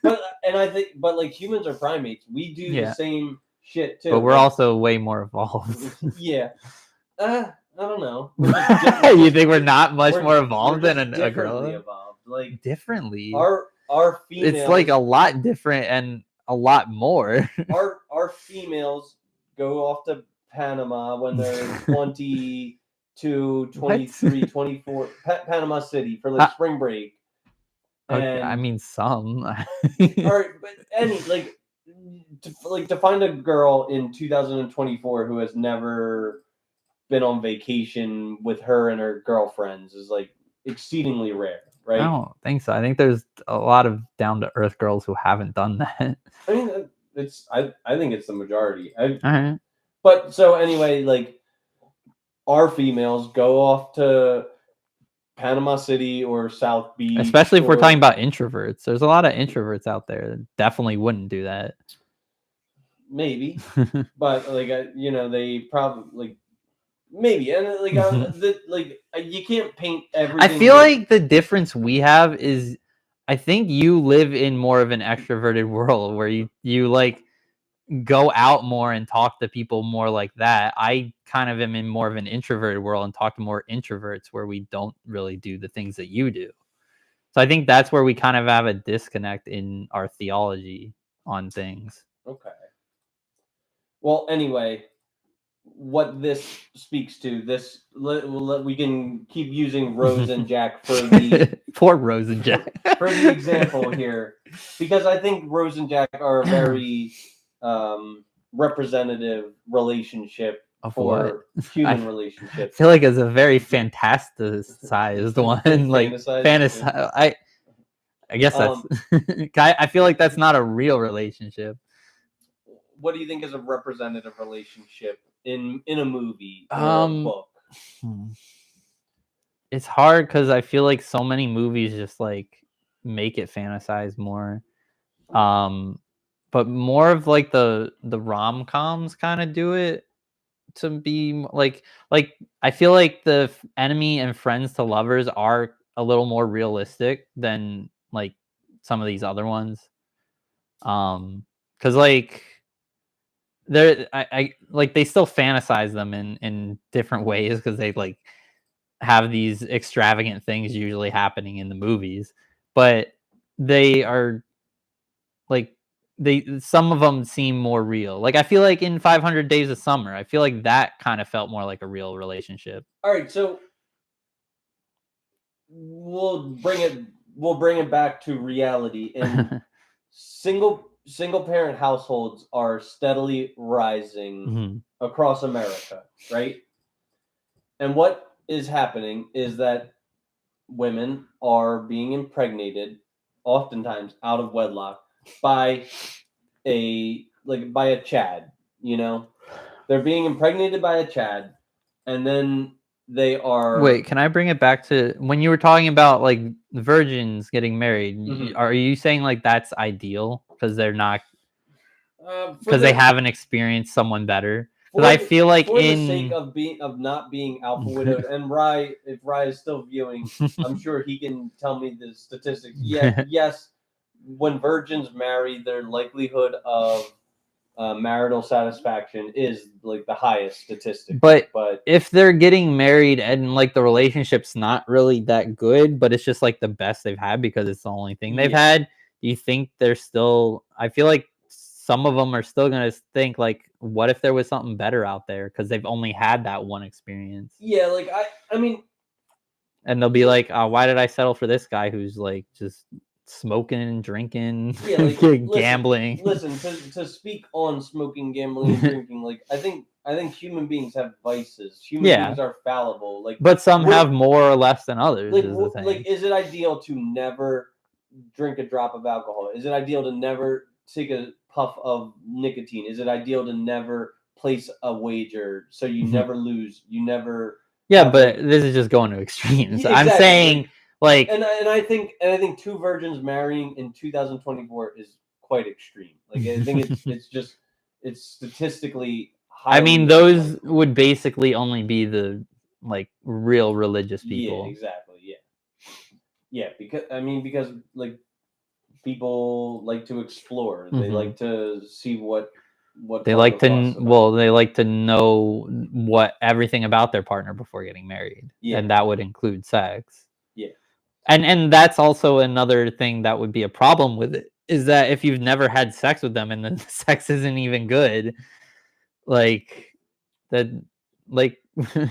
But like, humans are primates. We do the same shit too. But we're also way more evolved. Yeah. I don't know. You think we're not much more evolved we're than just a girl? differently evolved. Like Differently. our females. It's like a lot different and a lot more. our females go off to Panama when they're 22, 23, 24. Panama City for like spring break. Okay, I And, mean some. all right, but any to find a girl in 2024 who has never been on vacation with her and her girlfriends is like exceedingly rare, right? I don't think so. I think there's a lot of down to earth girls who haven't done that. I mean, I think it's the majority. Alright. But so anyway, like our females go off to Panama City or South Beach, Especially if we're talking about introverts. There's a lot of introverts out there that definitely wouldn't do that. maybe, but like they probably maybe, and you can't paint everything. I feel like the difference we have is I think you live in more of an extroverted world where you like go out more and talk to people more like that. I kind of am in more of an introverted world and talk to more introverts where we don't really do the things that you do. So I think that's where we kind of have a disconnect in our theology on things. Okay. Well, anyway, what this speaks to, we can keep using Rose and Jack for the poor Rose and Jack for the example here, because I think Rose and Jack are a very representative relationship for human relationships. I feel like it's a very fantasticized one, like fantasy. I guess that's. I feel like that's not a real relationship. What do you think is a representative relationship in a movie or a book? It's hard because I feel like so many movies just like make it fantasize more. But more of like the rom-coms kind of do it to be like I feel like the enemy and friends to lovers are a little more realistic than like some of these other ones. Because like I like they still fantasize them in different ways because they like have these extravagant things usually happening in the movies, but they are like some of them seem more real. Like I feel like in 500 Days of Summer, I feel like that kind of felt more like a real relationship. All right, so we'll bring it back to reality. And single parent households are steadily rising across America, right? And what is happening is that women are being impregnated, oftentimes out of wedlock, by a Chad, They're being impregnated by a Chad, and then they are... Wait, can I bring it back to when you were talking about like virgins getting married? Are you saying like that's ideal because they're not because they haven't experienced someone better? Because I feel like for the sake of not being alpha widowed, and if Rye is still viewing, I'm sure he can tell me the statistics. Yes, when virgins marry, their likelihood of marital satisfaction is like the highest statistic. But if they're getting married and like the relationship's not really that good, but it's just like the best they've had because it's the only thing they've had, do you think they're still... I feel like some of them are still going to think like, what if there was something better out there? Because they've only had that one experience. Yeah, like I mean... And they'll be like, why did I settle for this guy who's like just smoking and drinking, gambling? Listen, to speak on smoking, gambling, and drinking, like I think human beings have vices. Human beings are fallible. Like, but some have more or less than others. Is it ideal to never drink a drop of alcohol? Is it ideal to never take a puff of nicotine? Is it ideal to never place a wager so you never lose? You never... Yeah, but this is just going to extremes. Exactly. I'm saying like, and I think two virgins marrying in 2024 is quite extreme. Like I think it's statistically high. I mean, those would basically only be the like real religious people. Yeah, exactly. Yeah, because like people like to explore. They like to see what what They part like of the to bus about. well, they like to know what everything about their partner before getting married, Yeah. and that would include sex. Yeah. And that's also another thing that would be a problem with it, is that if you've never had sex with them and then the sex isn't even good, like that, like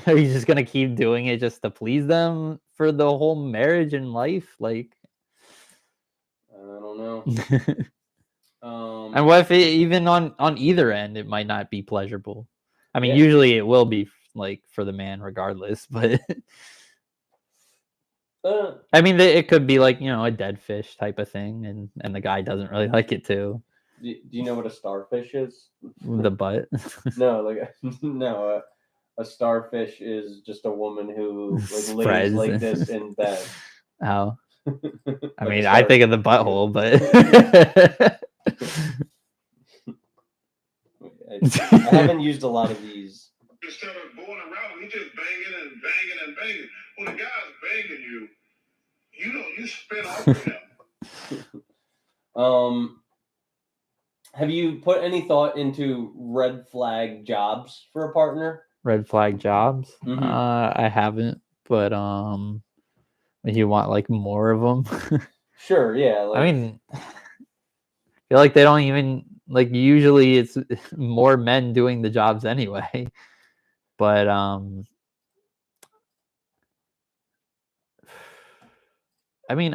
are you just gonna keep doing it just to please them for the whole marriage and life? Like, I don't know. and what if even on either end it might not be pleasurable? I mean, Yeah. usually it will be like for the man regardless, but I mean, it could be like, a dead fish type of thing, and the guy doesn't really like it too. Do you know what a starfish is? The butt. No, like no. A starfish is just a woman who like lays Spreads. like this in bed. Oh, I Like mean, a I think of the butthole, but I haven't used a lot of these. Instead of going around, he just banging and banging and banging. When the guy's banging you, you spin off of him. Have you put any thought into red flag jobs for a partner? red flag jobs. Mhm. I haven't, but you want like more of them. Sure, yeah. Like, I mean, I feel like they don't even like. Usually, it's more men doing the jobs anyway. But I mean,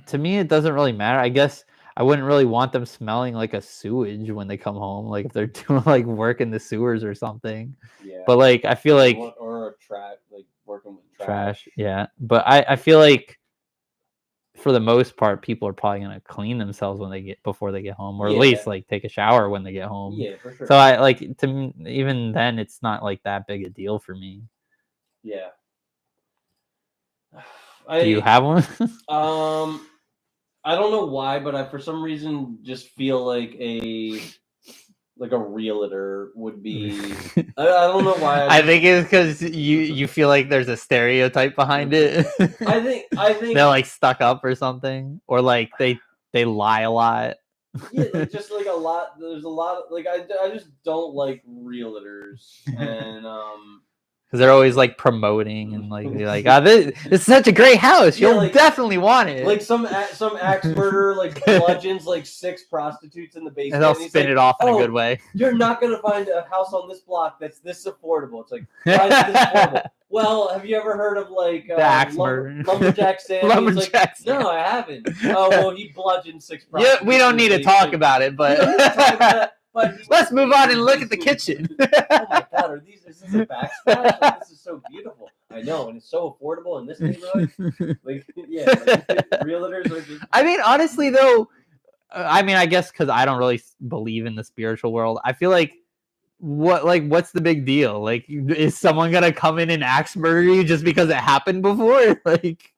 to me, it doesn't really matter. I guess I wouldn't really want them smelling like a sewage when they come home, like if they're doing like work in the sewers or something. yeah. But like, I feel like or a trap, like working with trash. Yeah, but I feel like for the most part, people are probably gonna clean themselves before they get home, or at least Yeah. like take a shower when they get home. Yeah, for sure. So I like even then, it's not like that big a deal for me. Yeah. Do you have one? I don't know why, but I for some reason just feel like a realtor would be. I don't know why. I think it's because you feel like there's a stereotype behind it. I think They're like stuck up or something, or like they lie a lot. Yeah, like just like a lot. There's a lot of like I just don't like realtors, and because they're always like promoting and like they're like, this is such a great house. Yeah, You'll like- definitely want it. like some axe murderer like bludgeons like 6 prostitutes in the basement, and they'll he's spin like, it off in a "Oh, good way. You're not gonna find a house on this block that's this affordable." It's like, why is it this affordable? Well, have you ever heard of like The axe murderer. Lumberjack Sam? He's Lumberjack like, Sam. no, I haven't. Oh well, he bludgeoned 6 Yeah, prostitutes. we don't in need the to talk basement. about it, We but don't need to talk about it, but let's move on and look at the kitchen. Oh my god, is this a backsplash? Like, this is so beautiful. I know, and it's so affordable in this neighborhood. Like, yeah, like, realtors are just. I mean, honestly, though, I mean, I guess because I don't really believe in the spiritual world. I feel like what's the big deal? Like, is someone gonna come in and axe murder you just because it happened before? Like,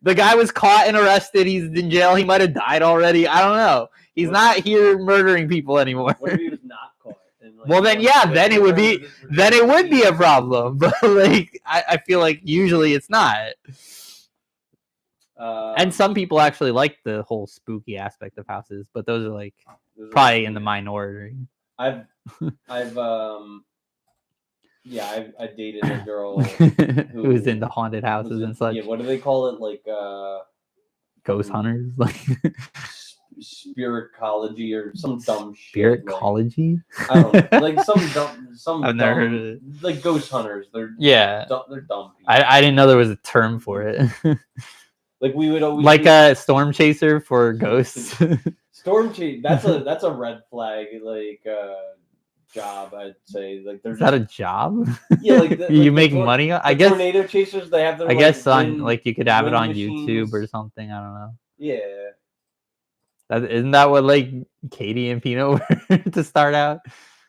the guy was caught and arrested. He's in jail. He might have died already. I don't know. He's not here murdering people anymore. What if he was not caught? And, like, Well, then, yeah, then it would be a problem. But like, I feel like usually it's not. And some people actually like the whole spooky aspect of houses, but those are like probably in the minority. I dated a girl who's into haunted houses and such. Yeah, what do they call it? Like ghost hunters, like spiritology or some dumb shit. Spiritology? Like, I don't know, like some I've never heard of it. Like ghost hunters. They're Yeah. they're dumb people. I didn't know there was a term for it. Like we would always like a storm chaser for ghosts. Storm chase. That's a red flag. Like job, I'd say. Like is that a job? Yeah, like you make money. I guess tornado chasers. They have their. I guess wind, on like you could have it on machines. YouTube or something. I don't know. Yeah. Isn't that what like Katie and Pino were to start out?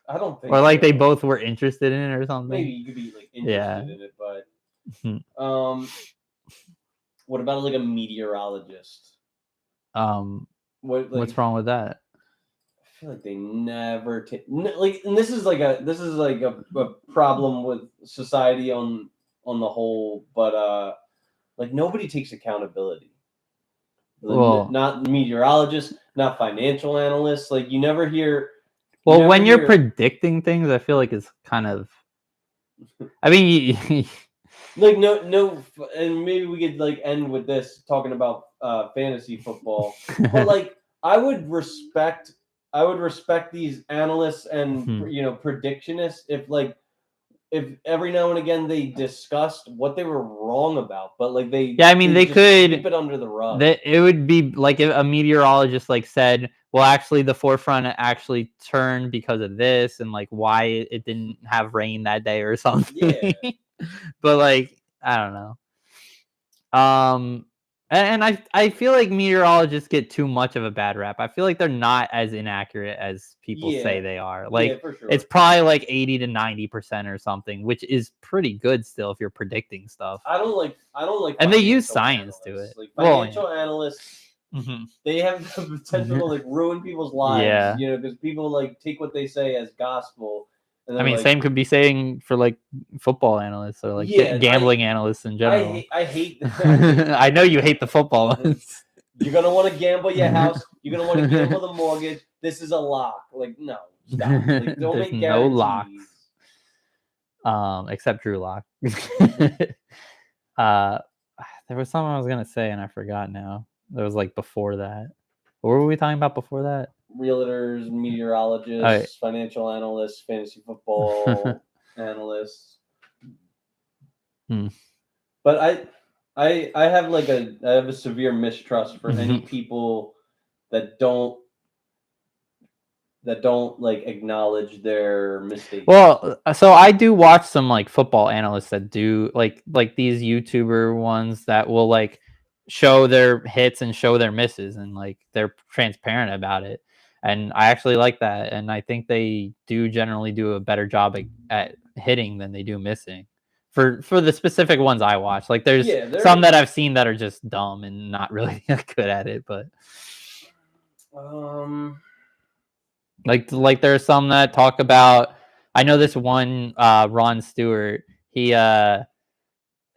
I don't think. Or like so. they both were interested in it or something. Maybe you could be like interested in it, but what about like a meteorologist? What's wrong with that? I feel like they never take like, and this is like a problem with society on the whole, but like nobody takes accountability. Well, not meteorologists, not financial analysts. Like you never hear Well, never when you're hear- predicting things, I feel like it's kind of. I mean, like no, and maybe we could like end with this talking about fantasy football. But like, I would respect these analysts and Mhm. predictionists if every now and again they discussed what they were wrong about, but like Yeah, I mean, they just could. sweep it under the rug. That it would be like if a meteorologist like said, well, actually the forefront actually turned because of this, and like why it didn't have rain that day or something. Yeah. But like, I don't know. And I feel like meteorologists get too much of a bad rap. I feel like they're not as inaccurate as people say Yeah. they are. Yeah, Like, for sure. it's probably like 80 to 90% or something, which is pretty good still if you're predicting stuff. I don't like And they use financial science to analysts. it. Like Well, financial analysts, Mhm. they have the potential to like ruin people's lives. Yeah. Because people like take what they say as gospel. And I mean, like, same could be saying for like football analysts or like Yeah, gambling analysts in general. I hate I know you hate the football ones. You're gonna want to gamble your house. You're gonna want to gamble the mortgage. This is a lock. Like, no, stop. Like, don't There's make no guarantees. locks. Except Drew Lock. There was something I was gonna say and I forgot now. There was like before that. What were we talking about before that? Realtors, meteorologists, financial analysts, fantasy football analysts. But I have like I have a severe mistrust for any people that don't like acknowledge their mistakes. Well, so I do watch some like football analysts that do like these YouTuber ones that will like show their hits and show their misses and like they're transparent about it. And I actually like that. And I think they do generally do a better job at hitting than they do missing. For the specific ones I watch. Like there's some that I've seen that are just dumb and not really good at it, but like there's some that talk about. I know this one Ron Stewart. He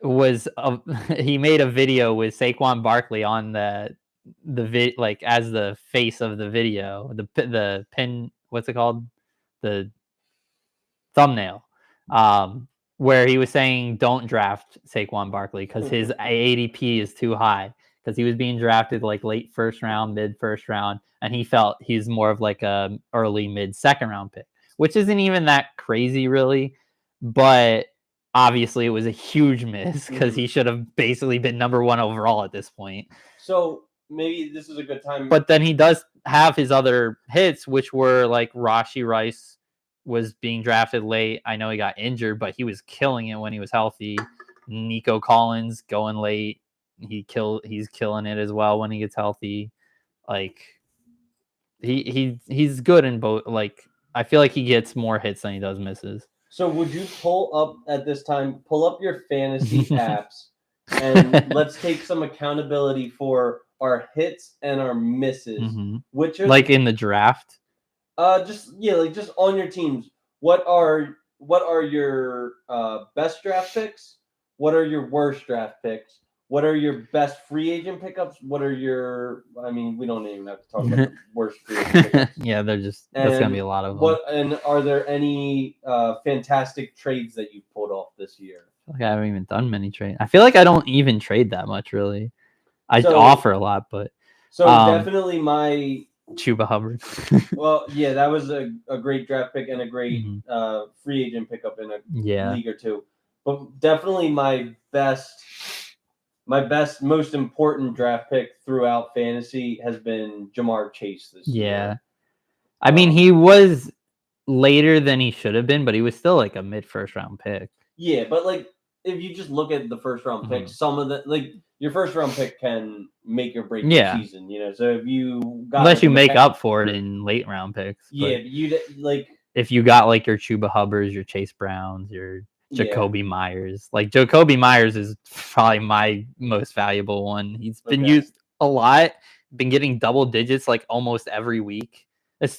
was he made a video with Saquon Barkley on the like as the face of the video, the pin, what's it called, the thumbnail, where he was saying don't draft Saquon Barkley because his ADP is too high because he was being drafted like late first round, mid first round, and he felt he's more of like a early mid second round pick, which isn't even that crazy really, but obviously it was a huge miss because he should have basically been number one overall at this point. So maybe this is a good time. But then he does have his other hits, which were like Rashee Rice was being drafted late. I know he got injured, but he was killing it when he was healthy. Nico Collins going late. He's killing it as well when he gets healthy. Like he's good in both. Like I feel like he gets more hits than he does misses. So would you pull up your fantasy apps and let's take some accountability for our hits and our misses, which are like in the draft. Just on your teams. What are your best draft picks? What are your worst draft picks? What are your best free agent pickups? What are your? I mean, we don't even have to talk about the worst free agent pickups. Yeah, that's gonna be a lot of them. What and are there any fantastic trades that you pulled off this year? Like I haven't even done many trades. I feel like I don't even trade that much really. I offer a lot, but definitely my Chuba Hubbard. Well, yeah, that was a great draft pick and a great free agent pickup in a league or two. But definitely my best, most important draft pick throughout fantasy has been Jamar Chase this year. I mean, he was later than he should have been, but he was still like a mid first round pick. Yeah, but like if you just look at the first round picks, some of the like your first round pick can make or break the season, So if you got unless you make up for it in late round picks. Yeah, but you like if you got like your Chuba Hubbards, your Chase Browns, your Jacoby Myers. Like Jacoby Myers is probably my most valuable one. He's been used a lot, been getting double digits like almost every week.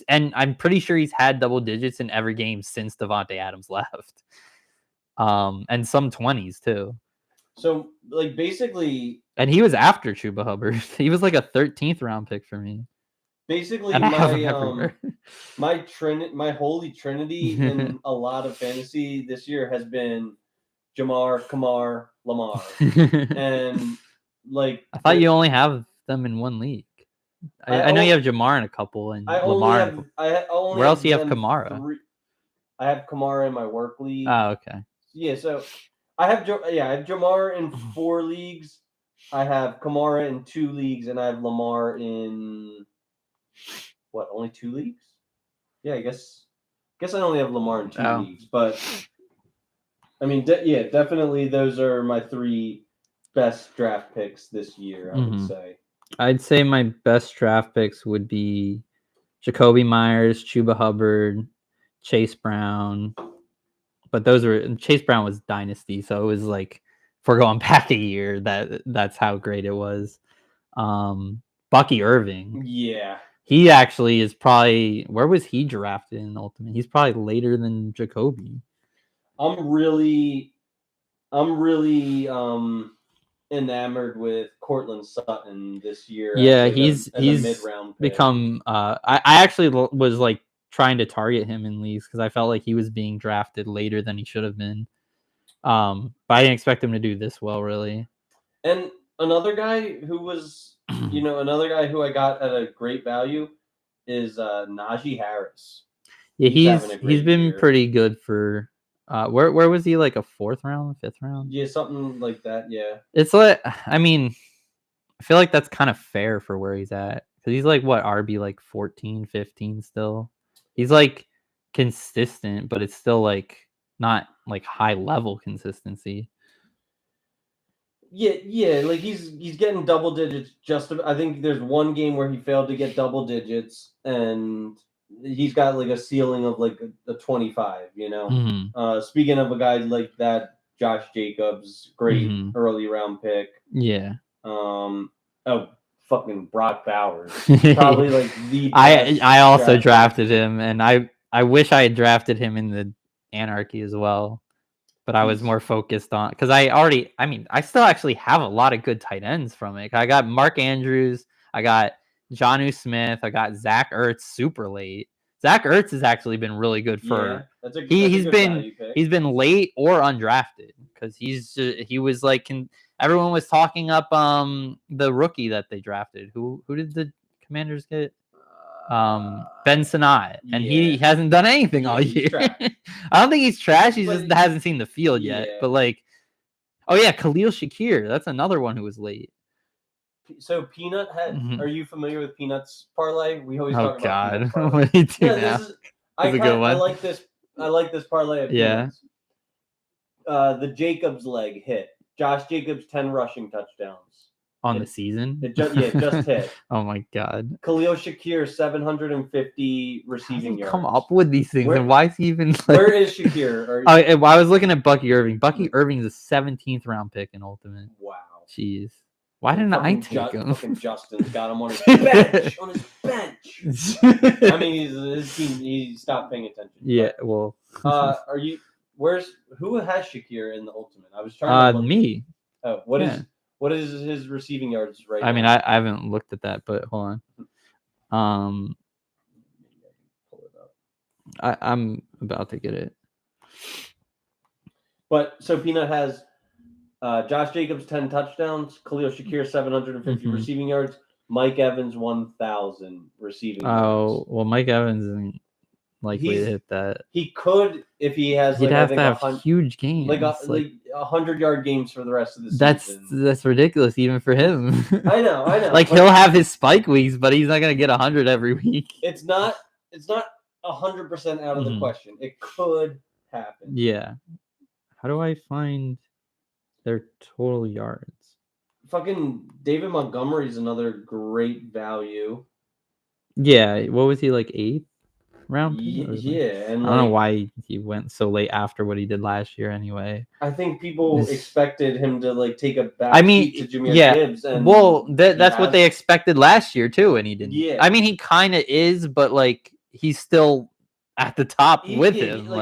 And I'm pretty sure he's had double digits in every game since Devontae Adams left. And some 20s too. So like basically, and he was after Chuba Hubbard. He was like a 13th round pick for me. Basically, And I have him everywhere. my holy trinity in a lot of fantasy this year has been Jamar, Kamar, Lamar, and like I thought you only have them in one league. I know you have Jamar in a couple and I only Lamar. have I only Where else do you have them Kamara? I have Kamara in my work league. Oh, okay. Yeah, so I have Jamar in 4 leagues. I have Kamara in 2 leagues, and I have Lamar in what? Only 2 leagues? Yeah, I guess I only have Lamar in 2 leagues, but I mean, definitely those are my 3 best draft picks this year. I would say. I'd say my best draft picks would be Jacoby Myers, Chuba Hubbard, Chase Brown. But Chase Brown was dynasty, so it was like if we're going back a year, that's how great it was. Bucky Irving. Yeah. He actually is probably, where was he drafted in Ultimate? He's probably later than Jacoby. I'm really enamored with Cortland Sutton this year. Yeah, he's a mid-round pick. Become I actually was like trying to target him in leagues because I felt like he was being drafted later than he should have been. But I didn't expect him to do this well, really. And another guy who was, another guy who I got at a great value is Najee Harris. Yeah, he's been pretty good for. Where was he, like a 4th round, 5th round? Yeah, something like that. Yeah, it's like, I mean, I feel like that's kind of fair for where he's at because he's like what, RB like 14, 15 still. He's like consistent, but it's still like not like high level consistency. Yeah, like he's getting double digits. I think there's one game where he failed to get double digits, and he's got like a ceiling of like a 25. Speaking of a guy like that, Josh Jacobs, great early round pick. Yeah. Fucking Brock Bowers, probably like the. I also drafted him, and I wish I had drafted him in the Anarchy as well. But I was more focused on because I still actually have a lot of good tight ends from it. I got Mark Andrews, I got Jonnu Smith, I got Zach Ertz super late. Zach Ertz has actually been really good for. He's been late or undrafted because he was like everyone was talking up the rookie that they drafted. Who did the Commanders get? Ben Sinai, and he hasn't done anything all year. I don't think he's trash. He just hasn't seen the field yet. But like, oh yeah, Khalil Shakir. That's another one who was late. So Peanut are you familiar with Peanut's parlay? We always talk about Peanut parlay. What do you do now? This is a good one. I like this parlay of Peanuts. The Jacobs leg hit. Josh Jacobs 10 rushing touchdowns. On the season? It just hit. Oh my god. Khalil Shakir 750 receiving yards. Come up with these things, and why is he even? Like... Where is Shakir? I was looking at Bucky Irving. Bucky Irving's a 17th round pick in Ultimate. Wow. Jeez. Why didn't I take him? Fucking Justin's got him on his bench. I mean, his team. He stopped paying attention. Yeah. Well. Who has Shakir in the Ultimate? I was trying to. Me. Oh, what is his receiving yards right now? I mean, I haven't looked at that, but hold on. Pull it up. I'm about to get it. But so Peanut has Josh Jacobs 10 touchdowns, Khalil Shakir 750 receiving yards, Mike Evans 1,000 receiving yards. Oh well, Mike Evans isn't likely to hit that. He could if he has. He'd have to have huge games, like 100-yard games for the rest of the season. That's ridiculous, even for him. I know. Like he'll have his spike weeks, but he's not gonna get 100 every week. It's not 100% out of the question. It could happen. Yeah. How do I find their total yards? Fucking David Montgomery's another great value. Yeah. What was he, like 8th round? Yeah. And I don't know why he went so late after what he did last year anyway. I think people expected him to like take a back seat to Jahmyr Gibbs. And that's what they expected last year too, and he didn't. Yeah. I mean, he kind of is, but like he's still at the top with him.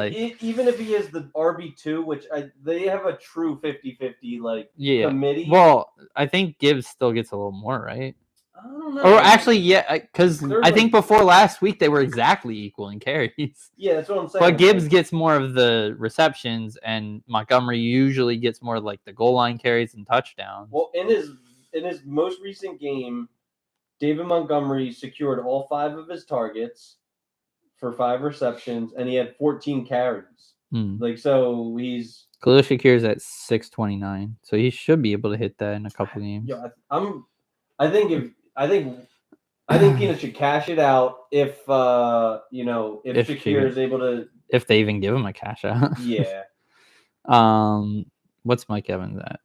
Even if he is the RB2, which they have a true 50-50 committee. Well, I think Gibbs still gets a little more, right? I don't know. Or actually, yeah, because They're I think like- before last week they were exactly equal in carries. Yeah, that's what I'm saying. But Gibbs like, gets more of the receptions, and Montgomery usually gets more like the goal line carries and touchdowns. well, in his most recent game, David Montgomery secured all 5 of his targets for 5 receptions, and he had 14 carries. Like, so he's Khalil Shakir's at 629, so he should be able to hit that in a couple games. Yeah, I think Peanut should cash it out if if If Shakir is able to. If they even give him a cash out. Yeah, What's Mike Evans at?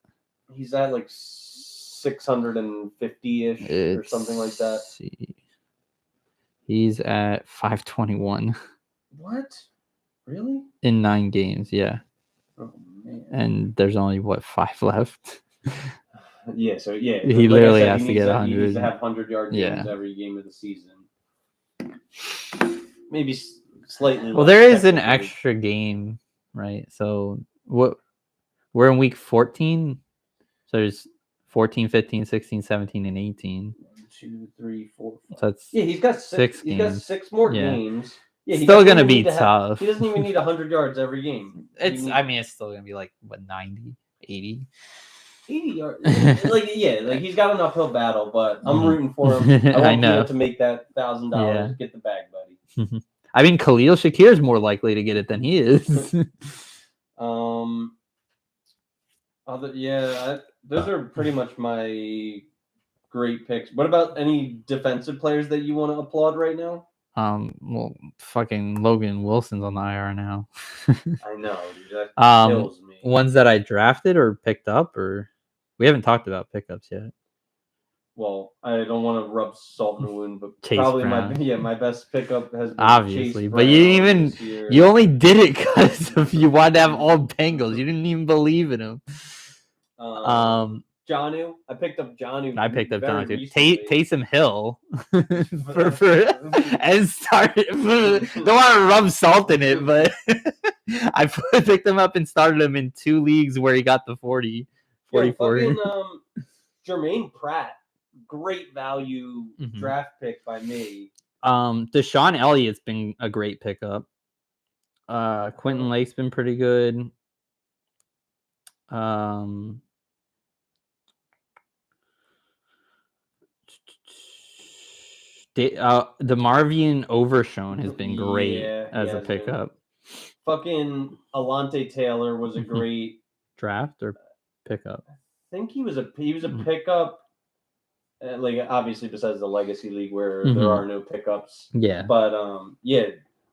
he's at like 650-ish or something like that. See. He's at 521 What? Really? in 9 games, yeah. Oh man. And there's only 5 left. Yeah, so yeah, He like I literally said, has to get He needs 100. to have 100-yard games Yeah. every game of the season. Maybe slightly. Well, less there is an technically. extra game, right? So we're in week 14. So there's 14, 15, 16, 17, and 18. 1, 2, 3, 4, 5. So that's Yeah, he's got 6 games. He's got 6 more Yeah. games. Yeah, he still doesn't gonna even be need to tough. He doesn't even need 100 yards every game. It's still gonna be like 90, 80. 80 yards. Like he's got an uphill battle, but I'm Mhm. rooting for him. I I want know. Peanut to make that $1,000. Yeah. Get the bag, buddy. I mean, Khalil Shakir is more likely to get it than he is. Those are pretty much my great picks. What about any defensive players that you want to applaud right now? Well, fucking Logan Wilson's on the IR now. I know, dude. That kills me. Ones that I drafted or picked up, or we haven't talked about pickups yet. Well, I don't want to rub salt in the wound, but Chase probably Brown. my best pickup has been Obviously, Chase but you didn't Brown even this year. you only did it because you wanted to have all Bengals. You didn't even believe in him. Jonnu. I picked up Jonnu. I picked up very Jonnu too. recently. Taysom Hill and started. Don't want to rub salt in it, but I picked him up and started him in 2 leagues where he got the 40, 44. Yeah, fucking, Jermaine Pratt, great value draft pick by me. Deshaun Elliott's been a great pickup. Quentin Lake's been pretty good. The Marvin Overshown has been great as a pickup. Fucking Alante Taylor was a great draft or pickup. I think he was a pickup. Like obviously besides the Legacy League where there are no pickups. Yeah. But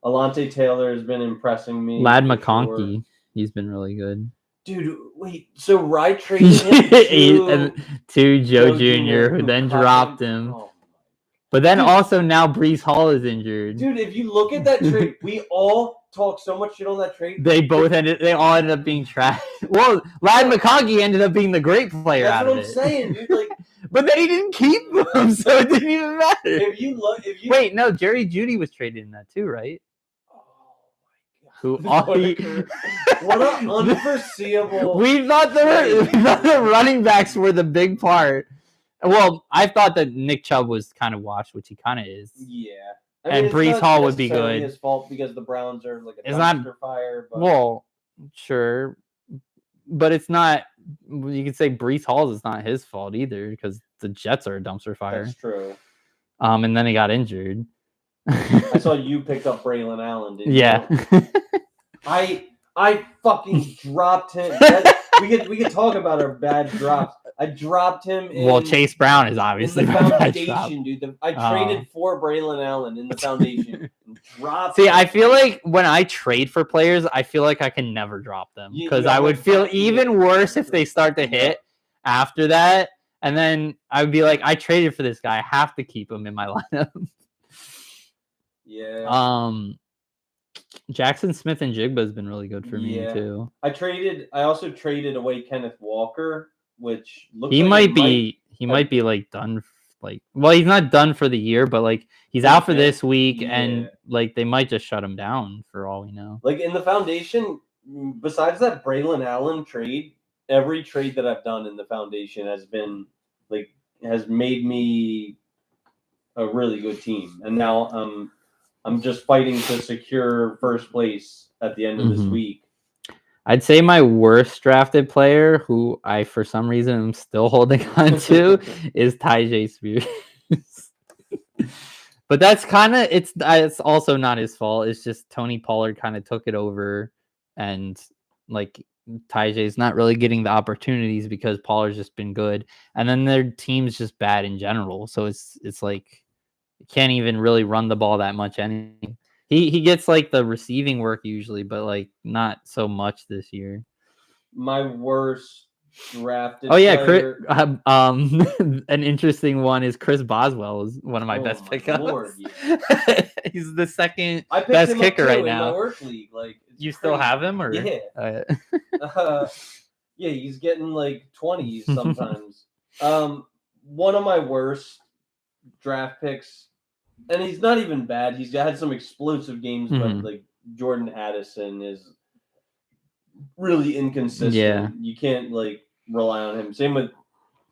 Alante Taylor has been impressing me. Lad McConkey, he's been really good. Dude, wait. So Rye traded him to Joe Jr., who then dropped him. Oh. But then also now Breece Hall is injured. Dude, if you look at that trade, we all talk so much shit on that trade. They all ended up being trash. Well, Lad McConkey ended up being the great player out of it. That's what I'm saying, dude. Like, but then he didn't keep him, so it didn't even matter. Wait, no, Jerry Jeudy was traded in that too, right? What an unforeseeable. We thought the running backs were the big part. Well, I thought that Nick Chubb was kind of washed, which he kind of is. Yeah. And Breece Hall would be good. His fault because the Browns are like a it's dumpster not, fire. But... Well, sure, but it's not. You could say Breece Hall is not his fault either because the Jets are a dumpster fire. That's true. And then he got injured. I saw you picked up Braylon Allen, didn't you? I fucking dropped him. We could talk about our bad drops. I dropped him in... Well, Chase Brown is obviously in the my foundation, dude. I traded for Braylon Allen in the foundation. See, I feel like when I trade for players, I feel like I can never drop them because I would feel even worse if they start to hit after that. And then I would be like, I traded for this guy. I have to keep him in my lineup. Yeah. Jackson Smith and Jigba has been really good for me too. I also traded away Kenneth Walker, which looks he like might be like done. Well, he's not done for the year, but like he's out for this week, and like they might just shut him down for all we know. Like in the foundation, besides that Braylon Allen trade, every trade that I've done in the foundation has been has made me a really good team, and now I'm just fighting to secure first place at the end of this week. I'd say my worst drafted player, who I for some reason am still holding on to, is Tyjae Spears. But that's kind of it's also not his fault. It's just Tony Pollard kind of took it over, and like Tyjae's not really getting the opportunities because Pollard's just been good, and then their team's just bad in general. So it's like you can't even really run the ball that much. He gets like the receiving work usually, but like not so much this year. My worst drafted. Oh yeah, player... an interesting one is Chris Boswell is one of my best pickups. Lord, yeah. He's the second I picked best him kicker up too right in now. my work league. Like, you still have him, or yeah, yeah, he's getting like 20s sometimes. One of my worst draft picks, and he's not even bad. He's had some explosive games, but like Jordan Addison is really inconsistent. Yeah. You can't like rely on him. Same with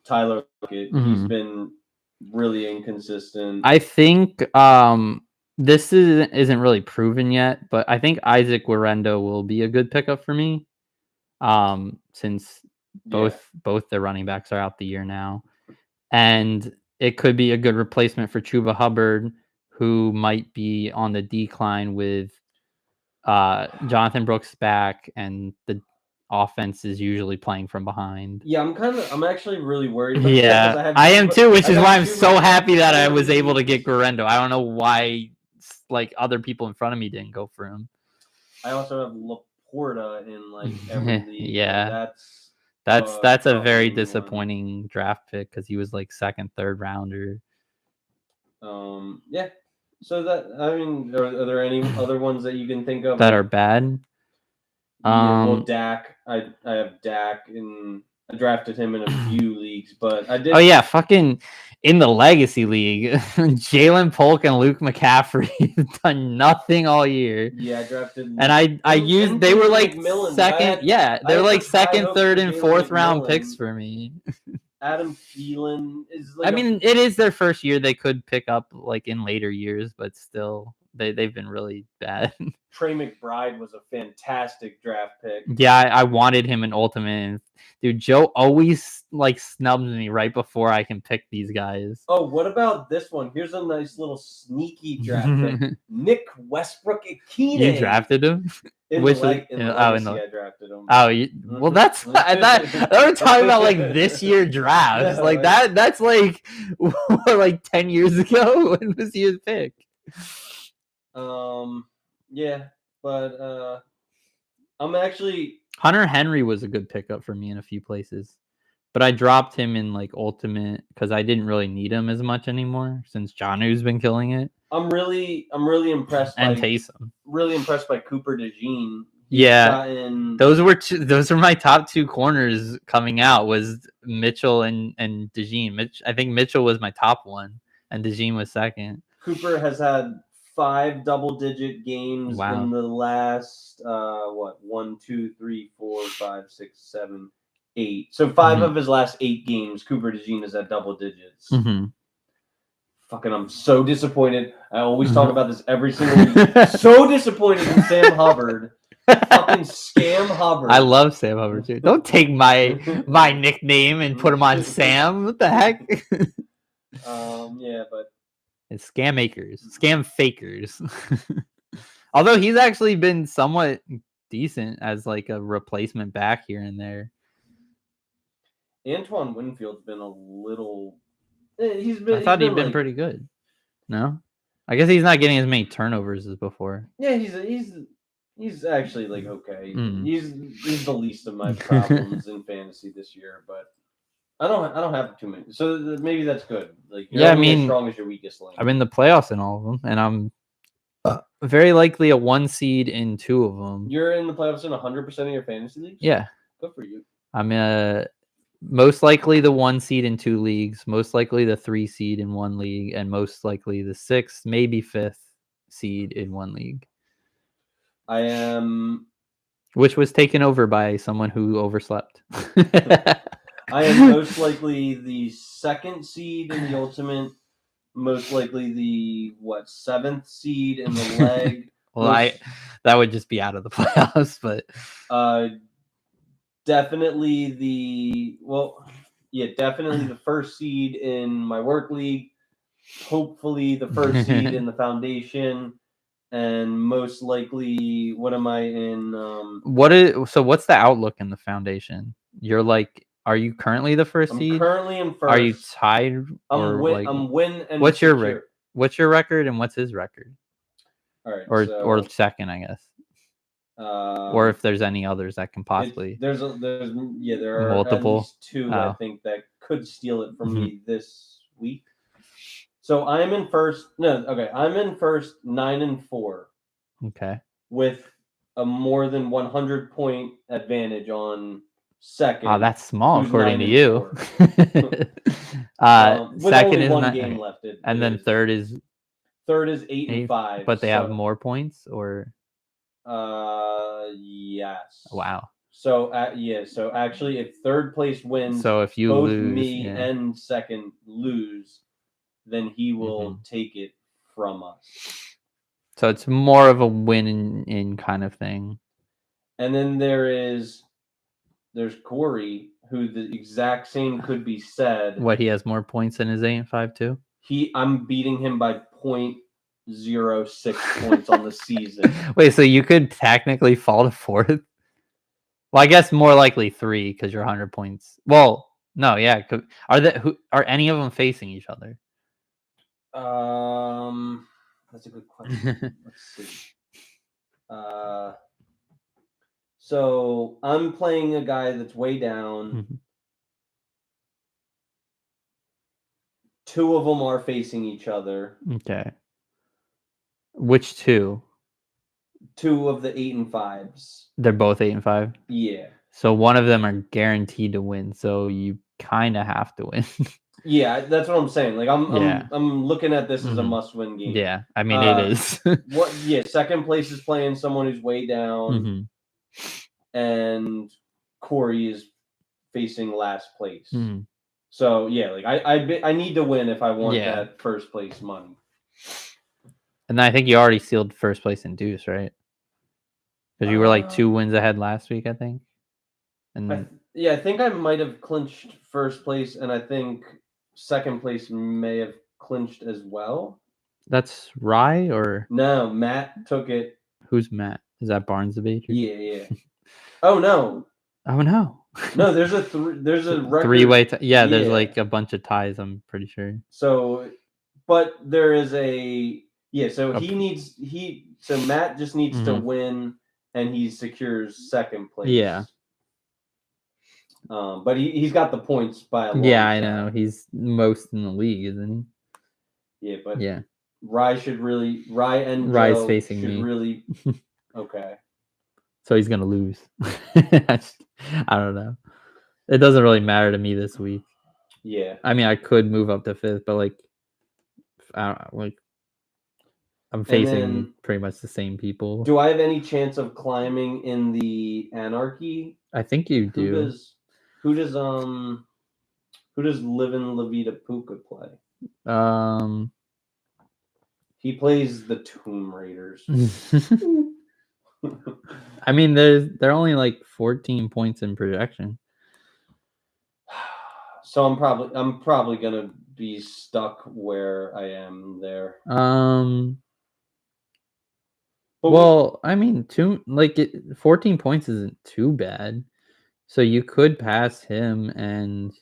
Tyler Lockett. He's been really inconsistent. I think this isn't really proven yet, but I think Isaac Guerrero will be a good pickup for me. Since both the running backs are out the year now. And it could be a good replacement for Chuba Hubbard, who might be on the decline with Jonathan Brooks back, and the offense is usually playing from behind. Yeah, I'm actually really worried about that. Yeah, I am too, which is why I'm so happy that I was able to get Guerrero. I don't know why like other people in front of me didn't go for him. I also have Laporta in like every league. Yeah. That's a very disappointing draft pick because he was like second, third rounder. Yeah. So that, I mean, are there any other ones that you can think of that are bad? Yeah, well, Dak. I have Dak I drafted him in a few leagues, but I did. Oh yeah, fucking in the Legacy League, Jalen Polk and Luke McCaffrey have done nothing all year. Yeah, I drafted. And I used they were like second. They're like second, third, and fourth round picks for me. Adam Thielen is like I mean, it is their first year. They could pick up like in later years, but still, they've been really bad. Trey McBride was a fantastic draft pick. Yeah, I wanted him in Ultimate. Dude, Joe always like snubs me right before I can pick these guys. Oh, what about this one? Here's a nice little sneaky draft pick. Nick Westbrook-Ikhine. You drafted him? In the Legacy, I drafted him. Oh, well, that's that. We're talking about like this year drafts. Like that's like what, like 10 years ago. When was his pick? Yeah, but I'm actually Hunter Henry was a good pickup for me in a few places, but I dropped him in like Ultimate because I didn't really need him as much anymore since Jonu's been killing it. I'm really impressed and by Taysom. Really impressed by Cooper DeJean. Those were my top two corners coming out was Mitchell and DeJean. I think Mitchell was my top one and DeJean was second. Cooper has had 5 double-digit games in the last 1, 2, 3, 4, 5, 6, 7, 8. So 5 of his last 8 games, Cooper DeJean is at double digits. Fucking, I'm so disappointed. I always talk about this every single week. So disappointed in Sam Hubbard. Fucking Scam Hubbard. I love Sam Hubbard too. Don't take my nickname and put him on Sam. What the heck? Yeah, but it's scam fakers. Although he's actually been somewhat decent as like a replacement back here and there. Antoine Winfield's been a little. I thought he'd been pretty good. No, I guess he's not getting as many turnovers as before. Yeah, he's actually like okay. He's the least of my problems in fantasy this year, but I don't have too many, so maybe that's good. Like I mean, as strong as your weakest link. I'm in the playoffs in all of them, and I'm very likely a 1 seed in 2 of them. You're in the playoffs in 100% of your fantasy leagues. Yeah, good for you. I'm most likely the 1 seed in 2 leagues, most likely the 3 seed in 1 league, and most likely the 6th, maybe 5th seed in 1 league. I am, which was taken over by someone who overslept. I am most likely the 2nd seed in the Ultimate, most likely the 7th seed in the leg. Well, that would just be out of the playoffs, but definitely definitely the first seed in my work league. Hopefully the first seed in the foundation, and most likely, what am I in? What's the outlook in the foundation? You're like, are you currently the first I'm seed? currently in first. Are you tied? I'm win and what's secure. your what's your record and what's his record? All right, or second, I guess. Or if there's any others that can possibly. There are multiple. At least 2 I think that could steal it from me this week. So I'm in first. No, okay, I'm in first 9-4. Okay. With a more than 100-point advantage on second. Oh, that's small according to you. With second only is one game left. And then third is 8-5. But they have more points, or? Yes. Wow. So So actually, if third place wins, so if you both lose, me and second lose, then he will take it from us. So it's more of a win in kind of thing. And then there's Corey, who the exact same could be said. What, he has more points than his 8-5 too? I'm beating him by 0.06 points on the season. Wait, so you could technically fall to fourth? Well, I guess more likely 3 because you're 100 points. Well, no, yeah. Are any of them facing each other? That's a good question. Let's see. So I'm playing a guy that's way down. 2 of them are facing each other. Okay. Which 2? 2 of the 8-5s. They're both 8-5? Yeah. So one of them are guaranteed to win, so you kind of have to win. Yeah, that's what I'm saying. Like I'm looking at this as a must-win game. Yeah, I mean it is. Second place is playing someone who's way down, and Corey is facing last place. So yeah, like I need to win if I want that first place money. And I think you already sealed first place in Deuce, right? Because you were like 2 wins ahead last week, I think. And I think I might have clinched first place, and I think second place may have clinched as well. That's Rye, or no? Matt took it. Who's Matt? Is that Barnes the Baker? Yeah. Oh no. No, there's a record. 3-way. There's like a bunch of ties. I'm pretty sure. So, but there is a So So Matt just needs to win, and he secures second place. Yeah. But he's got the points by a long I know. He's most in the league, isn't he? Yeah, but Rye's Joe facing should me. Really. Okay. So he's gonna lose. I don't know. It doesn't really matter to me this week. Yeah. I mean, I could move up to 5th, but I'm facing pretty much the same people. Do I have any chance of climbing in the Anarchy? I think you do. Who does Live in La Vida Puka play? He plays the Tomb Raiders. I mean, they're only like 14 points in projection. So I'm probably gonna be stuck where I am there. Well, I mean, 14 points isn't too bad. So you could pass him, and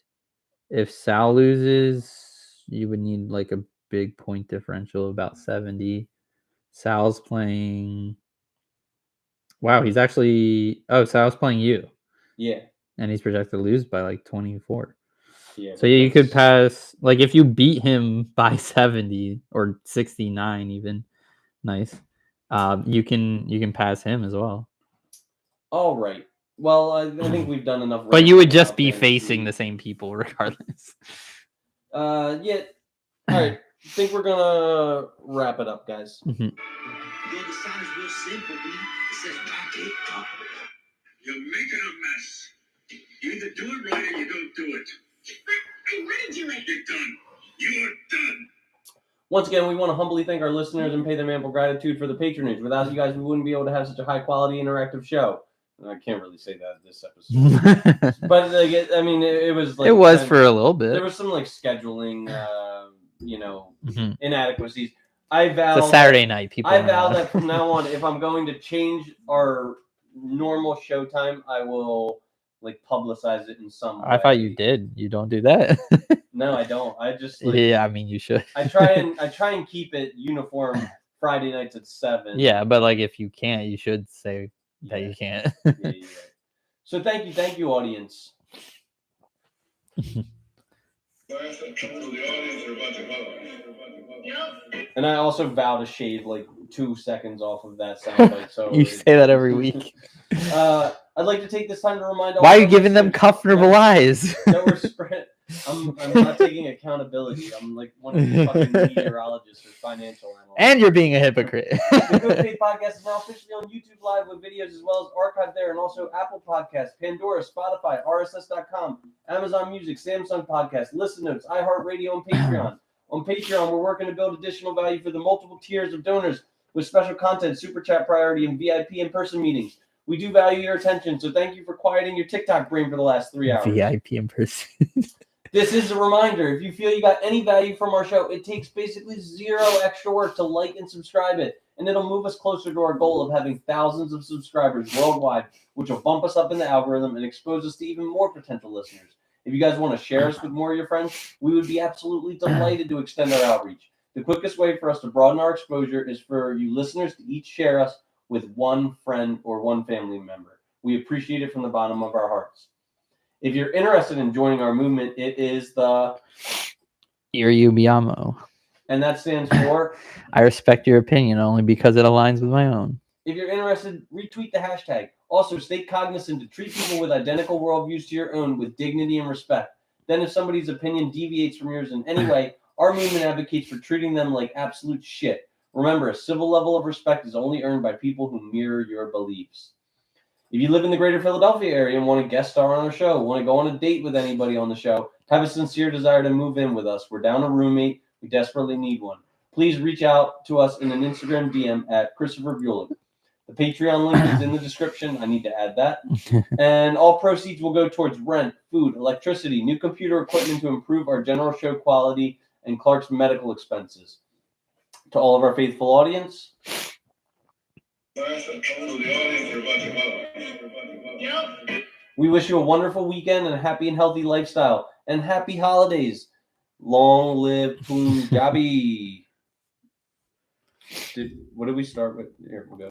if Sal loses, you would need like a big point differential of about 70. Sal's playing. Wow, he's actually. Oh, Sal's playing you. Yeah. And he's projected to lose by like 24. Yeah. So you could pass, like, if you beat him by 70 or 69 even. Nice. You can pass him as well. All right. Well, I think we've done enough. But you would just be facing the same people regardless. Yeah. All right. I think we're gonna wrap it up, guys. Yo, the sign is real simple, B. It says back it up. You're making a mess. You either do it right or you don't do it. But I want to do it. You're done. You're done. Once again, we want to humbly thank our listeners and pay them ample gratitude for the patronage. Without you guys, we wouldn't be able to have such a high-quality interactive show. I can't really say that this episode. But like, it was like... It was for a little bit. There was some like scheduling, Mhm. inadequacies. I vow It's a Saturday night. People. I vow that from now on, if I'm going to change our normal show time, I will like publicize it in some way. I thought you did. You don't do that. No, I don't. I just Yeah, I mean you should. I try and keep it uniform. Friday nights at 7. Yeah, but like if you can't, you should say that you can't. Yeah. So thank you, audience. And I also vow to shave like 2 seconds off of that soundbite. So you say that every week. I'd like to take this time to remind all... Why are you giving them comfortable eyes? That we're spread. I'm not taking accountability. I'm like one of these fucking meteorologists or financial analysts. And you're being a hypocrite. The Good Faith Podcast is now officially on YouTube Live with videos as well as archived there, and also Apple Podcasts, Pandora, Spotify, RSS.com, Amazon Music, Samsung Podcasts, Listen Notes, iHeartRadio, and Patreon. On Patreon, we're working to build additional value for the multiple tiers of donors with special content, super chat priority, and VIP in-person meetings. We do value your attention, so thank you for quieting your TikTok brain for the last 3 hours. VIP in person. This is a reminder. If you feel you got any value from our show, it takes basically 0 extra work to like and subscribe it, and it'll move us closer to our goal of having thousands of subscribers worldwide, which will bump us up in the algorithm and expose us to even more potential listeners. If you guys want to share us with more of your friends, we would be absolutely delighted to extend our outreach. The quickest way for us to broaden our exposure is for you listeners to each share us with one friend or one family member. We appreciate it from the bottom of our hearts. If you're interested in joining our movement, it is the Iruyubiamo. And that stands for I respect your opinion only because it aligns with my own. If you're interested, retweet the hashtag. Also, stay cognizant to treat people with identical worldviews to your own with dignity and respect. Then if somebody's opinion deviates from yours in any way, our movement advocates for treating them like absolute shit. Remember, a civil level of respect is only earned by people who mirror your beliefs. If you live in the greater Philadelphia area and want to guest star on our show, want to go on a date with anybody on the show, have a sincere desire to move in with us, we're down a roommate. We desperately need one. Please reach out to us in an Instagram DM at Christopher Bueller. The Patreon link is in the description. I need to add that. And all proceeds will go towards rent, food, electricity, new computer equipment to improve our general show quality, and Clark's medical expenses. To all of our faithful audience, we wish you a wonderful weekend and a happy and healthy lifestyle. And happy holidays. Long live Punjabi. What did we start with? Here we go.